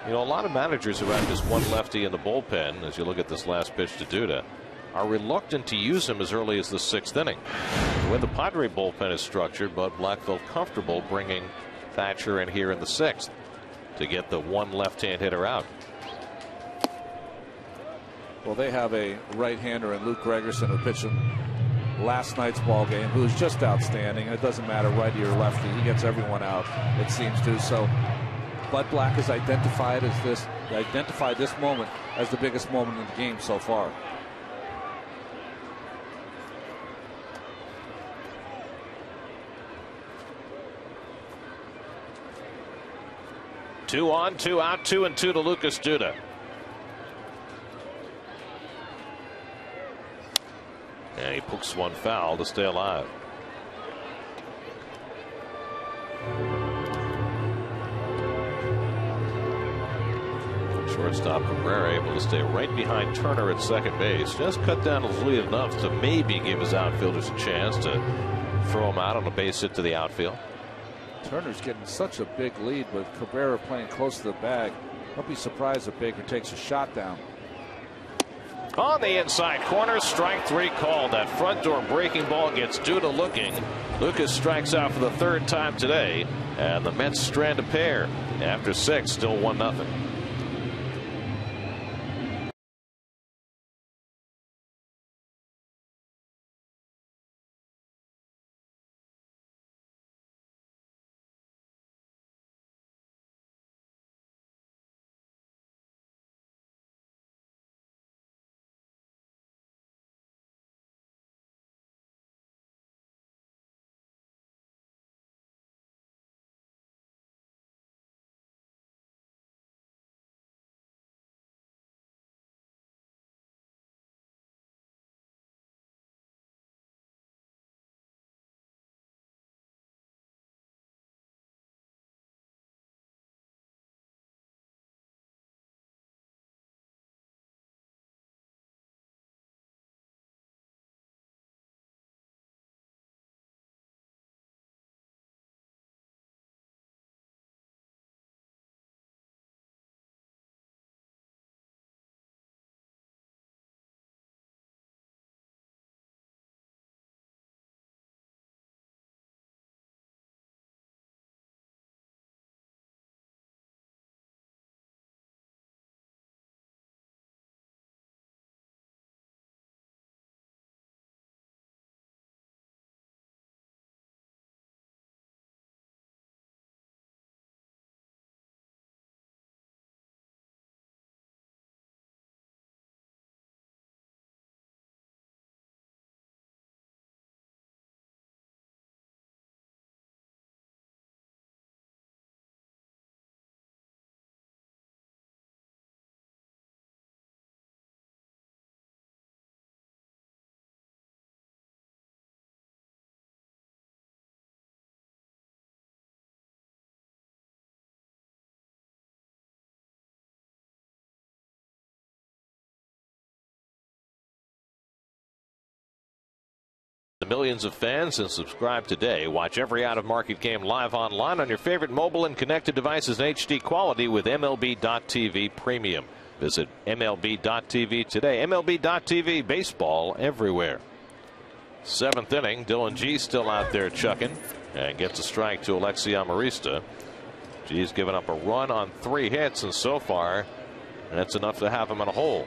You know, a lot of managers who have just one lefty in the bullpen, as you look at this last pitch to Duda, are reluctant to use him as early as the 6th inning. The way the Padre bullpen is structured, Bud Black felt comfortable bringing Thatcher in here in the 6th to get the one left-hand hitter out. Well, they have a right-hander in Luke Gregerson who pitched in last night's ball game, who's just outstanding. It doesn't matter righty or lefty; he gets everyone out, it seems to. So, Bud Black has identified this moment as the biggest moment in the game so far. Two on, 2 out, 2-2 to Lucas Duda. And he pokes one foul to stay alive. Shortstop Cabrera able to stay right behind Turner at second base. Just cut down his lead enough to maybe give his outfielders a chance to throw him out on a base hit to the outfield. Turner's getting such a big lead with Cabrera playing close to the bag. Don't be surprised if Baker takes a shot down. On the inside corner, strike 3 called. That front door breaking ball gets Duda looking. Lucas strikes out for the 3rd time today, and the Mets strand a pair. After 6, still 1-0. millions of fans, and subscribe today. Watch every out-of-market game live online on your favorite mobile and connected devices in HD quality with MLB.TV Premium. Visit MLB.TV today. MLB.TV, baseball everywhere. 7th inning, Dylan G still out there chucking and gets a strike to Alexi Amarista. G's given up a run on 3 hits, and so far that's enough to have him in a hole.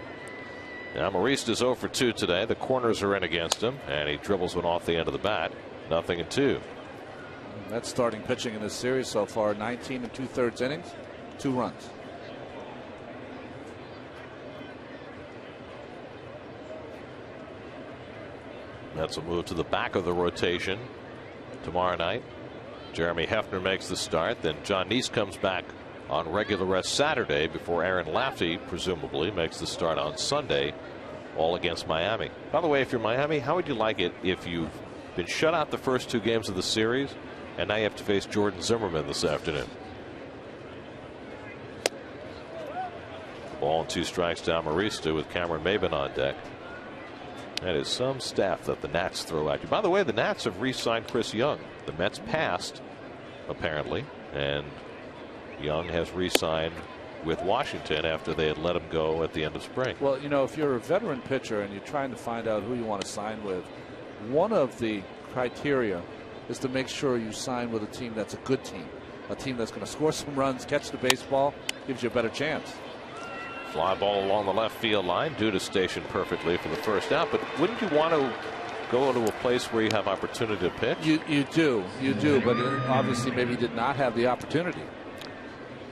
Amarista's 0 for 2 today. The corners are in against him, and he dribbles one off the end of the bat. 0-2. That's starting pitching in this series so far. 19 2/3 innings, 2 runs. That's a move to the back of the rotation tomorrow night. Jeremy Hefner makes the start. Then John Neese comes back on regular rest Saturday before Aaron Lafty presumably makes the start on Sunday, all against Miami. By the way, if you're Miami, how would you like it if you've been shut out the first 2 games of the series and now you have to face Jordan Zimmermann this afternoon? Ball and 2 strikes to Amarista with Cameron Maben on deck. That is some staff that the Nats throw at you. By the way, the Nats have re-signed Chris Young. The Mets passed, apparently, and Young has re-signed with Washington after they had let him go at the end of spring. Well, you know, if you're a veteran pitcher and you're trying to find out who you want to sign with, one of the criteria is to make sure you sign with a team that's a good team, a team that's going to score some runs, catch the baseball, gives you a better chance. Fly ball along the left field line. Duda stationed perfectly for the first out, but wouldn't you want to go to a place where you have opportunity to pitch? You do, but obviously maybe did not have the opportunity.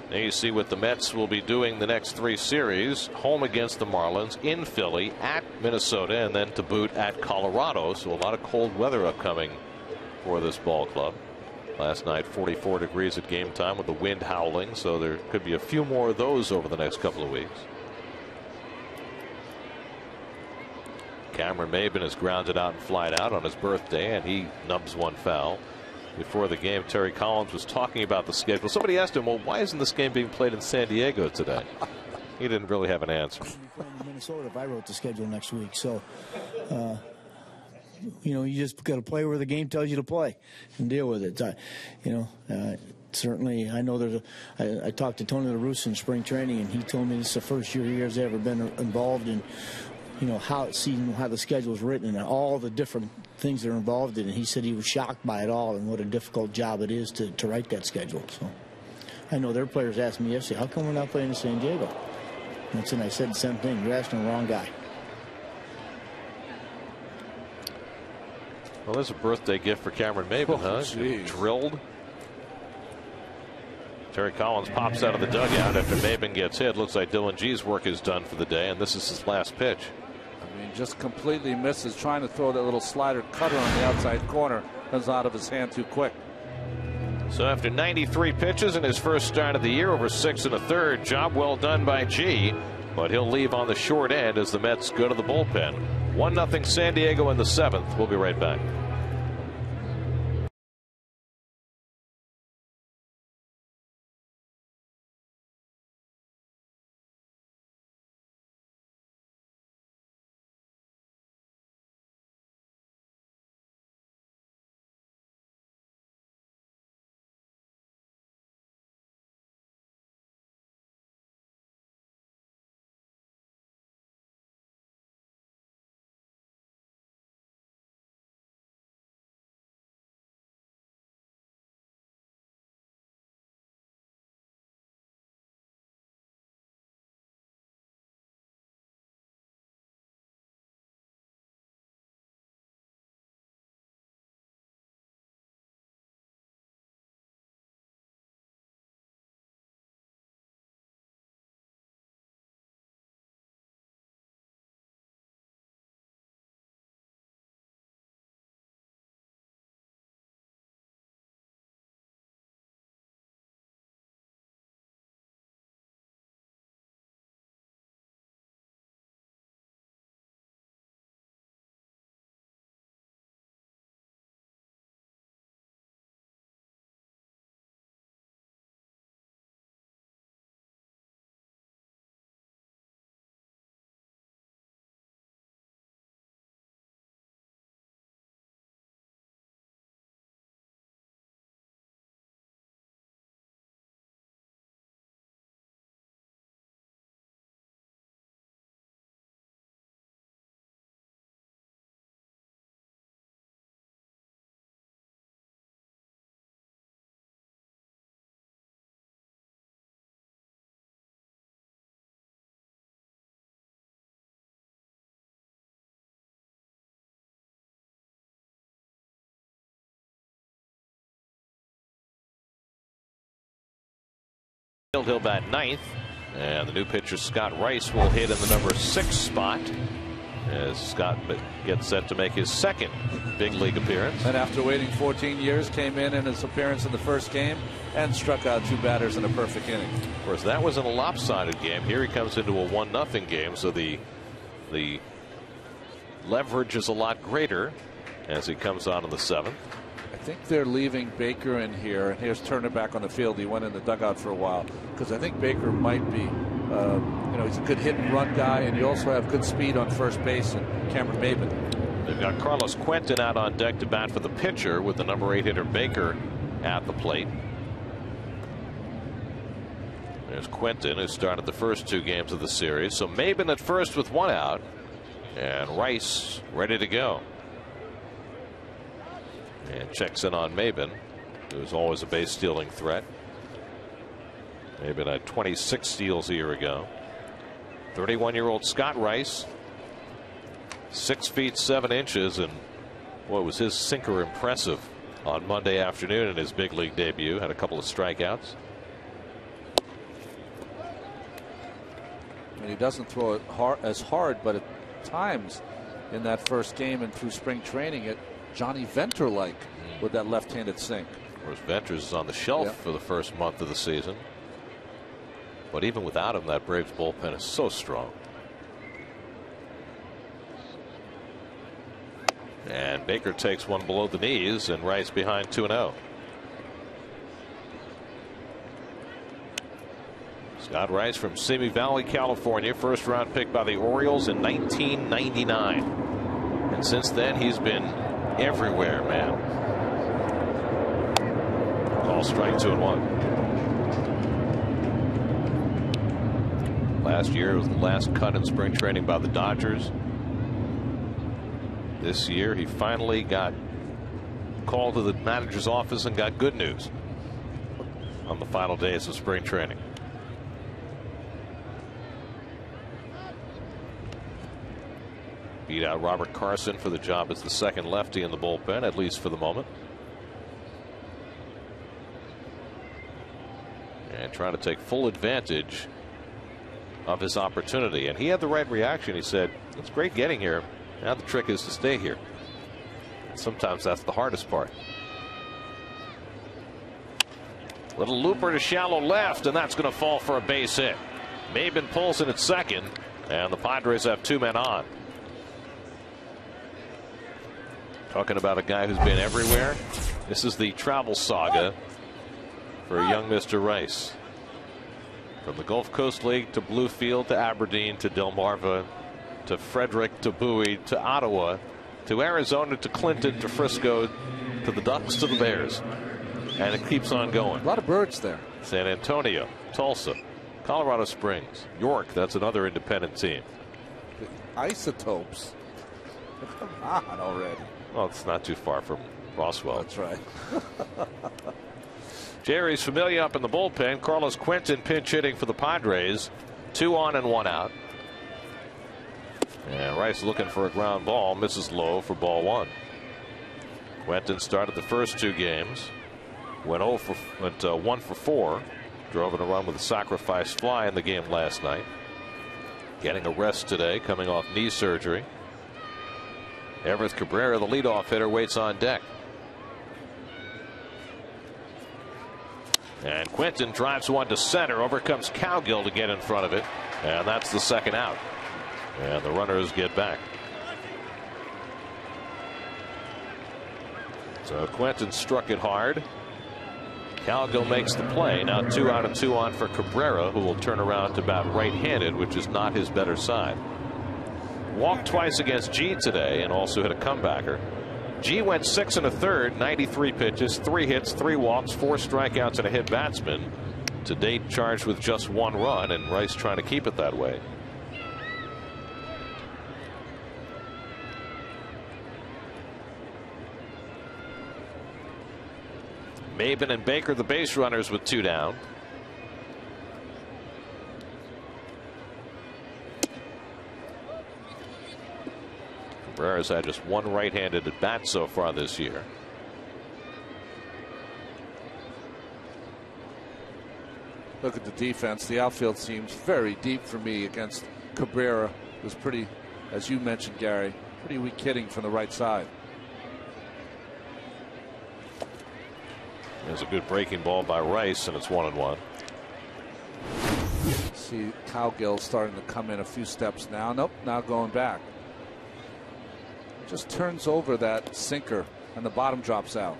Now you see what the Mets will be doing the next 3 series: home against the Marlins, in Philly, at Minnesota, and then to boot at Colorado. So a lot of cold weather upcoming for this ball club. Last night 44 degrees at game time with the wind howling, so there could be a few more of those over the next couple of weeks. Cameron Maben is grounded out and flied out on his birthday, and he nubs one foul. Before the game, Terry Collins was talking about the schedule. Somebody asked him, well, why isn't this game being played in San Diego today? He didn't really have an answer. Minnesota, if I wrote the schedule next week. So, you know, you just got to play where the game tells you to play and deal with it. Certainly, I know I talked to Tony La Russa in spring training, and he told me this is the first year he has ever been involved in, you know, how the schedule is written and all the different things that are involved in it. He said he was shocked by it all and what a difficult job it is to write that schedule. So I know their players asked me yesterday, how come we're not playing in San Diego? And I said the same thing. You're asking the wrong guy. Well, there's a birthday gift for Cameron Maben, huh? Geez. Drilled. Terry Collins pops out of the dugout after Maben gets hit. Looks like Dylan G's work is done for the day, and this is his last pitch. I mean, just completely misses, trying to throw that little slider cutter on the outside corner. Comes out of his hand too quick. So after 93 pitches in his first start of the year, over 6 1/3, job well done by G, but he'll leave on the short end as the Mets go to the bullpen. 1-0 San Diego in the 7th. We'll be right back. He'll bat ninth, and the new pitcher Scott Rice will hit in the number 6 spot as Scott gets set to make his second big league appearance. And after waiting 14 years, came in his appearance in the first game and struck out 2 batters in a perfect inning. Of course, that was in a lopsided game. Here he comes into a 1-0 game, so the leverage is a lot greater as he comes on in the 7th. I think they're leaving Baker in here, and here's Turner back on the field. He went in the dugout for a while because I think Baker might be, he's a good hit and run guy, and you also have good speed on first base and Cameron Maben. They've got Carlos Quentin out on deck to bat for the pitcher with the number 8 hitter Baker at the plate. There's Quentin, who started the first 2 games of the series. So Maben at first with 1 out, and Rice ready to go. And checks in on Maben, who's always a base stealing threat. Maben had 26 steals a year ago. 31-year-old Scott Rice, 6 feet 7 inches, and what was his sinker impressive on Monday afternoon in his big league debut. Had a couple of strikeouts. And he doesn't throw it as hard, but at times in that first game and through spring training, it Johnny Venter-like with that left-handed sink. Of course, Venters is on the shelf for the first month of the season. But even without him, that Braves bullpen is so strong. And Baker takes one below the knees, and Rice behind 2-0. Scott Rice from Simi Valley, California, first-round pick by the Orioles in 1999. And since then, he's been everywhere, man. Call strike 2-1. Last year it was the last cut in spring training by the Dodgers. This year he finally got called to the manager's office and got good news on the final days of spring training. Beat out Robert Carson for the job as the second lefty in the bullpen, at least for the moment. And trying to take full advantage of his opportunity. And he had the right reaction. He said, it's great getting here. Now the trick is to stay here. And sometimes that's the hardest part. Little looper to shallow left, and that's going to fall for a base hit. Maben pulls in at second, and the Padres have 2 men on. Talking about a guy who's been everywhere. This is the travel saga for young Mr. Rice. From the Gulf Coast League to Bluefield to Aberdeen to Delmarva to Frederick to Bowie to Ottawa to Arizona to Clinton to Frisco to the Ducks to the Bears. And it keeps on going. A lot of birds there. San Antonio, Tulsa, Colorado Springs, York. That's another independent team. The Isotopes. Come on already. Well, it's not too far from Roswell. That's right. Jerry's Familia up in the bullpen. Carlos Quentin pinch hitting for the Padres. 2 on and 1 out. And Rice looking for a ground ball. Misses low for ball 1. Quentin started the first 2 games. Went 1 for 4. Drove in a run with a sacrifice fly in the game last night. Getting a rest today, coming off knee surgery. Everett Cabrera, the leadoff hitter, waits on deck. And Quentin drives one to center. Over comes Cowgill to get in front of it. And that's the second out. And the runners get back. So Quentin struck it hard. Cowgill makes the play. Now 2 out and 2 on for Cabrera, who will turn around to bat right-handed, which is not his better side. Walked twice against G today and also hit a comebacker. G went 6 1/3, 93 pitches, 3 hits, 3 walks, 4 strikeouts, and a hit batsman. To date, charged with just 1 run, and Rice trying to keep it that way. Maben and Baker, the base runners, with 2 down. Cabrera's had just 1 right-handed at bat so far this year. Look at the defense. The outfield seems very deep for me against Cabrera, who's pretty, as you mentioned, Gary, pretty weak hitting from the right side. There's a good breaking ball by Rice, and it's 1-1. See Cowgill starting to come in a few steps now. Nope, now going back. Just turns over that sinker, and the bottom drops out.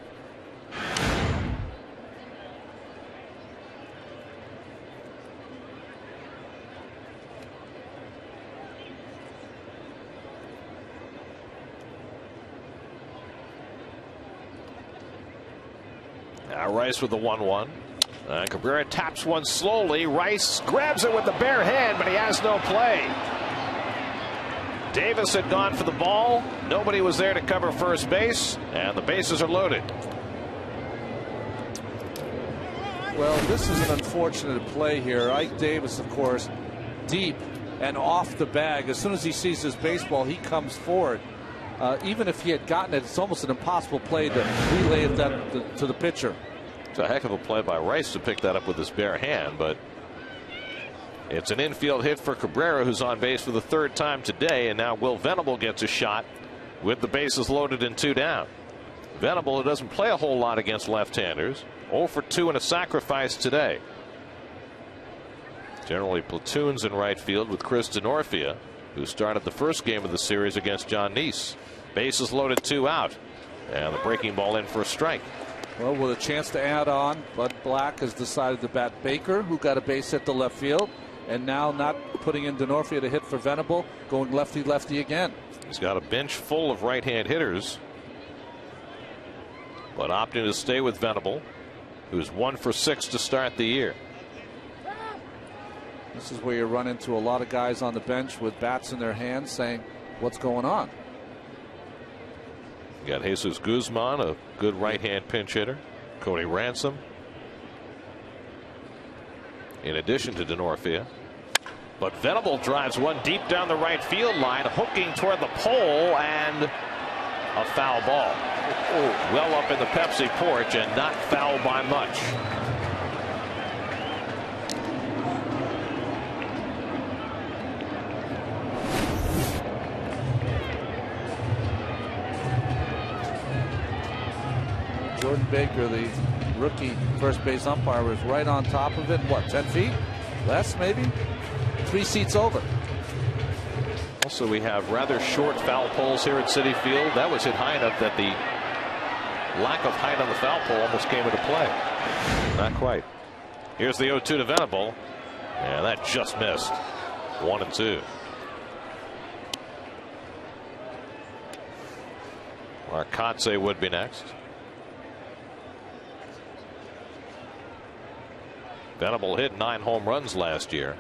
Now Rice with the 1-1. Cabrera taps one slowly. Rice grabs it with the bare hand, but he has no play. Davis had gone for the ball. Nobody was there to cover first base, and the bases are loaded. Well, this is an unfortunate play here. Ike Davis, of course, deep and off the bag. As soon as he sees his baseball, he comes forward. Even if he had gotten it, it's almost an impossible play to relay it to the pitcher. It's a heck of a play by Rice to pick that up with his bare hand, but it's an infield hit for Cabrera, who's on base for the third time today, and now Will Venable gets a shot with the bases loaded and 2 down. Venable, who doesn't play a whole lot against left-handers, 0 for 2 and a sacrifice today. Generally platoons in right field with Chris DeNorfia, who started the first game of the series against John Neese. Bases loaded, 2 out, and the breaking ball in for a strike. Well, with a chance to add on, Bud Black has decided to bat Baker, who got a base hit to left field, and now not putting in DeNorfia to hit for Venable, going lefty-lefty again. He's got a bench full of right-hand hitters, but opting to stay with Venable, who's 1 for 6 to start the year. This is where you run into a lot of guys on the bench with bats in their hands saying, what's going on? You got Jesus Guzman, a good right-hand pinch hitter. Cody Ransom, in addition to DeNorfia. But Venable drives one deep down the right field line, hooking toward the pole, and a foul ball. Well up in the Pepsi porch, and not foul by much. Jordan Baker, the rookie first base umpire, was right on top of it. What, 10 feet? Less, maybe? 3 seats over. Also, we have rather short foul poles here at Citi Field. That was hit high enough that the lack of height on the foul pole almost came into play. Not quite. Here's the 0-2 to Venable, and that just missed. 1-2. Marcotte would be next. Venable hit 9 home runs last year.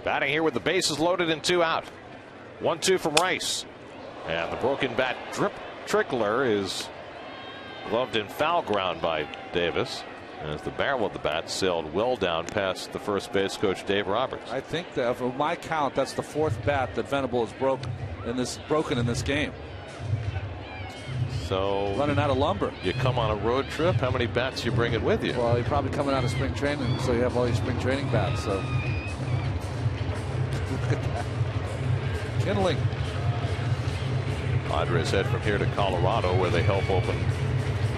Batting here with the bases loaded and 2 out. 1-2 from Rice. And the broken bat trickler is gloved in foul ground by Davis, as the barrel of the bat sailed well down past the first base coach Dave Roberts. I think that, for my count, that's the 4th bat that Venable has broken in this game. So running out of lumber. You come on a road trip, how many bats you bringing with you? Well, you're probably coming out of spring training, so you have all your spring training bats. So look at that. Kindling. Padres head from here to Colorado, where they help open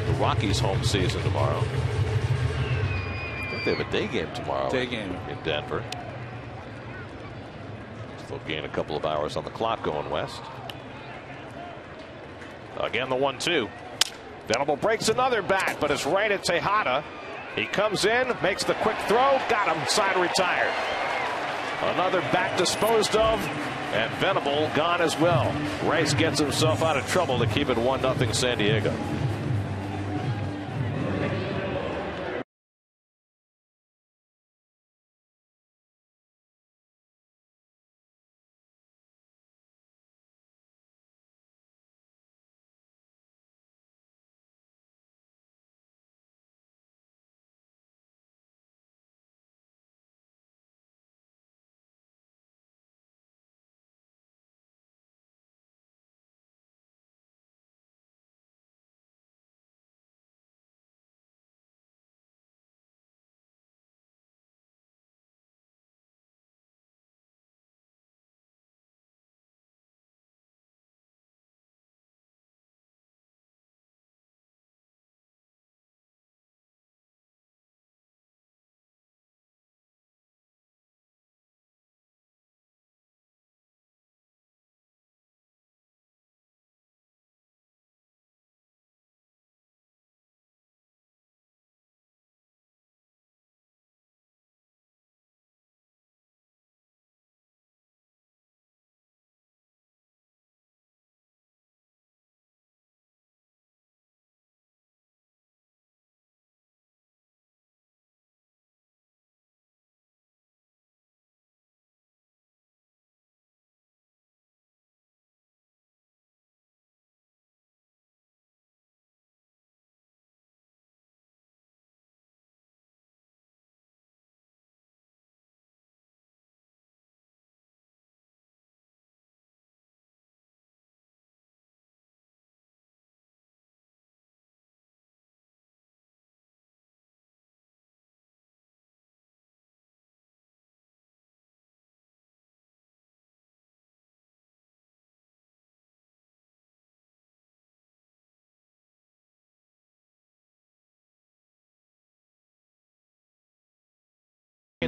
the Rockies' home season tomorrow. I think they have a day game tomorrow. Day game in Denver. Still gain a couple of hours on the clock going west. Again, the 1-2. Venable breaks another bat, but it's right at Tejada. He comes in, makes the quick throw, got him, side retired. Another bat disposed of, and Venable gone as well. Rice gets himself out of trouble to keep it 1-0 San Diego.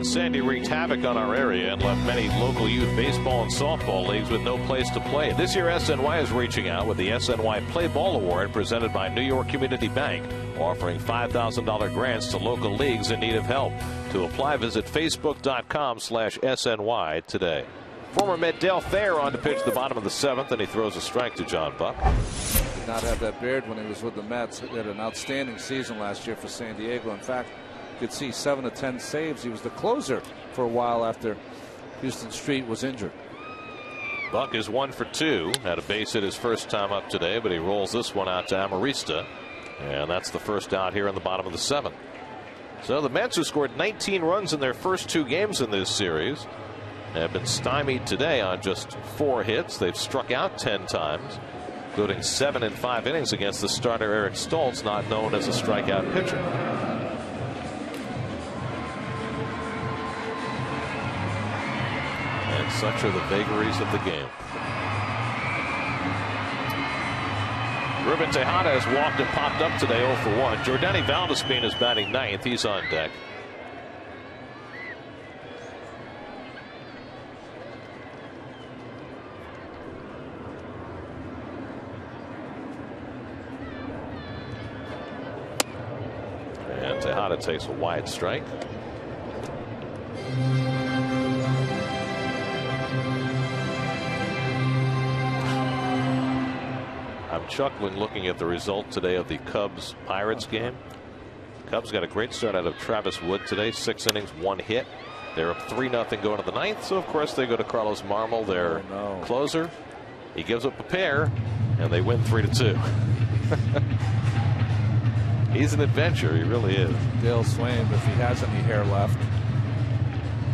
Sandy wreaked havoc on our area and left many local youth baseball and softball leagues with no place to play. This year, SNY is reaching out with the SNY Play Ball Award presented by New York Community Bank, offering $5,000 grants to local leagues in need of help. To apply, visit facebook.com/SNY today. Former Met Dale Thayer on to pitch the bottom of the 7th, and he throws a strike to John Buck. Did not have that beard when he was with the Mets. He had an outstanding season last year for San Diego. In fact, you could see 7 of 10 saves. He was the closer for a while after Houston Street was injured. Buck is 1 for 2. Had a base hit his first time up today, but he rolls this one out to Amarista. And that's the first out here in the bottom of the 7th. So the Mets, who scored 19 runs in their first 2 games in this series, have been stymied today on just 4 hits. They've struck out 10 times, including 7 in 5 innings against the starter Eric Stoltz, not known as a strikeout pitcher. And such are the vagaries of the game. Ruben Tejada has walked and popped up today 0 for 1. Jordani Valdespin is batting 9th. He's on deck. And Tejada takes a wide strike. I'm chuckling looking at the result today of the Cubs-Pirates game. Cubs got a great start out of Travis Wood today. 6 innings, 1 hit. They're up 3-0 going to the 9th. So, of course, they go to Carlos Marmol, their closer. He gives up a pair, and they win 3-2. He's an adventure. He really is. Dale Swain, if he has any hair left,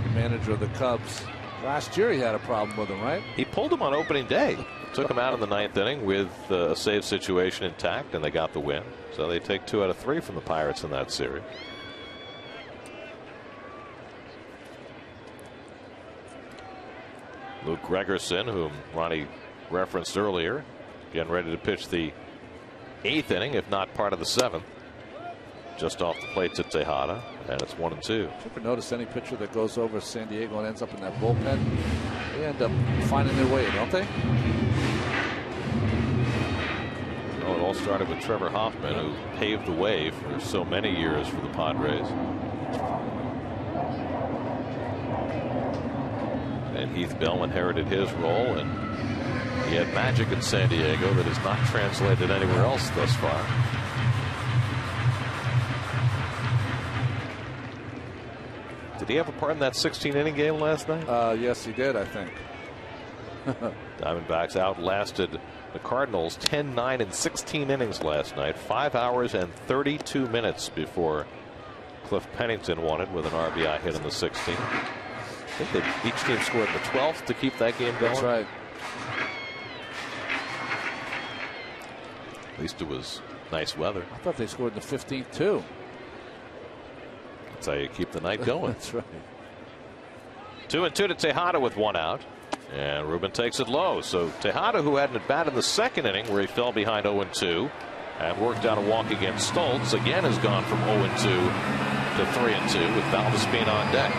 the manager of the Cubs. Last year he had a problem with him, right? He pulled him on opening day. Took him out in the 9th inning with a save situation intact, and they got the win. So they take 2 out of 3 from the Pirates in that series. Luke Gregerson, whom Ronnie referenced earlier, getting ready to pitch the 8th inning, if not part of the 7th. Just off the plate to Tejada, and it's 1-2. Did you ever notice any pitcher that goes over San Diego and ends up in that bullpen? They end up finding their way, don't they? Well, it all started with Trevor Hoffman, who paved the way for so many years for the Padres. And Heath Bell inherited his role, and he had magic in San Diego that has not translated anywhere else thus far. Did he have a part in that 16-inning game last night? Yes, he did, I think. Diamondbacks outlasted the Cardinals 10-9 in 16 innings last night. 5 hours and 32 minutes before Cliff Pennington won it with an RBI hit in the 16th. I think that each team scored in the 12th to keep that game going. That's right. At least it was nice weather. I thought they scored in the 15th too. That's how you keep the night going. That's right. 2-2 to Tejada with 1 out. And Ruben takes it low. So Tejada, who had an at bat in the 2nd inning where he fell behind 0-2 and worked out a walk against Stoltz, again has gone from 0-2 to 3-2 with Valdespin on deck.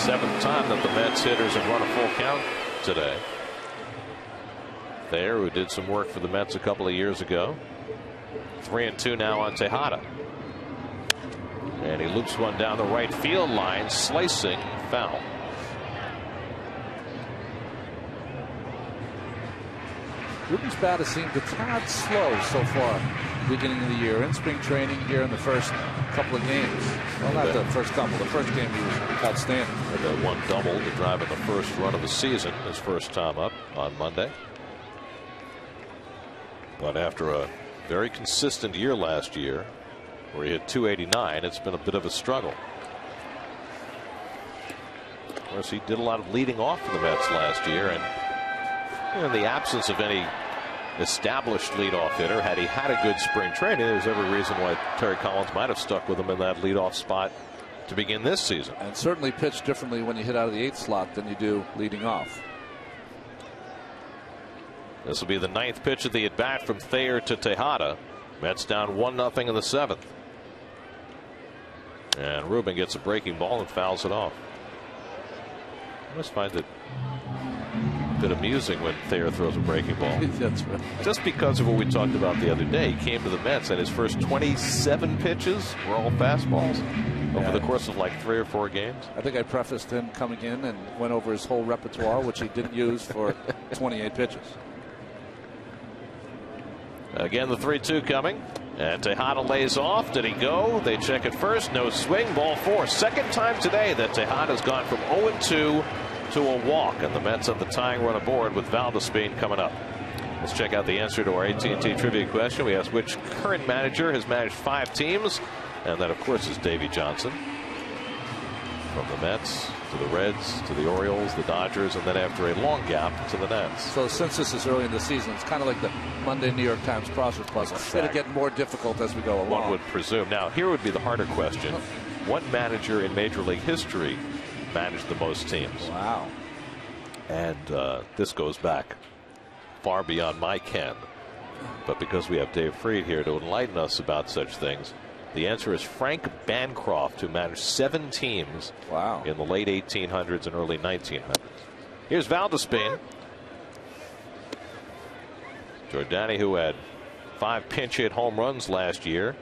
7th time that the Mets hitters have run a full count today. Thayer, who did some work for the Mets a couple of years ago. 3-2 now on Tejada. And he loops one down the right field line, slicing foul. Ruben's bat has seemed a tad slow so far beginning of the year in spring training here in the first couple of games. Well, not the first couple. The first game he was outstanding. Had that one double to drive in the first run of the season, his first time up on Monday. But after a very consistent year last year, where he hit 289, it's been a bit of a struggle. Of course, he did a lot of leading off for the Mets last year, and in the absence of any established leadoff hitter, had he had a good spring training, there's every reason why Terry Collins might have stuck with him in that leadoff spot to begin this season. And certainly pitch differently when you hit out of the 8th slot than you do leading off. This will be the 9th pitch of the at bat from Thayer to Tejada. Mets down 1-0 in the 7th. And Ruben gets a breaking ball and fouls it off. I must find it a bit amusing when Thayer throws a breaking ball. That's right. Just because of what we talked about the other day. He came to the Mets and his first 27 pitches were all fastballs over the course of like 3 or 4 games. I think I prefaced him coming in and went over his whole repertoire, which he didn't use for 28 pitches. Again, the 3-2 coming. And Tejada lays off. Did he go? They check it first. No swing. Ball 4. Second time today that Tejada's gone from 0-2 to a walk. And the Mets have the tying run aboard with Valdespin coming up. Let's check out the answer to our AT&T trivia question. We asked which current manager has managed 5 teams. And that, of course, is Davey Johnson. From the Mets to the Reds to the Orioles, the Dodgers, and then after a long gap to the Nets. So since this is early in the season, it's kind of like the Monday New York Times crossword puzzle. It'll get more difficult as we go along. One would presume. Now, here would be the harder question. What manager in Major League history managed the most teams? Wow. And this goes back far beyond my ken. But because we have Dave Freed here to enlighten us about such things, the answer is Frank Bancroft, who managed 7 teams in the late 1800s and early 1900s. Here's Valdespin. Giordani, who had 5 pinch hit home runs last year,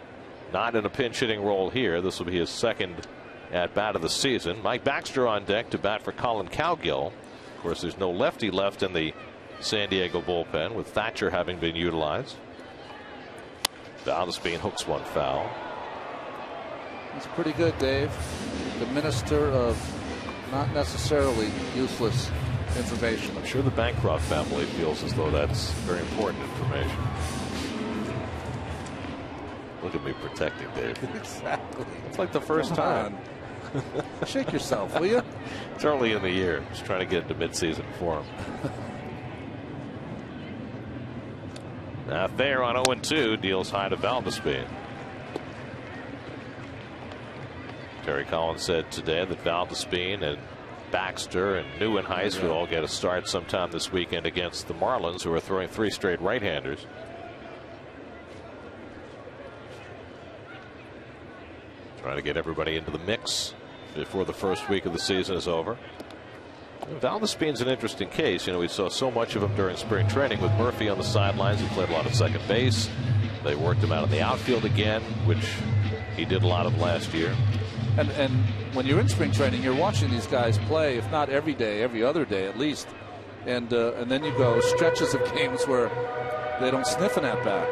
not in a pinch hitting role here. This will be his second at bat of the season. Mike Baxter on deck to bat for Colin Cowgill. Of course, there's no lefty left in the San Diego bullpen, with Thatcher having been utilized. Valdespin hooks one foul. It's pretty good, Dave. The minister of not necessarily useless information. I'm sure the Bancroft family feels as though that's very important information. Look at me protecting Dave. Exactly. It's like the first time. Shake yourself, will you? It's early in the year. Just trying to get into midseason form. Now Thayer on 0-2 deals high to Valdespin. Terry Collins said today that Valdespin and Baxter and Neuenhuis will all get a start sometime this weekend against the Marlins, who are throwing 3 straight right-handers. Trying to get everybody into the mix before the first week of the season is over. Valdespin's an interesting case. You know, we saw so much of him during spring training with Murphy on the sidelines. He played a lot of second base. They worked him out in the outfield again, which he did a lot of last year. And when you're in spring training, you're watching these guys play, if not every day, every other day at least. And then you go stretches of games where they don't sniff an at bat.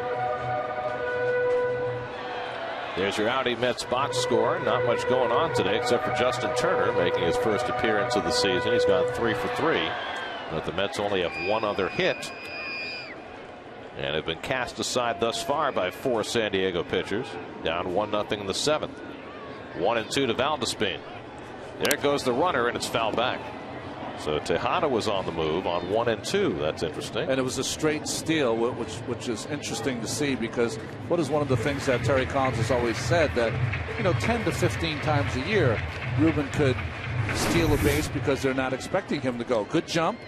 There's your Audi Mets box score. Not much going on today except for Justin Turner making his first appearance of the season. He's gone 3 for 3. But the Mets only have 1 other hit and have been cast aside thus far by 4 San Diego pitchers. Down 1-0 in the 7th. 1-2 to Valdespin. There goes the runner, and it's fouled back. So Tejada was on the move on 1-2. That's interesting. And it was a straight steal, which is interesting to see, because what is one of the things that Terry Collins has always said, that 10 to 15 times a year Ruben could steal a base because they're not expecting him to go. Good jump,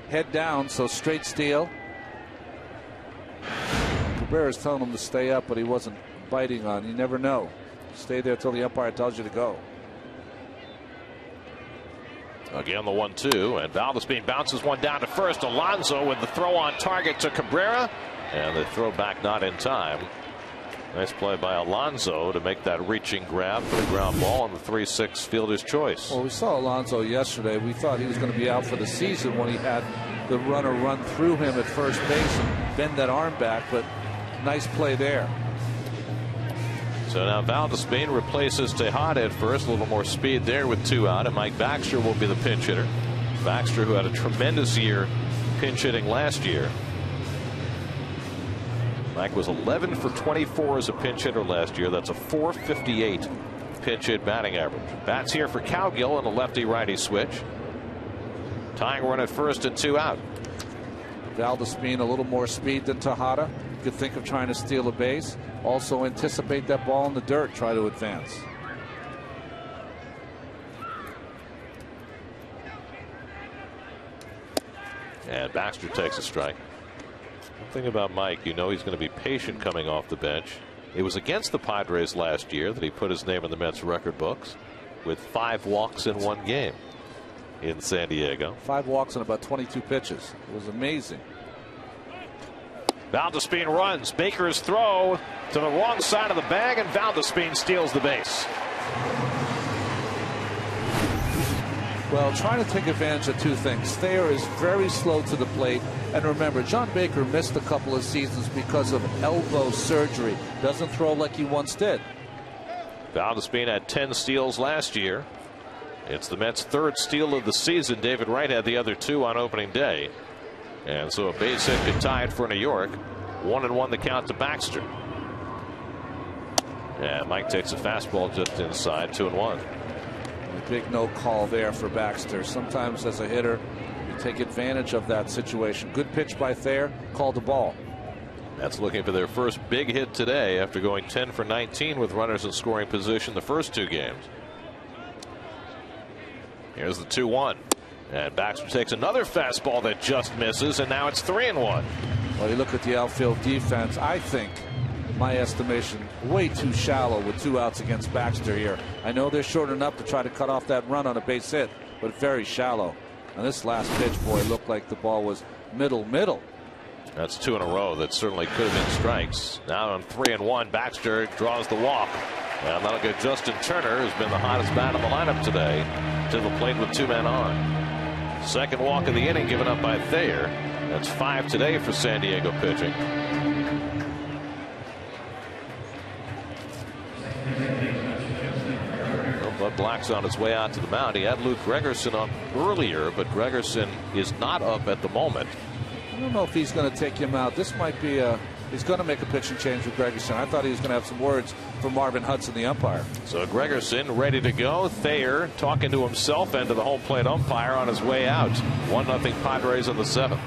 head down, so straight steal. Cabrera's telling him to stay up, but he wasn't biting on. You never know. Stay there till the umpire tells you to go. Again, the 1-2, and Valdespin bounces one down to first. Alonso with the throw on target to Cabrera, and the throw back not in time. Nice play by Alonso to make that reaching grab for the ground ball on the 3-6 fielder's choice. Well, we saw Alonso yesterday. We thought he was going to be out for the season when he had the runner run through him at first base and bend that arm back, but nice play there. So now Valdespin replaces Tejada at first. A little more speed there with 2 out, and Mike Baxter will be the pinch hitter. Baxter, who had a tremendous year pinch hitting last year. Mike was 11 for 24 as a pinch hitter last year. That's a .458 pinch hit batting average. Bats here for Cowgill in a lefty-righty switch. Tying run at first and 2 out. Valdespin a little more speed than Tejada. You could think of trying to steal a base. Also anticipate that ball in the dirt, try to advance. And Baxter takes a strike. One thing about Mike, he's going to be patient coming off the bench. It was against the Padres last year that he put his name in the Mets record books with 5 walks in 1 game in San Diego. 5 walks in about 22 pitches. It was amazing. Valdespin runs. Baker's throw to the wrong side of the bag, and Valdespin steals the base. Well, trying to take advantage of 2 things. Thayer is very slow to the plate. And remember, John Baker missed a couple of seasons because of elbow surgery. Doesn't throw like he once did. Valdespin had 10 steals last year. It's the Mets' 3rd steal of the season. David Wright had the other 2 on opening day. And so a base hit could tie it for New York. 1-1 the count to Baxter. And Mike takes a fastball just inside. 2-1. A big no call there for Baxter. Sometimes as a hitter, you take advantage of that situation. Good pitch by Thayer. Called the ball. That's looking for their first big hit today after going 10 for 19 with runners in scoring position the first 2 games. Here's the 2-1. And Baxter takes another fastball that just misses, and now it's 3-1. Well, you look at the outfield defense. I think, my estimation, way too shallow with 2 outs against Baxter here. I know they're short enough to try to cut off that run on a base hit, but very shallow. And this last pitch, boy, looked like the ball was middle. That's 2 in a row that certainly could have been strikes. Now on 3-1, Baxter draws the walk. And that'll get Justin Turner, who's been the hottest bat in the lineup today, to the plate with 2 men on. Second walk of the inning given up by Thayer. That's 5 today for San Diego pitching. Well, Bud Black's on his way out to the mound. He had Luke Gregerson up earlier, but Gregerson is not up at the moment. I don't know if he's going to take him out. This might be a... He's going to make a pitching change with Gregerson. I thought he was going to have some words for Marvin Hudson, the umpire. So Gregerson ready to go. Thayer talking to himself and to the home plate umpire on his way out. 1-0 Padres in the 7th.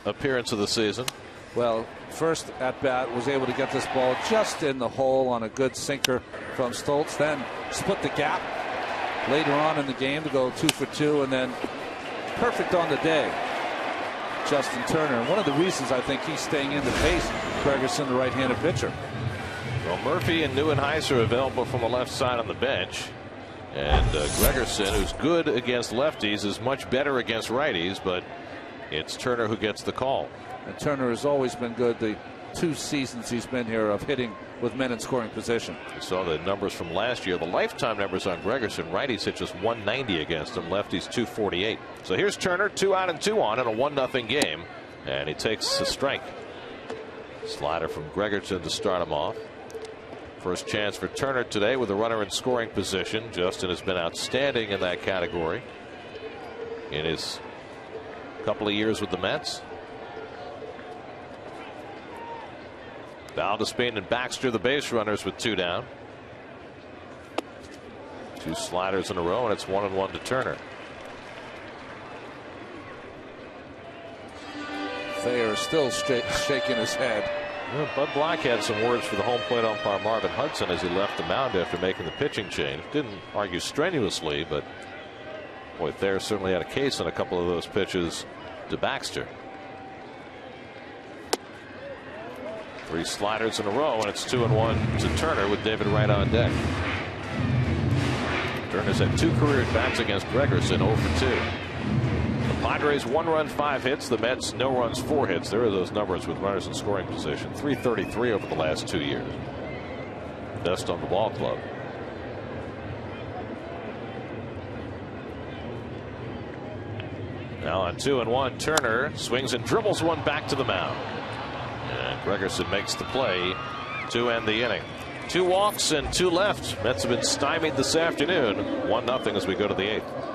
Appearance of the season. Well, first at bat was able to get this ball just in the hole on a good sinker from Stoltz, then split the gap later on in the game to go 2 for 2, and then perfect on the day, Justin Turner. One of the reasons I think he's staying in the pace, Gregerson, the right-handed pitcher. Well, Murphy and Neuenhuis are available from the left side on the bench. And Gregerson, who's good against lefties, is much better against righties, but it's Turner who gets the call. And Turner has always been good. The 2 seasons he's been here of hitting with men in scoring position. You saw the numbers from last year. The lifetime numbers on Gregerson. Righties hit just 190 against him. Lefties 248. So here's Turner, 2 out and 2 on in a 1-0 game. And he takes a strike. Slider from Gregerson to start him off. First chance for Turner today with a runner in scoring position. Justin has been outstanding in that category in his couple of years with the Mets. Valdespin and Baxter, the base runners, with 2 down. 2 sliders in a row, and it's 1-1 to Turner. Thayer still shaking his head. Well, Bud Black had some words for the home plate umpire Marvin Hudson as he left the mound after making the pitching change. Didn't argue strenuously, but boy, Thayer certainly had a case on a couple of those pitches to Baxter. 3 sliders in a row, and it's 2-1 to Turner with David Wright on deck. Turner's had 2 career at-bats against Gregerson, 0 for 2. The Padres 1 run, 5 hits. The Mets no runs, 4 hits. There are those numbers with runners in scoring position. 333 over the last 2 years. Best on the ball club. Now on 2-1, Turner swings and dribbles one back to the mound. And Gregerson makes the play to end the inning. 2 walks and 2 left. Mets have been stymied this afternoon. 1-0 as we go to the 8th.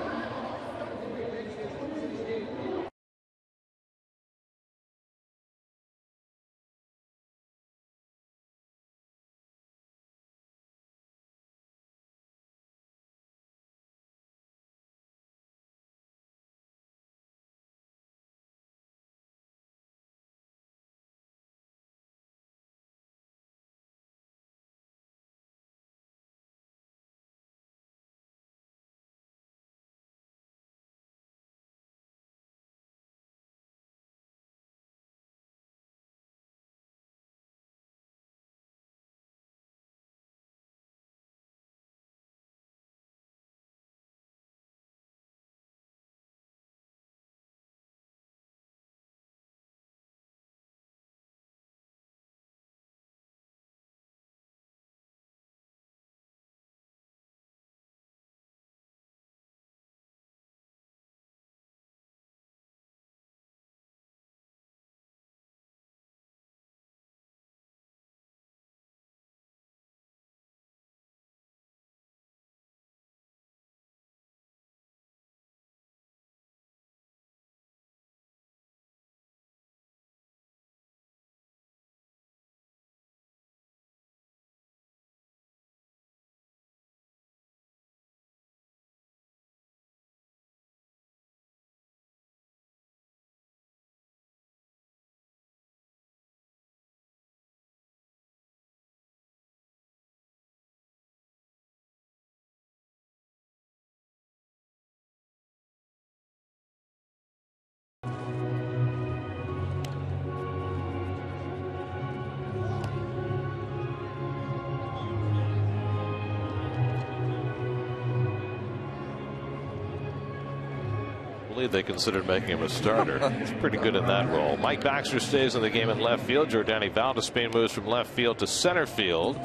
I believe they considered making him a starter. He's pretty good in that role. Mike Baxter stays in the game in left field. Jordani Valdespin moves from left field to center field.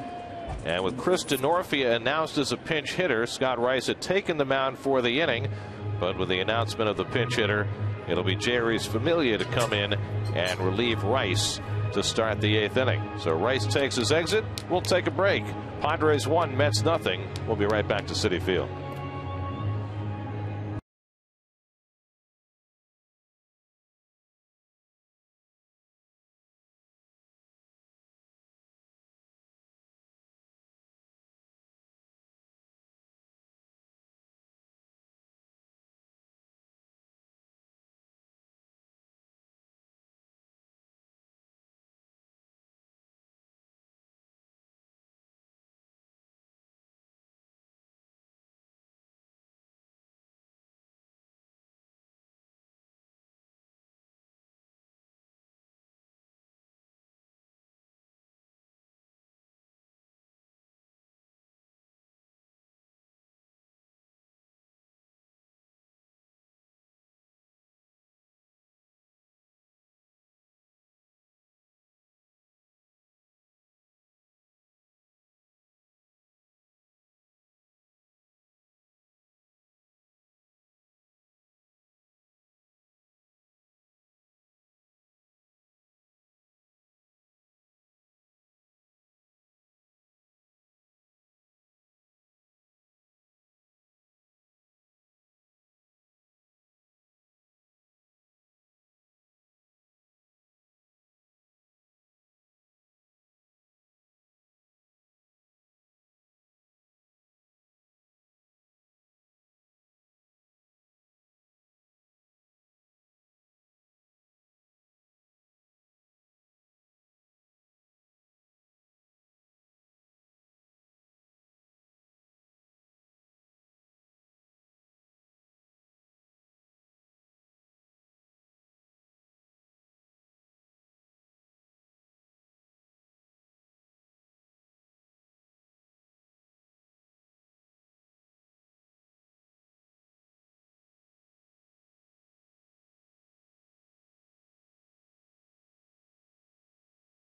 And with Chris DeNorfia announced as a pinch hitter, Scott Rice had taken the mound for the inning. But with the announcement of the pinch hitter, it'll be Jerry's Familia to come in and relieve Rice to start the 8th inning. So Rice takes his exit. We'll take a break. Padres 1, Mets nothing. We'll be right back to Citi Field.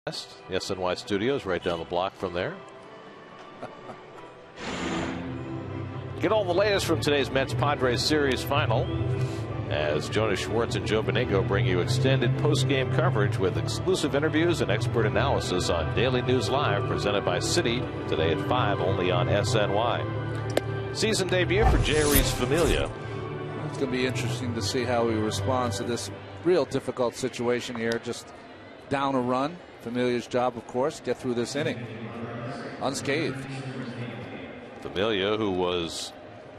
The SNY studios right down the block from there. Get all the latest from today's Mets-Padres series final as Jonas Schwartz and Joe Beningo bring you extended post-game coverage with exclusive interviews and expert analysis on Daily News Live, presented by Citi, today at 5, only on SNY. Season debut for Jeurys Familia. It's going to be interesting to see how he responds to this real difficult situation here. Just down a run. Familia's job, of course, get through this inning unscathed. Familia, who was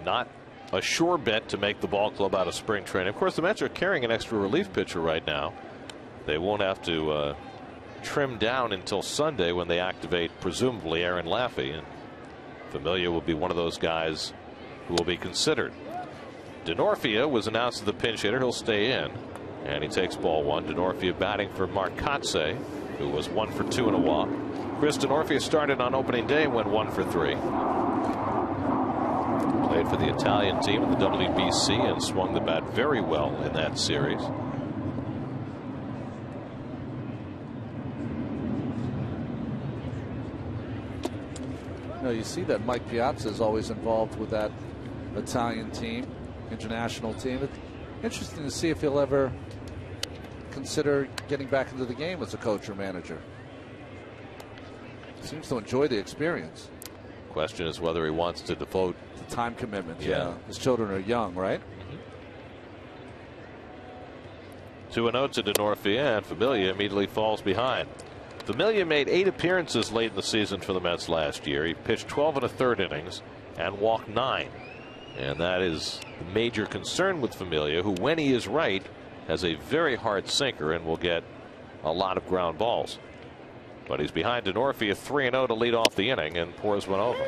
not a sure bet to make the ball club out of spring training. Of course, the Mets are carrying an extra relief pitcher right now. They won't have to trim down until Sunday when they activate, presumably, Aaron Laffey. And Familia will be one of those guys who will be considered. Denorfia was announced as the pinch hitter. He'll stay in. And he takes ball one. Denorfia batting for Marcotte, who was 1 for 2 in a walk. Chris Denorfia started on opening day and went 1 for 3. Played for the Italian team in the WBC and swung the bat very well in that series. You see that Mike Piazza is always involved with that Italian team, international team. It's interesting to see if he'll ever consider getting back into the game as a coach or manager. Seems to enjoy the experience. Question is whether he wants to devote the time commitment. Yeah. His children are young, right? 2-0 to Denorfia, and Familia immediately falls behind. Familia made 8 appearances late in the season for the Mets last year. He pitched 12 1/3 innings and walked 9. And that is the major concern with Familia, who, when he is right, has a very hard sinker and will get a lot of ground balls. But he's behind Denorfia 3-0 to lead off the inning and pours one over.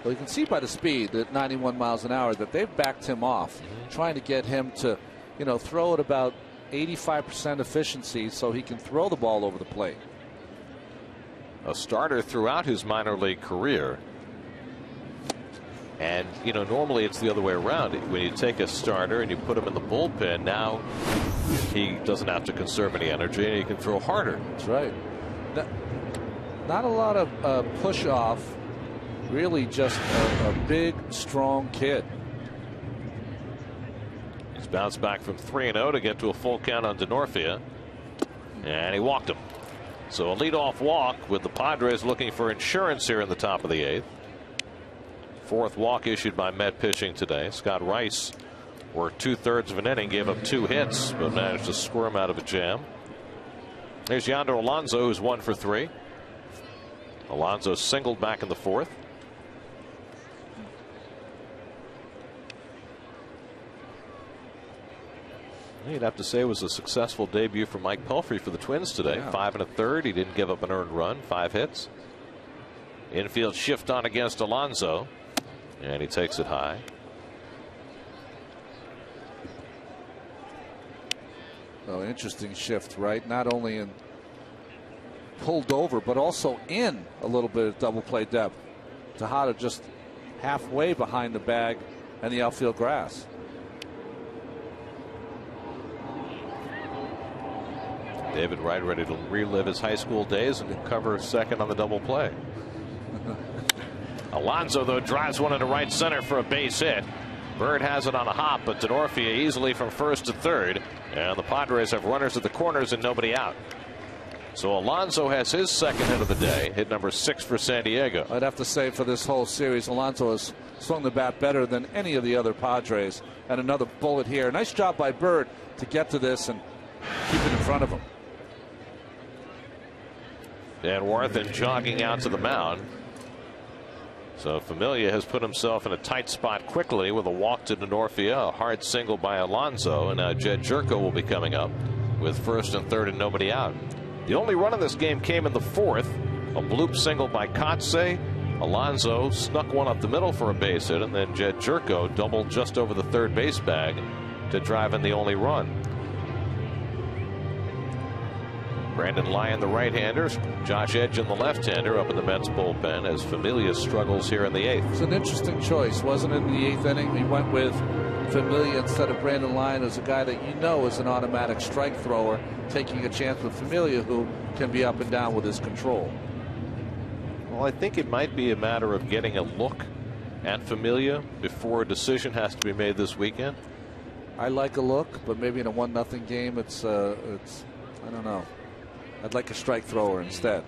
Well, you can see by the speed at 91 miles an hour that they've backed him off, trying to get him to, throw at about 85% efficiency so he can throw the ball over the plate. A starter throughout his minor league career. And, normally it's the other way around. When you take a starter and you put him in the bullpen, now he doesn't have to conserve any energy and he can throw harder. That's right. Not a lot of push off, really just a big, strong kid. He's bounced back from 3-0 to get to a full count on Denorfia. And he walked him. So a leadoff walk with the Padres looking for insurance here in the top of the 8th. 4th walk issued by Met pitching today. Scott Rice worked 2/3 of an inning, gave up 2 hits, but managed to squirm out of a jam. There's Yonder Alonso, who's 1 for 3. Alonso singled back in the 4th. You'd have to say it was a successful debut for Mike Pelfrey for the Twins today. Yeah. 5 1/3. He didn't give up an earned run. 5 hits. Infield shift on against Alonso. And he takes it high. Oh, interesting shift, right? Not only in pulled over, but also in a little bit of double play depth. Tejada just halfway behind the bag and the outfield grass. David Wright ready to relive his high school days and cover second on the double play. Alonso, though, drives one into right center for a base hit. Bird has it on a hop, but Denorfia easily from first to third. And the Padres have runners at the corners and nobody out. So Alonso has his second hit of the day, hit number 6 for San Diego. I'd have to say for this whole series, Alonso has swung the bat better than any of the other Padres. And another bullet here. Nice job by Bird to get to this and keep it in front of him. Dan Warthen jogging out to the mound. So Familia has put himself in a tight spot quickly with a walk to Denorfia, a hard single by Alonso, and now Jed Jerko will be coming up with first and third and nobody out. The only run in this game came in the 4th, a bloop single by Kotze. Alonso snuck one up the middle for a base hit, and then Jed Jerko doubled just over the third base bag to drive in the only run. Brandon Lyon, the right-hander, Josh Edgen, the left-hander, up in the Mets bullpen as Familia struggles here in the 8th. It's an interesting choice, wasn't it? In the 8th inning, he went with Familia instead of Brandon Lyon, who's a guy that you know is an automatic strike thrower, taking a chance with Familia, who can be up and down with his control. Well, I think it might be a matter of getting a look at Familia before a decision has to be made this weekend. I like a look, but maybe in a 1-0 game, it's I don't know. I'd like a strike thrower instead.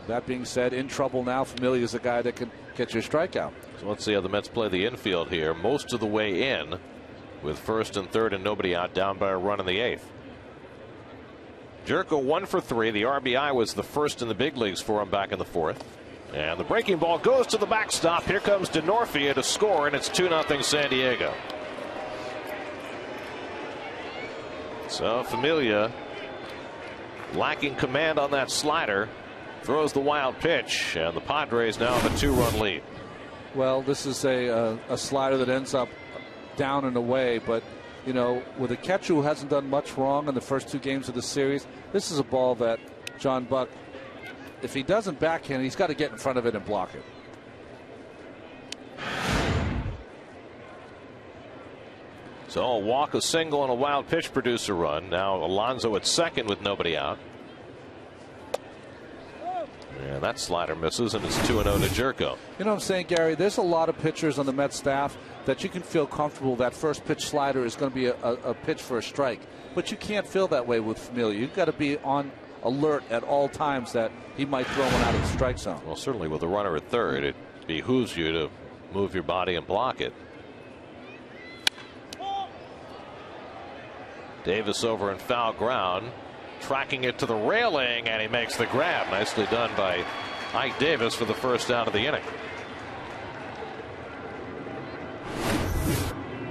That being said, in trouble now, Familia is a guy that can get your strikeout. So let's see how the Mets play the infield here. Most of the way in, with first and third and nobody out, down by a run in the 8th. Jerko 1 for 3. The RBI was the first in the big leagues for him back in the 4th. And the breaking ball goes to the backstop. Here comes DeNorfia to score, and it's 2-0 San Diego. So Familia, lacking command on that slider, throws the wild pitch, and the Padres now have a 2-run lead. Well, this is a slider that ends up down and away, but you know, with a catcher who hasn't done much wrong in the first 2 games of the series, this is a ball that John Buck, if he doesn't backhand, he's got to get in front of it and block it. So a walk, a single, and a wild pitch produce a run. Now Alonso at second with nobody out. And that slider misses, and it's 2-0 to Jerko. You know what I'm saying, Gary? There's a lot of pitchers on the Mets staff that you can feel comfortable that first pitch slider is going to be a pitch for a strike. But you can't feel that way with Familia. You've got to be on alert at all times that he might throw one out of the strike zone. Well, certainly with a runner at third, it behooves you to move your body and block it. Davis over in foul ground, tracking it to the railing, and he makes the grab. Nicely done by Ike Davis for the first out of the inning.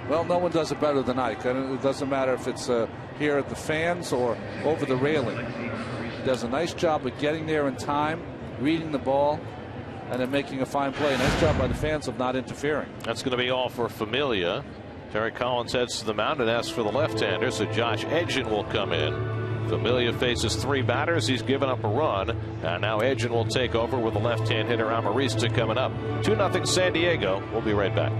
Well, no one does it better than Ike. It doesn't matter if it's here at the fans or over the railing. He does a nice job of getting there in time, reading the ball, and then making a fine play. Nice job by the fans of not interfering. That's going to be all for Familia. Terry Collins heads to the mound and asks for the left-hander, so Josh Edgin will come in. Familia faces 3 batters. He's given up a run, and now Edgin will take over with the left-hand hitter Amarista coming up. 2-0 San Diego. We'll be right back.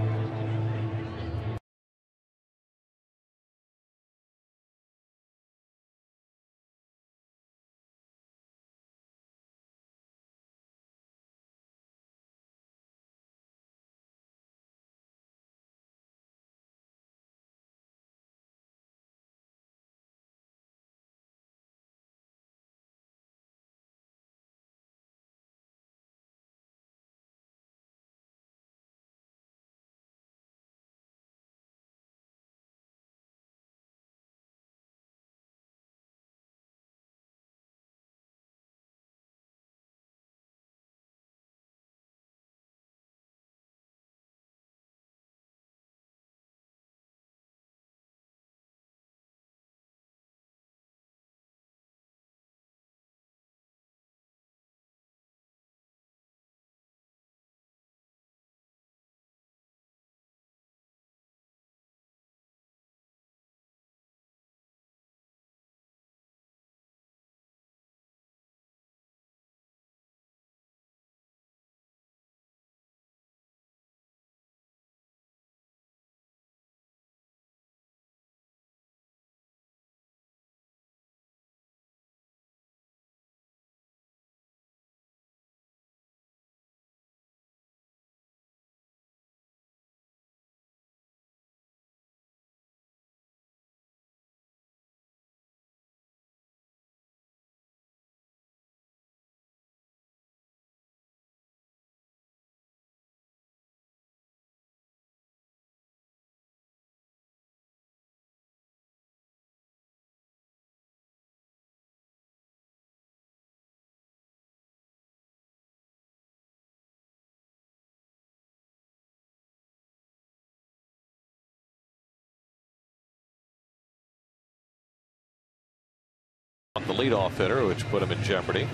The leadoff hitter, which put him in jeopardy.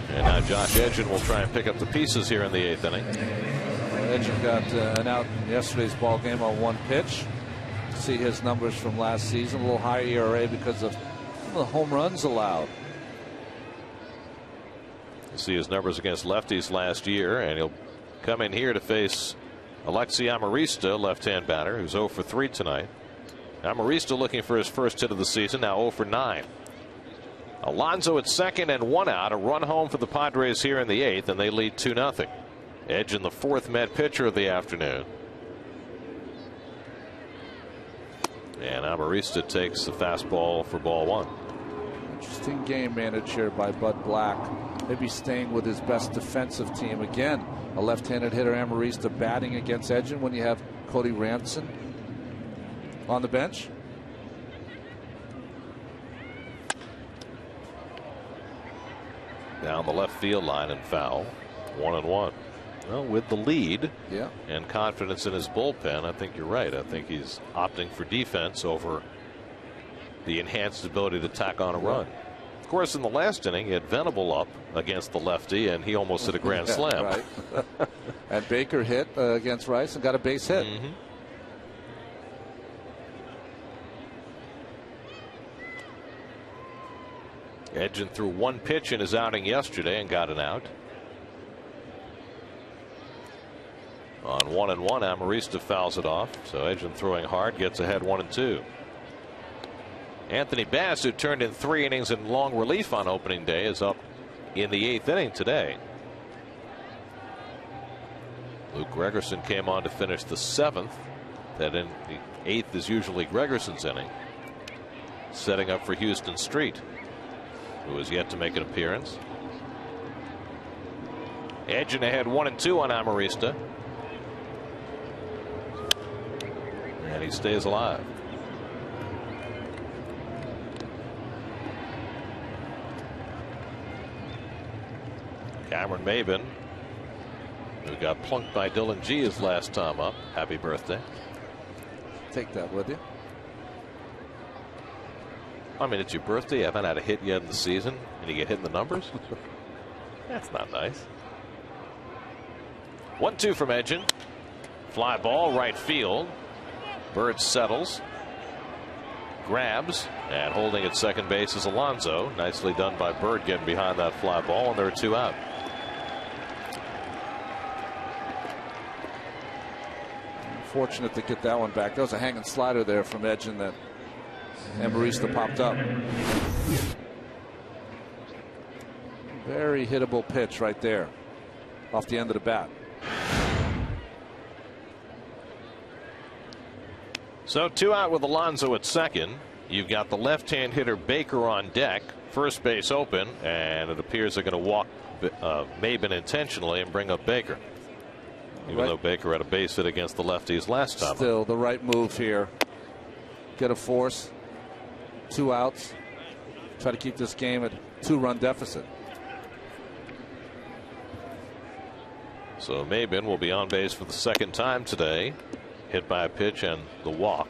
And now Josh Edgin will try and pick up the pieces here in the 8th inning. Edgin got an out in yesterday's ball game on 1 pitch. See his numbers from last season, a little higher ERA because of the home runs allowed. You see his numbers against lefties last year, and he'll come in here to face Alexi Amarista, left-hand batter, who's 0 for 3 tonight. Amarista looking for his first hit of the season, now 0 for 9. Alonso at second and 1 out. A run home for the Padres here in the 8th, and they lead 2-0. Edge in the 4th Met pitcher of the afternoon. And Amarista takes the fastball for ball 1. Interesting game managed here by Bud Black. Maybe staying with his best defensive team. Again, a left-handed hitter, Amarista, batting against Edgen when you have Cody Ranson on the bench. Down the left field line and foul. 1-1. Well, with the lead and confidence in his bullpen, I think you're right. I think he's opting for defense over the enhanced ability to tack on a run. Of course, in the last inning, he had Venable up against the lefty, and he almost hit a grand slam. Right. And Baker hit against Rice and got a base hit. Edgen threw 1 pitch in his outing yesterday and got an out. On 1-1, Amarista fouls it off. So Edgen throwing hard, gets ahead 1-2. Anthony Bass, who turned in 3 innings in long relief on opening day, is up in the 8th inning today. Luke Gregerson came on to finish the 7th. That in the 8th is usually Gregerson's inning. Setting up for Houston Street, who has yet to make an appearance. Edgen ahead 1-2 on Amarista. And he stays alive. Cameron Maben, who got plunked by Dylan G his last time up. Happy birthday. Take that with you. I mean, it's your birthday. You haven't had a hit yet in the season, and you get hit in the numbers. That's not nice. 1-2 from Edgen. Fly ball, right field. Bird settles. Grabs, and holding at second base is Alonso. Nicely done by Bird, getting behind that fly ball, and there are 2 out. Fortunate to get that one back. That was a hanging slider there from Edgen that Amarista popped up. Very hittable pitch right there off the end of the bat. So 2 out with Alonso at second. You've got the left-hand hitter Baker on deck. First base open, and it appears they're going to walk Maben intentionally and bring up Baker. Even though Baker had a base hit against the lefties last time. Still the right move here. Get a force. 2 outs. Try to keep this game at 2-run deficit. So Maben will be on base for the 2nd time today. Hit by a pitch and the walk.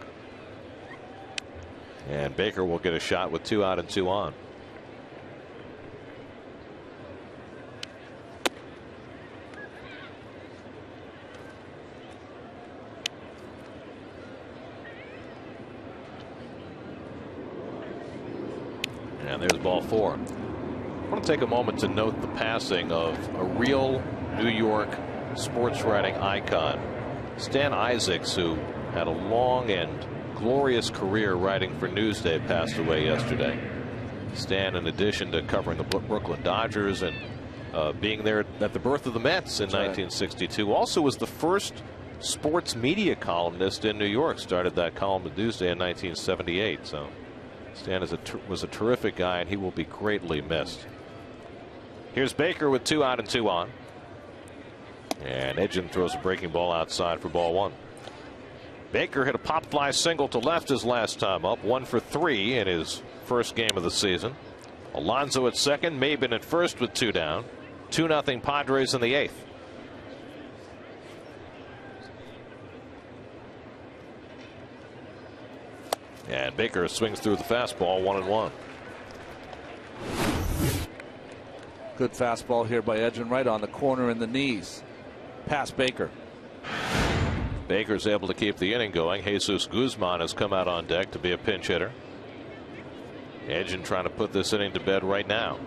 And Baker will get a shot with 2 out and 2 on. And there's ball 4. I want to take a moment to note the passing of a real New York sports writing icon. Stan Isaacs, who had a long and glorious career writing for Newsday, passed away yesterday. Stan, in addition to covering the Brooklyn Dodgers and being there at the birth of the Mets in 1962, also was the first sports media columnist in New York. Started that column at Newsday in 1978. So Stan was a terrific guy, and he will be greatly missed. Here's Baker with 2 out and 2 on. And Edgen throws a breaking ball outside for ball 1. Baker hit a pop fly single to left his last time up. 1 for 3 in his first game of the season. Alonso at second, Maben at first with 2 down. 2-0 Padres in the 8th. And Baker swings through the fastball, 1-1. Good fastball here by Edgen, right on the corner in the knees. Past Baker. Baker's able to keep the inning going. Jesus Guzman has come out on deck to be a pinch hitter. Edgen trying to put this inning to bed right now.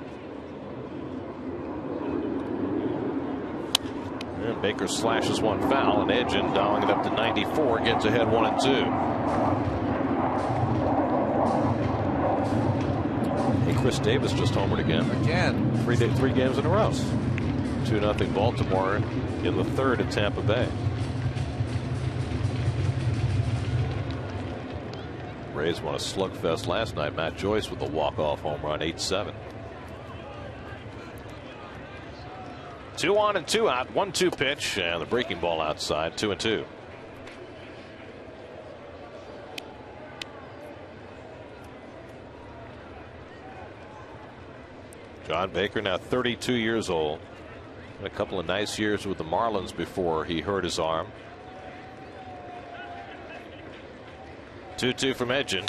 And And Baker slashes one foul, and Edgin, dialing it up to 94, gets ahead 1-2. Hey, Chris Davis just homered again. Three games in a row. 2-0 Baltimore in the third at Tampa Bay. Rays won a slugfest last night. Matt Joyce with a walk-off home run, 8-7. 2 on and 2 out. 1-2 pitch, and the breaking ball outside. 2-2. John Baker, now 32 years old. Had a couple of nice years with the Marlins before he hurt his arm. 2-2 from Edgin.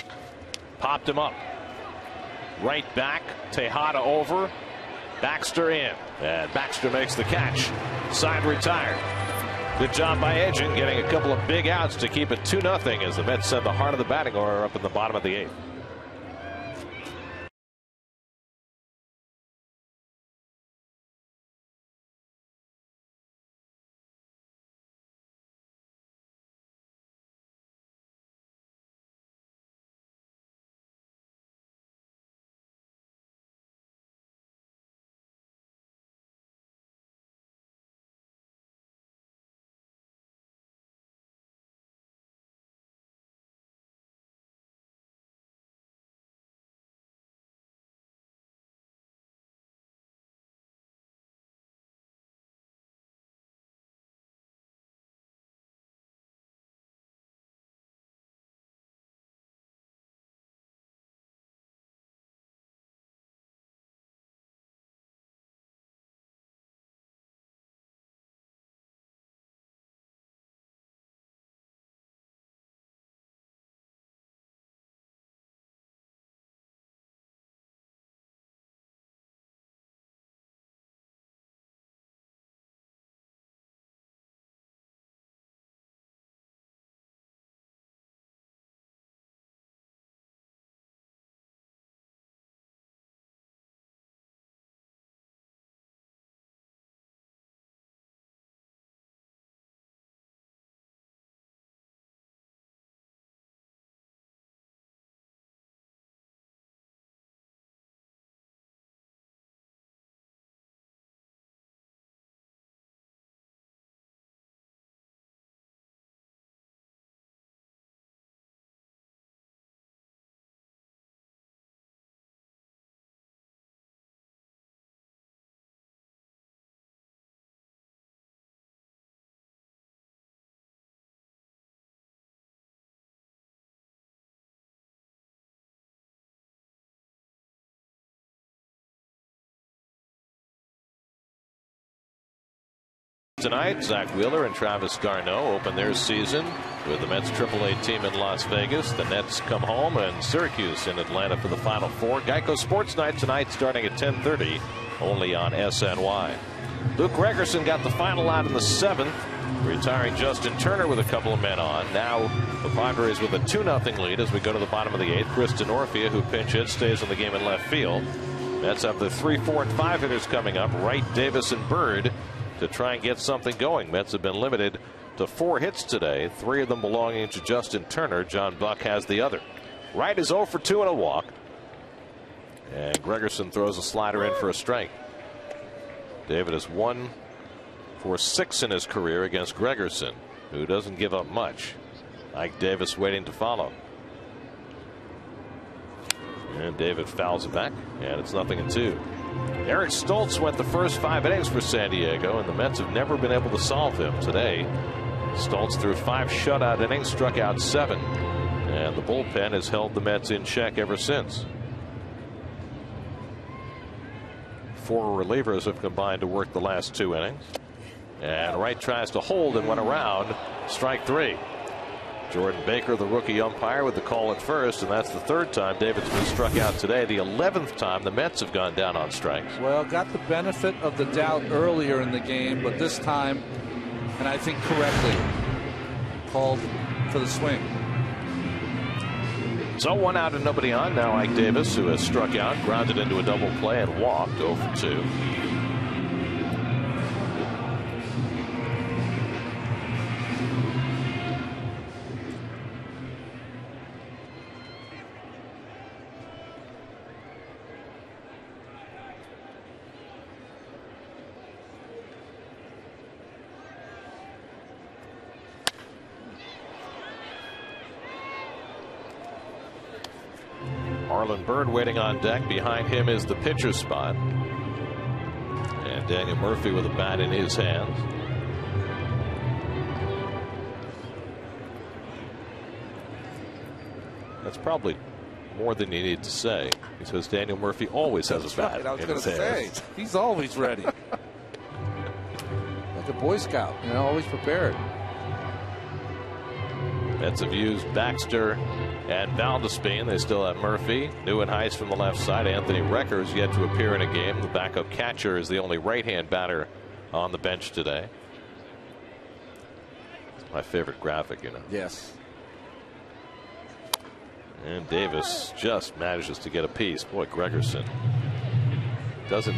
Popped him up. Right back. Tejada over. Baxter in. And Baxter makes the catch. Side retired. Good job by Edgin, getting a couple of big outs to keep it 2-0 as the Mets send the heart of the batting order up in the bottom of the 8th. Tonight, Zach Wheeler and Travis Garneau open their season with the Mets AAA team in Las Vegas. The Nets come home, and Syracuse in Atlanta for the Final Four. Geico Sports Night tonight starting at 10:30 only on SNY. Luke Gregerson got the final out in the 7th, retiring Justin Turner with a couple of men on. Now the Padres with a 2-0 lead as we go to the bottom of the 8th. Chris Denorfia, who pinch hits, stays in the game in left field. Mets have the 3, 4, and 5 hitters coming up. Wright, Davis, and Bird to try and get something going. Mets have been limited to 4 hits today, 3 of them belonging to Justin Turner. John Buck has the other. Wright is 0 for 2 and a walk. And Gregerson throws a slider in for a strike. David is 1 for 6 in his career against Gregerson, who doesn't give up much. Ike Davis waiting to follow. And David fouls it back, and it's 0-2. Eric Stoltz went the first 5 innings for San Diego, and the Mets have never been able to solve him. Today, Stoltz threw 5 shutout innings, struck out 7, and the bullpen has held the Mets in check ever since. 4 relievers have combined to work the last 2 innings. And Wright tries to hold and went around. Strike 3. Jordan Baker, the rookie umpire, with the call at first, and that's the 3rd time David's been struck out today. The 11th time the Mets have gone down on strikes. Well, got the benefit of the doubt earlier in the game, but this time, and I think correctly, called for the swing. So 1 out and nobody on. Now Ike Davis, who has struck out, grounded into a double play and walked 0 for 2. Marlon Byrd waiting on deck. Behind him is the pitcher spot. And Daniel Murphy with a bat in his hands. That's probably more than you need to say, because Daniel Murphy always has a bat. Right. I was in going to his say, hands. he's always ready. Like a Boy Scout, always prepared. Mets have used Baxter and Valdespin. They still have Murphy. Neuenhuis from the left side. Anthony Recker's yet to appear in a game. The backup catcher is the only right-hand batter on the bench today. It's my favorite graphic, Yes. And Davis just manages to get a piece. Boy, Gregerson doesn't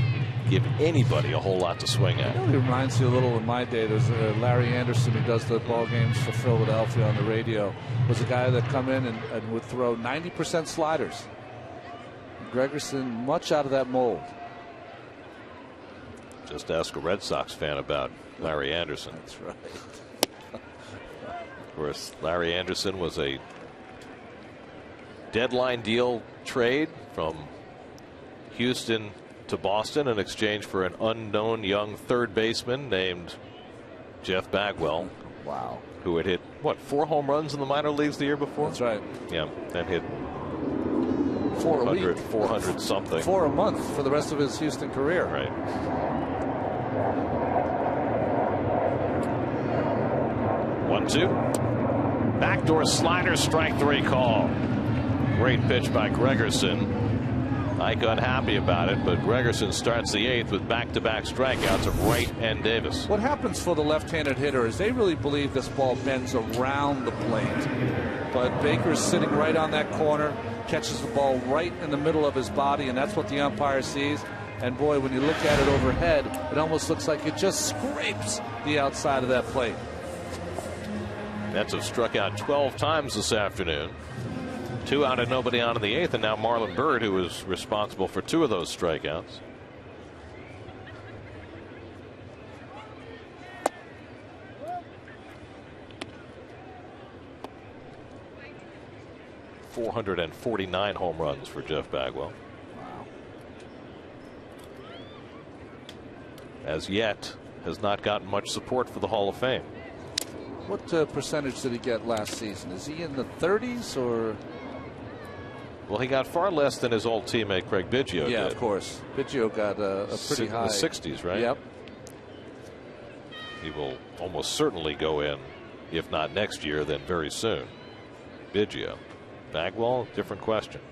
give anybody a whole lot to swing at. It reminds you a little of my day. There's Larry Anderson, who does the ball games for Philadelphia on the radio, was a guy that come in and would throw 90% sliders. Gregerson, much out of that mold. Just ask a Red Sox fan about Larry Anderson. That's right. Of course, Larry Anderson was a deadline deal trade from Houston to Boston in exchange for an unknown young third baseman named Jeff Bagwell. Wow. Who had hit, 4 home runs in the minor leagues the year before? That's right. Yeah, then hit 400 something. 4 a month for the rest of his Houston career. Right. One, two. Backdoor slider, strike 3 call. Great pitch by Gregerson. Ike unhappy about it, but Gregerson starts the 8th with back-to-back strikeouts of Wright and Davis. What happens for the left-handed hitter is they really believe this ball bends around the plate. But Baker's sitting right on that corner, catches the ball right in the middle of his body, and that's what the umpire sees. And boy, when you look at it overhead, it almost looks like it just scrapes the outside of that plate. Mets have struck out 12 times this afternoon. 2 out and nobody on in the 8th, and now Marlon Byrd, who was responsible for 2 of those strikeouts. .449 home runs for Jeff Bagwell. Wow. As yet, has not gotten much support for the Hall of Fame. What percentage did he get last season? Is he in the 30s or? Well, he got far less than his old teammate Craig Biggio did. Yeah, of course. Biggio got a pretty high. In the 60s, right? Yep. He will almost certainly go in, if not next year, then very soon. Biggio. Bagwell, different question.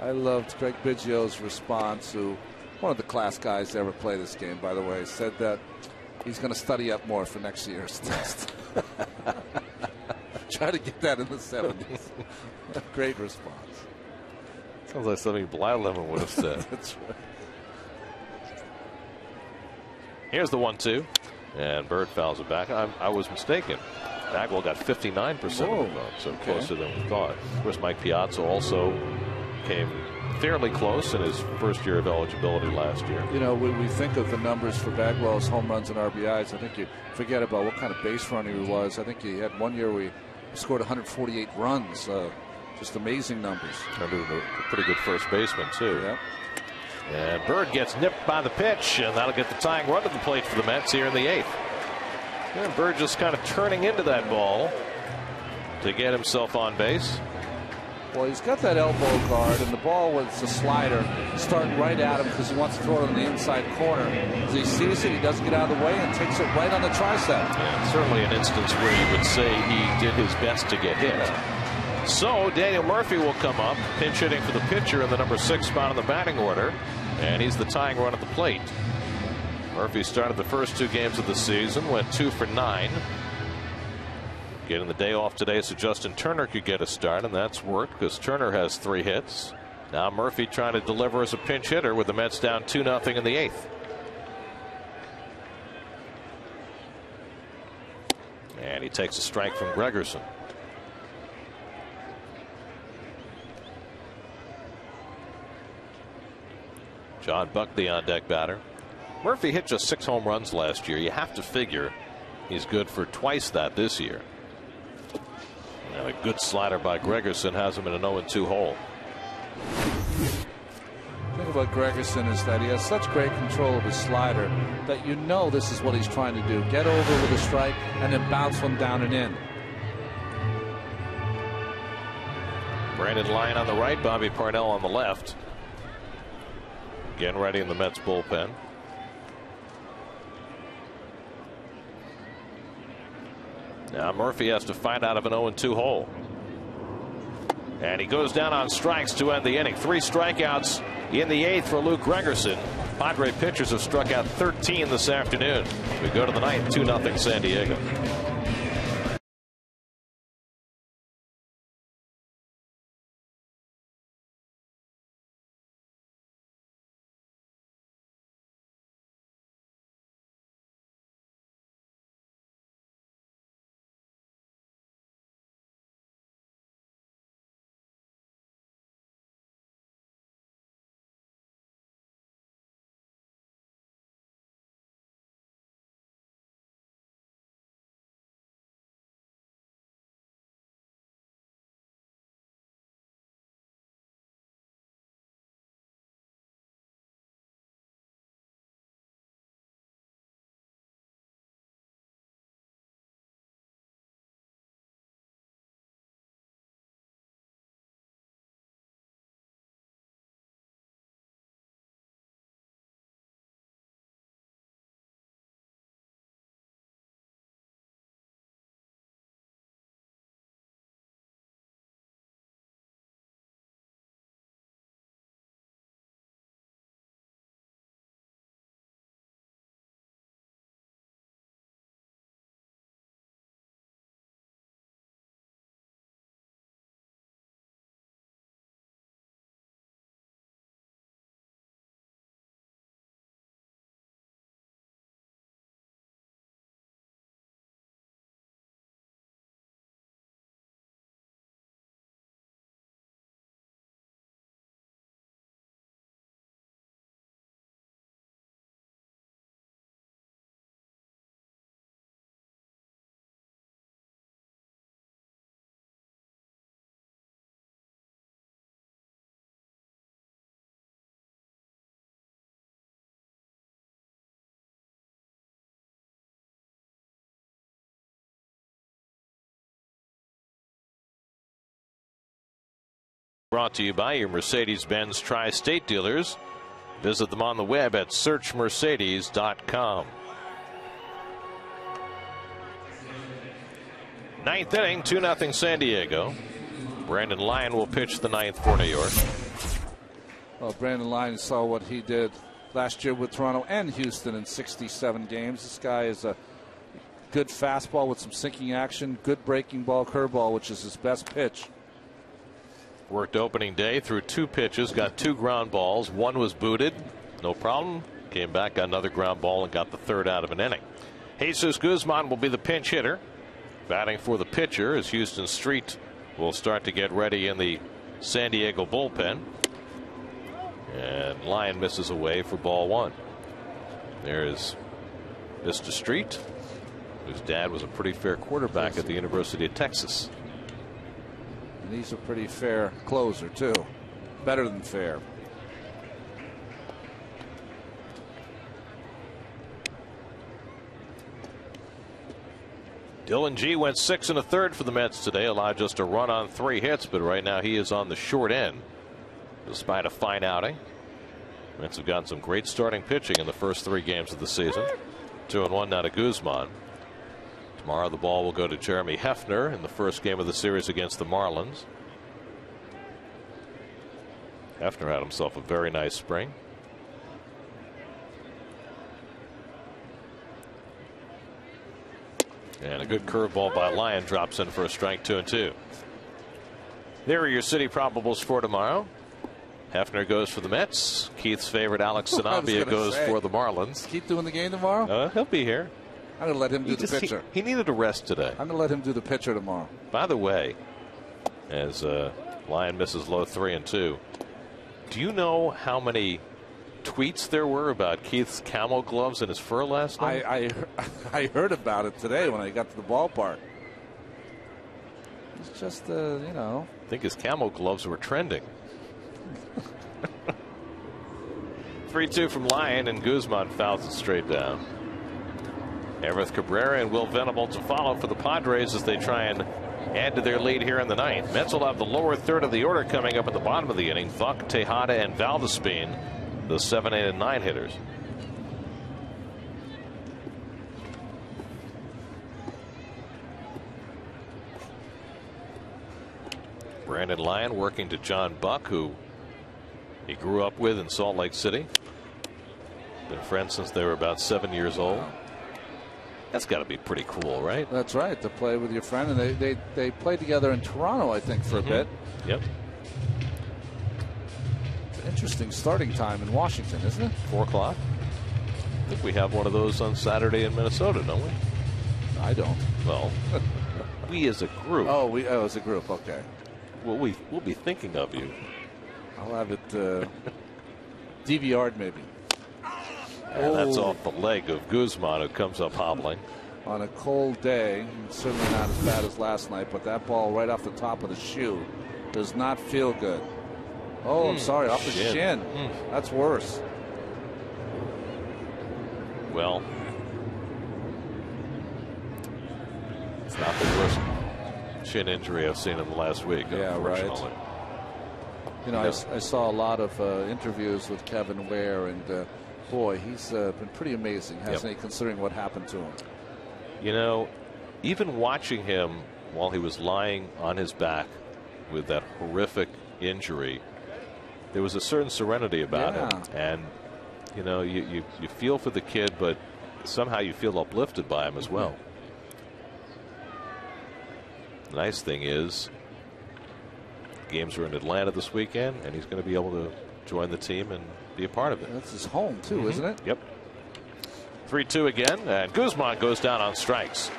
I loved Craig Biggio's response, who one of the class guys to ever play this game, by the way, said that he's going to study up more for next year's test. Try to get that in the 70s. Great response. Sounds like something Blyleven would have said. That's right. Here's the 1-2. And Byrd fouls it back. I was mistaken. Bagwell got 59% of the vote, so closer than we thought. Of course, Mike Piazza also came fairly close in his first year of eligibility last year. You know, when we think of the numbers for Bagwell's home runs and RBIs, I think you forget about what kind of base runner he was. I think he had one year where he scored 148 runs. Just amazing numbers. Turned into a pretty good first baseman, too. Yep. And Byrd gets nipped by the pitch, and that'll get the tying run to the plate for the Mets here in the 8th. And Byrd just kind of turning into that ball to get himself on base. Well, he's got that elbow guard, and the ball was a slider starting right at him because he wants to throw it on the inside corner. As he sees it, he doesn't get out of the way and takes it right on the tricep. Yeah, certainly an instance where you would say he did his best to get hit. So Daniel Murphy will come up, pinch hitting for the pitcher in the number 6 spot in the batting order, and he's the tying run at the plate. Murphy started the first 2 games of the season, went 2 for 9. Getting the day off today so Justin Turner could get a start, and that's worked because Turner has 3 hits. Now Murphy trying to deliver as a pinch hitter with the Mets down 2-0 in the 8th. And he takes a strike from Gregerson. John Buck, the on-deck batter. Murphy hit just 6 home runs last year. You have to figure he's good for twice that this year. Now a good slider by Gregerson has him in an 0-2 hole. The thing about Gregerson is that he has such great control of his slider that you know this is what he's trying to do. Get over with a strike and then bounce one down and in. Brandon Lyon on the right, Bobby Parnell on the left. Again ready in the Mets bullpen. Now Murphy has to find out of an 0-2 hole. And he goes down on strikes to end the inning. 3 strikeouts in the 8th for Luke Gregerson. Padre pitchers have struck out 13 this afternoon. We go to the 9th, 2-0 San Diego. Brought to you by your Mercedes-Benz Tri-State dealers. Visit them on the web at searchmercedes.com. 9th inning, 2-0 San Diego. Brandon Lyon will pitch the 9th for New York. Well, Brandon Lyon saw what he did last year with Toronto and Houston in 67 games. This guy is a good fastball with some sinking action, good breaking ball, curveball, which is his best pitch. Worked opening day, threw 2 pitches, got 2 ground balls. 1 was booted, no problem. Came back, got another ground ball, and got the 3rd out of an inning. Jesus Guzman will be the pinch hitter. Batting for the pitcher as Houston Street will start to get ready in the San Diego bullpen. And Lyon misses away for ball 1. There's Mr. Street, whose dad was a pretty fair quarterback at the University of Texas. And he's a pretty fair closer, too. Better than fair. Dylan G went 6 1/3 for the Mets today, allowed just a run on 3 hits, but right now he is on the short end despite a fine outing. Mets have gotten some great starting pitching in the first 3 games of the season. 2-1 now to Guzman. Tomorrow the ball will go to Jeremy Hefner in the first game of the series against the Marlins. Hefner had himself a very nice spring. And a good curveball by Lyon drops in for a strike, 2-2. There are your city probables for tomorrow. Hefner goes for the Mets. Keith's favorite Alex Sanabia goes for the Marlins. Keith doing the game tomorrow? He'll be here. I'm going to let him do the pitcher. He needed a rest today. I'm going to let him do the pitcher tomorrow. By the way, as Lyon misses low 3-2, do you know how many tweets there were about Keith's camo gloves and his fur last night? I heard about it today when I got to the ballpark. It's just, you know. I think his camo gloves were trending. 3-2 from Lyon, and Guzman fouls it straight down. Everett Cabrera and Will Venable to follow for the Padres as they try and add to their lead here in the ninth. Mets will have the lower third of the order coming up at the bottom of the inning. Buck, Tejada, and Valdespin, the 7, 8, and 9 hitters. Brandon Lyon working to John Buck, who he grew up with in Salt Lake City. Been friends since they were about 7 years old. That's got to be pretty cool, right? That's right, to play with your friend. And they played together in Toronto, I think, for a bit. Yep. Interesting starting time in Washington, isn't it? 4 o'clock. I think we have one of those on Saturday in Minnesota, don't we? I don't. Well, we as a group. Oh, as a group, okay. Well, we'll be thinking of you. I'll have it DVR'd maybe. And that's off the leg of Guzman, who comes up hobbling. On a cold day, certainly not as bad as last night, but that ball right off the top of the shoe does not feel good. Oh, I'm sorry, off the shin. That's worse. Well, it's not the worst shin injury I've seen in the last week. Yeah, right. You know, I saw a lot of interviews with Kevin Ware, and boy, he's been pretty amazing, hasn't he, considering what happened to him? You know, even watching him while he was lying on his back with that horrific injury, there was a certain serenity about him. And, you know, you feel for the kid, but somehow you feel uplifted by him as well. The nice thing is, games are in Atlanta this weekend, and he's going to be able to join the team and be a part of it. That's his home, too, isn't it? Yep. 3-2 again, and Guzman goes down on strikes.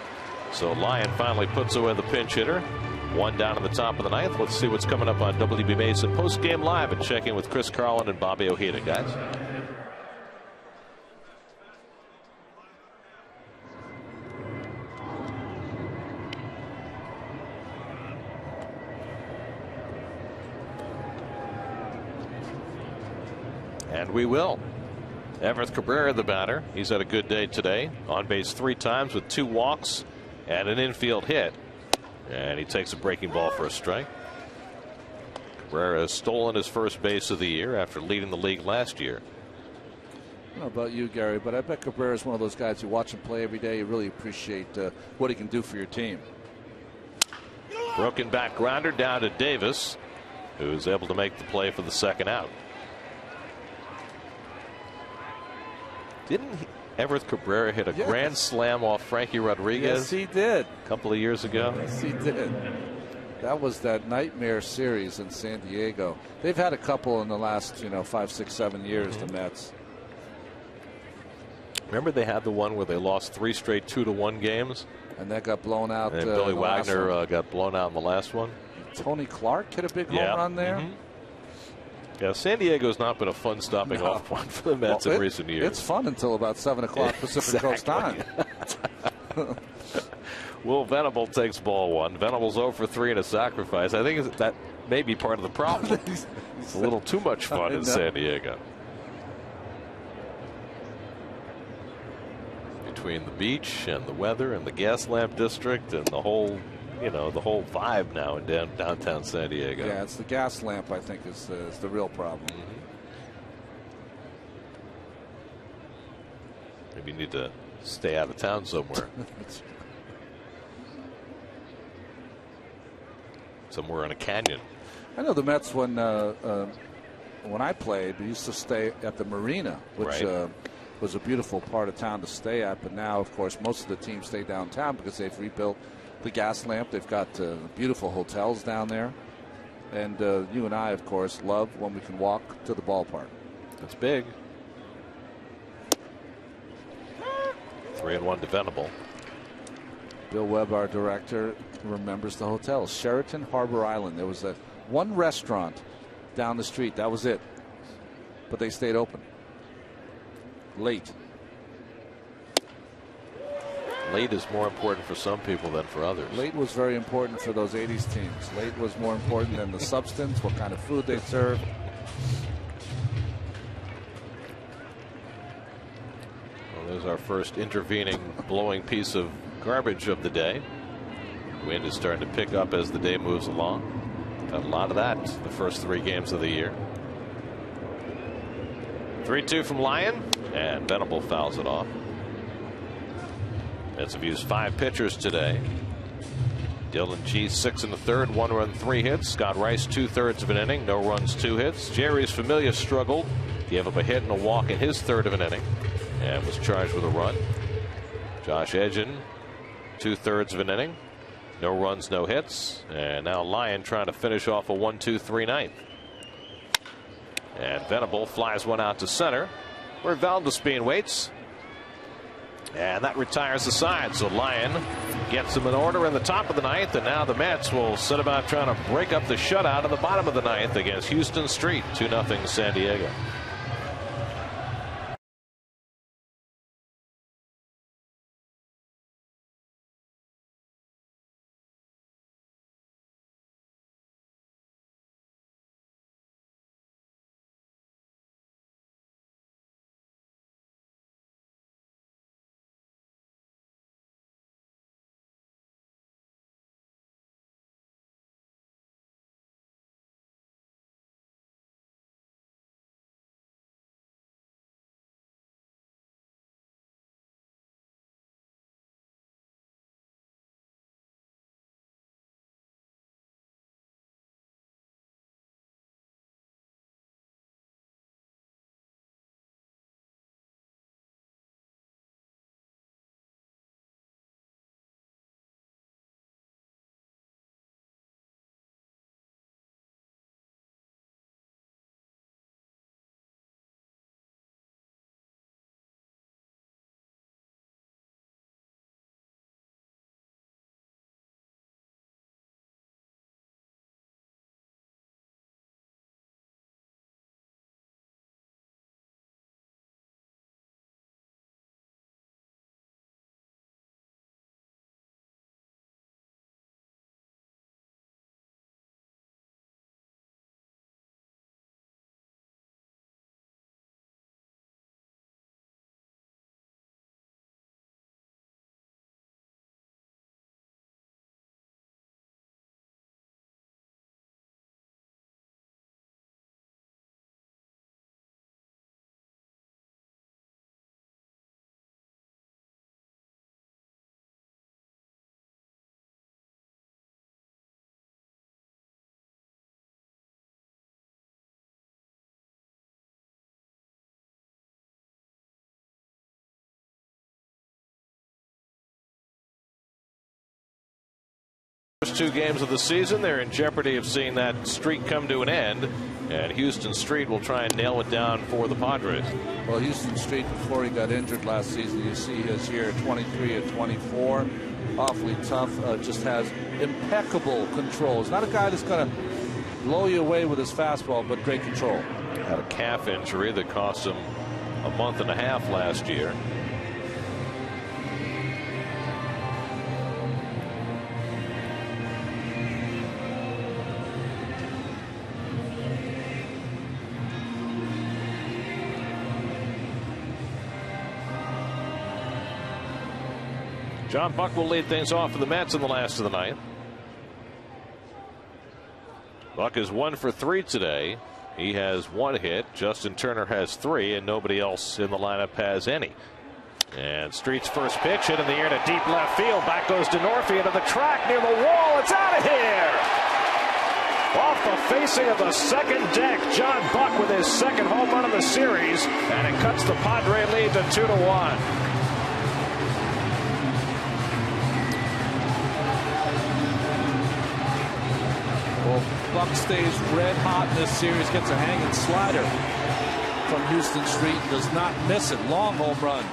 So Lyon finally puts away the pinch hitter. 1 down in the top of the ninth. Let's see what's coming up on WB Mason Post Game Live and check in with Chris Carlin and Bobby Ojeda, guys. And we will. Everett Cabrera, the batter. He's had a good day today. On base 3 times with 2 walks and an infield hit. And he takes a breaking ball for a strike. Cabrera has stolen his first base of the year after leading the league last year. I don't know about you, Gary, but I bet Cabrera is one of those guys you watch him play every day. You really appreciate what he can do for your team. Broken back grounder down to Davis, who's able to make the play for the second out. Didn't Everett Cabrera hit a grand slam off Frankie Rodriguez? Yes, he did. A couple of years ago. Yes, he did. That was that nightmare series in San Diego. They've had a couple in the last, 5, 6, 7 years, the Mets. Remember they had the one where they lost 3 straight 2-1 games? And that got blown out. And Billy Wagner got blown out in the last one. Tony Clark hit a big home run there. Yeah, San Diego's not been a fun stopping off point for the Mets in recent years. It's fun until about 7 o'clock Pacific Coast time. Will Venable takes ball 1. Venable's 0 for 3 in a sacrifice. I think that may be part of the problem. It's a little too much fun in San Diego. Between the beach and the weather and the gas lamp district and the whole the whole vibe now in downtown San Diego. Yeah, it's the gas lamp, I think, is the real problem. Maybe you need to stay out of town somewhere. Somewhere in a canyon. I know the Mets, when I played, we used to stay at the marina, which was a beautiful part of town to stay at. But now, of course, most of the teams stay downtown because they've rebuilt the gas lamp. They've got beautiful hotels down there. And you and I, of course, love when we can walk to the ballpark. That's big. 3-1 to Venable. Bill Webb, our director, remembers the hotel. Sheraton Harbor Island. There was one restaurant down the street. That was it. But they stayed open. Late. Late is more important for some people than for others. Late was very important for those 80s teams. Late was more important than the substance, what kind of food they served. There's our first intervening blowing piece of garbage of the day. Wind is starting to pick up as the day moves along. Got a lot of that the first 3 games of the year. 3-2 from Lyon, and Venable fouls it off. Mets have used 5 pitchers today. Dylan G 6 in the 3rd, 1 run 3 hits. Scott Rice 2/3 of an inning, no runs 2 hits. Jerry's Familia struggled, gave up a hit and a walk in his 3rd of an inning and was charged with a run. Josh Edgen 2/3 of an inning, no runs, no hits. And now Lyon trying to finish off a 1-2-3 ninth. And Venable flies one out to center where Valdespin waits. And that retires the side. So Lyon gets them in order in the top of the 9th. And now the Mets will set about trying to break up the shutout in the bottom of the 9th against Houston Street. 2-0 San Diego. First 2 games of the season, they're in jeopardy of seeing that streak come to an end, and Houston Street will try and nail it down for the Padres. Well, Houston Street, before he got injured last season, you see his year 23-24, awfully tough, just has impeccable control. He's not a guy that's going to blow you away with his fastball, but great control. Had a calf injury that cost him a month and a half last year. John Buck will lead things off for the Mets in the last of the 9th. Buck is 1 for 3 today. He has 1 hit. Justin Turner has 3, and nobody else in the lineup has any. And Street's first pitch hit in the air to deep left field. Back goes DeNorfie into the track near the wall. It's out of here. Off the facing of the second deck, John Buck with his 2nd home run of the series, and it cuts the Padre lead to 2-1. Buck stays red hot in this series, gets a hanging slider from Houston Street, does not miss it. Long home run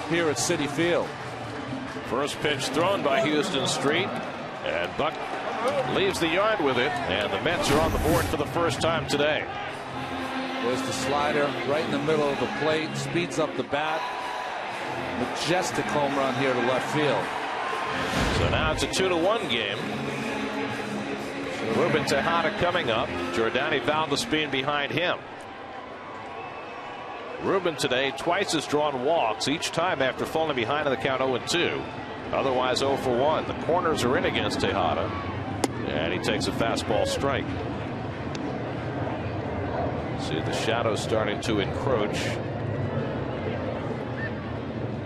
here at Citi Field. First pitch thrown by Houston Street, and Buck leaves the yard with it, and the Mets are on the board for the first time today. There's the slider right in the middle of the plate, speeds up the bat. Majestic home run here to left field. So now it's a 2-1 game. Ruben Tejada coming up. Jordani Valdespin behind him. Ruben today twice has drawn walks, each time after falling behind in the count 0-2. Otherwise 0 for 1. The corners are in against Tejada, and he takes a fastball strike. See the shadows starting to encroach.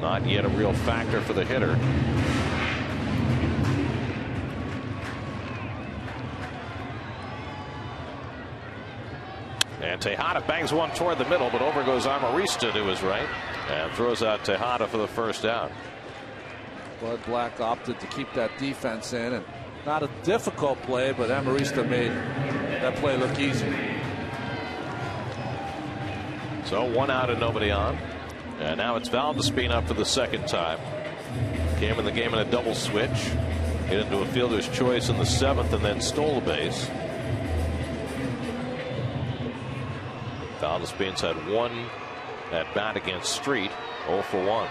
Not yet a real factor for the hitter. And Tejada bangs one toward the middle, but over goes Amarista to his right and throws out Tejada for the first down. Bud Black opted to keep that defense in, and not a difficult play, but Amarista made that play look easy. So 1 out and nobody on. And now it's Valdespin up for the second time. Came in the game in a double switch. Hit into a fielder's choice in the 7th and then stole a base. Valdespin's had 1 at bat against Street, 0 for 1.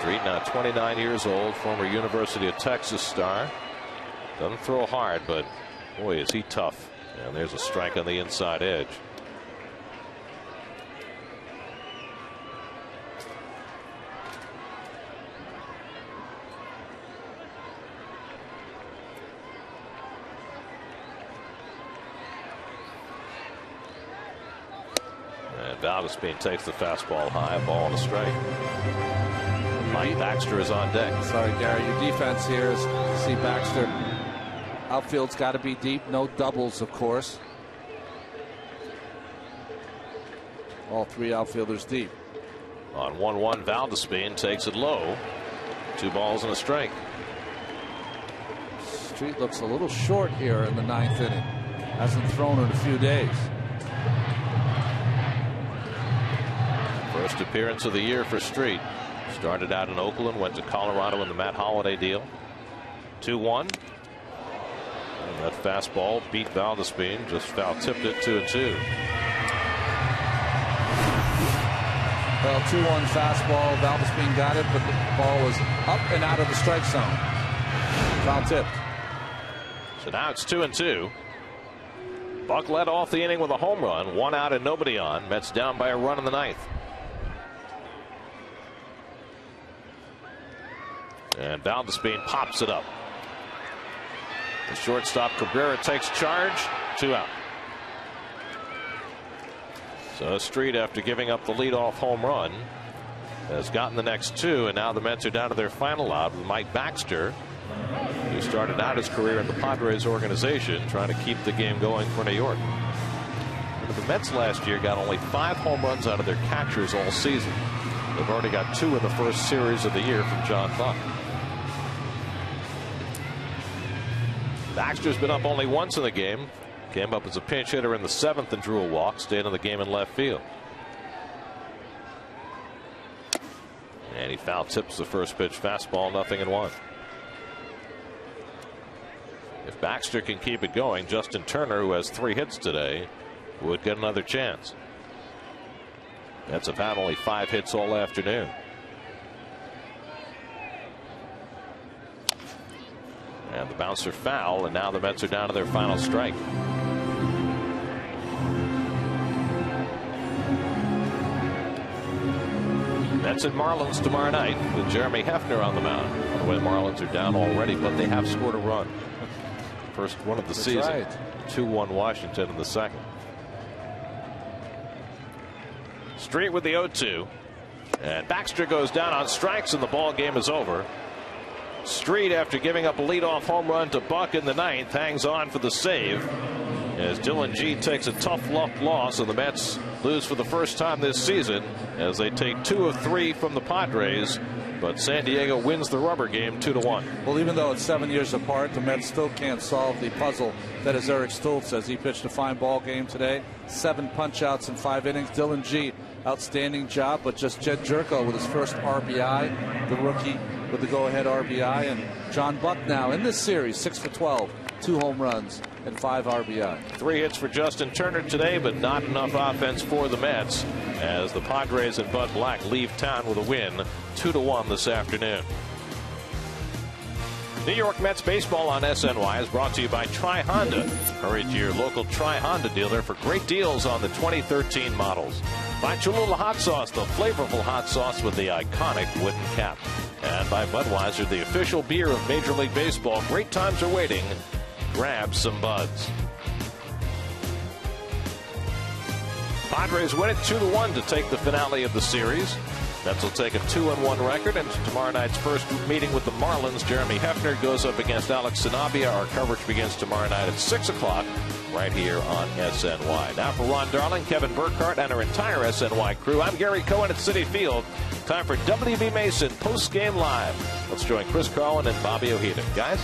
Street now 29 years old, former University of Texas star. Doesn't throw hard, but boy is he tough. And there's a strike on the inside edge. And Valdespin takes the fastball high, a ball and a strike. Mike Baxter is on deck. Sorry, Gary, your defense here is, see Baxter. Outfield's got to be deep, no doubles, of course. All 3 outfielders deep. On 1-1, Valdespin takes it low. 2 balls and a strike. Street looks a little short here in the 9th inning. Hasn't thrown in a few days. First appearance of the year for Street. Started out in Oakland, went to Colorado in the Matt Holliday deal. 2-1. And that fastball beat Valdespin, just foul tipped it 2-2. Well, 2-1 fastball. Valdespin got it, but the ball was up and out of the strike zone. Foul tipped. So now it's 2-2. Buck led off the inning with a home run, 1 out and nobody on. Mets down by a run in the 9th. And Valdespin pops it up. The shortstop Cabrera takes charge. 2 out. So Street, after giving up the leadoff home run, has gotten the next 2, and now the Mets are down to their final out with Mike Baxter, who started out his career in the Padres organization, trying to keep the game going for New York. The Mets last year got only 5 home runs out of their catchers all season. They've already got 2 in the first series of the year from John Buck. Baxter's been up only once in the game. Came up as a pinch hitter in the 7th and drew a walk. Stayed in the game in left field. And he foul tips the first pitch fastball, 0-1. If Baxter can keep it going, Justin Turner, who has 3 hits today, would get another chance. Mets have had only 5 hits all afternoon. And the bouncer foul, and now the Mets are down to their final strike. Mets and Marlins tomorrow night with Jeremy Hefner on the mound. By the way, the Marlins are down already, but they have scored a run. First one of the season. Right. 2-1 Washington in the 2nd. Street with the 0-2. And Baxter goes down on strikes, and the ball game is over. Street, after giving up a leadoff home run to Buck in the 9th, hangs on for the save as Dylan G takes a tough luck loss, and the Mets lose for the first time this season as they take 2 of 3 from the Padres. But San Diego wins the rubber game 2-1. Well, even though it's 7 years apart, the Mets still can't solve the puzzle that is Eric Stoltz says. He pitched a fine ball game today. 7 punch outs in 5 innings. Dylan G, outstanding job, but just Jed Jerko with his first RBI, the rookie with the go-ahead RBI, and John Buck now in this series 6 for 12, 2 home runs and 5 RBI. 3 hits for Justin Turner today, but not enough offense for the Mets as the Padres and Bud Black leave town with a win 2-1 this afternoon. New York Mets baseball on SNY is brought to you by Tri Honda. Hurry to your local Tri Honda dealer for great deals on the 2013 models. By Cholula Hot Sauce, the flavorful hot sauce with the iconic wooden cap. And by Budweiser, the official beer of Major League Baseball. Great times are waiting. Grab some buds. Padres win it 2-1 to take the finale of the series. Mets will take a 2-1 record, and tomorrow night's first meeting with the Marlins, Jeremy Hefner goes up against Alex Sanabia. Our coverage begins tomorrow night at 6 o'clock right here on SNY. Now for Ron Darling, Kevin Burkhardt, and our entire SNY crew, I'm Gary Cohen at Citi Field. Time for WB Mason post-game live. Let's join Chris Carlin and Bobby O'Hegan. Guys?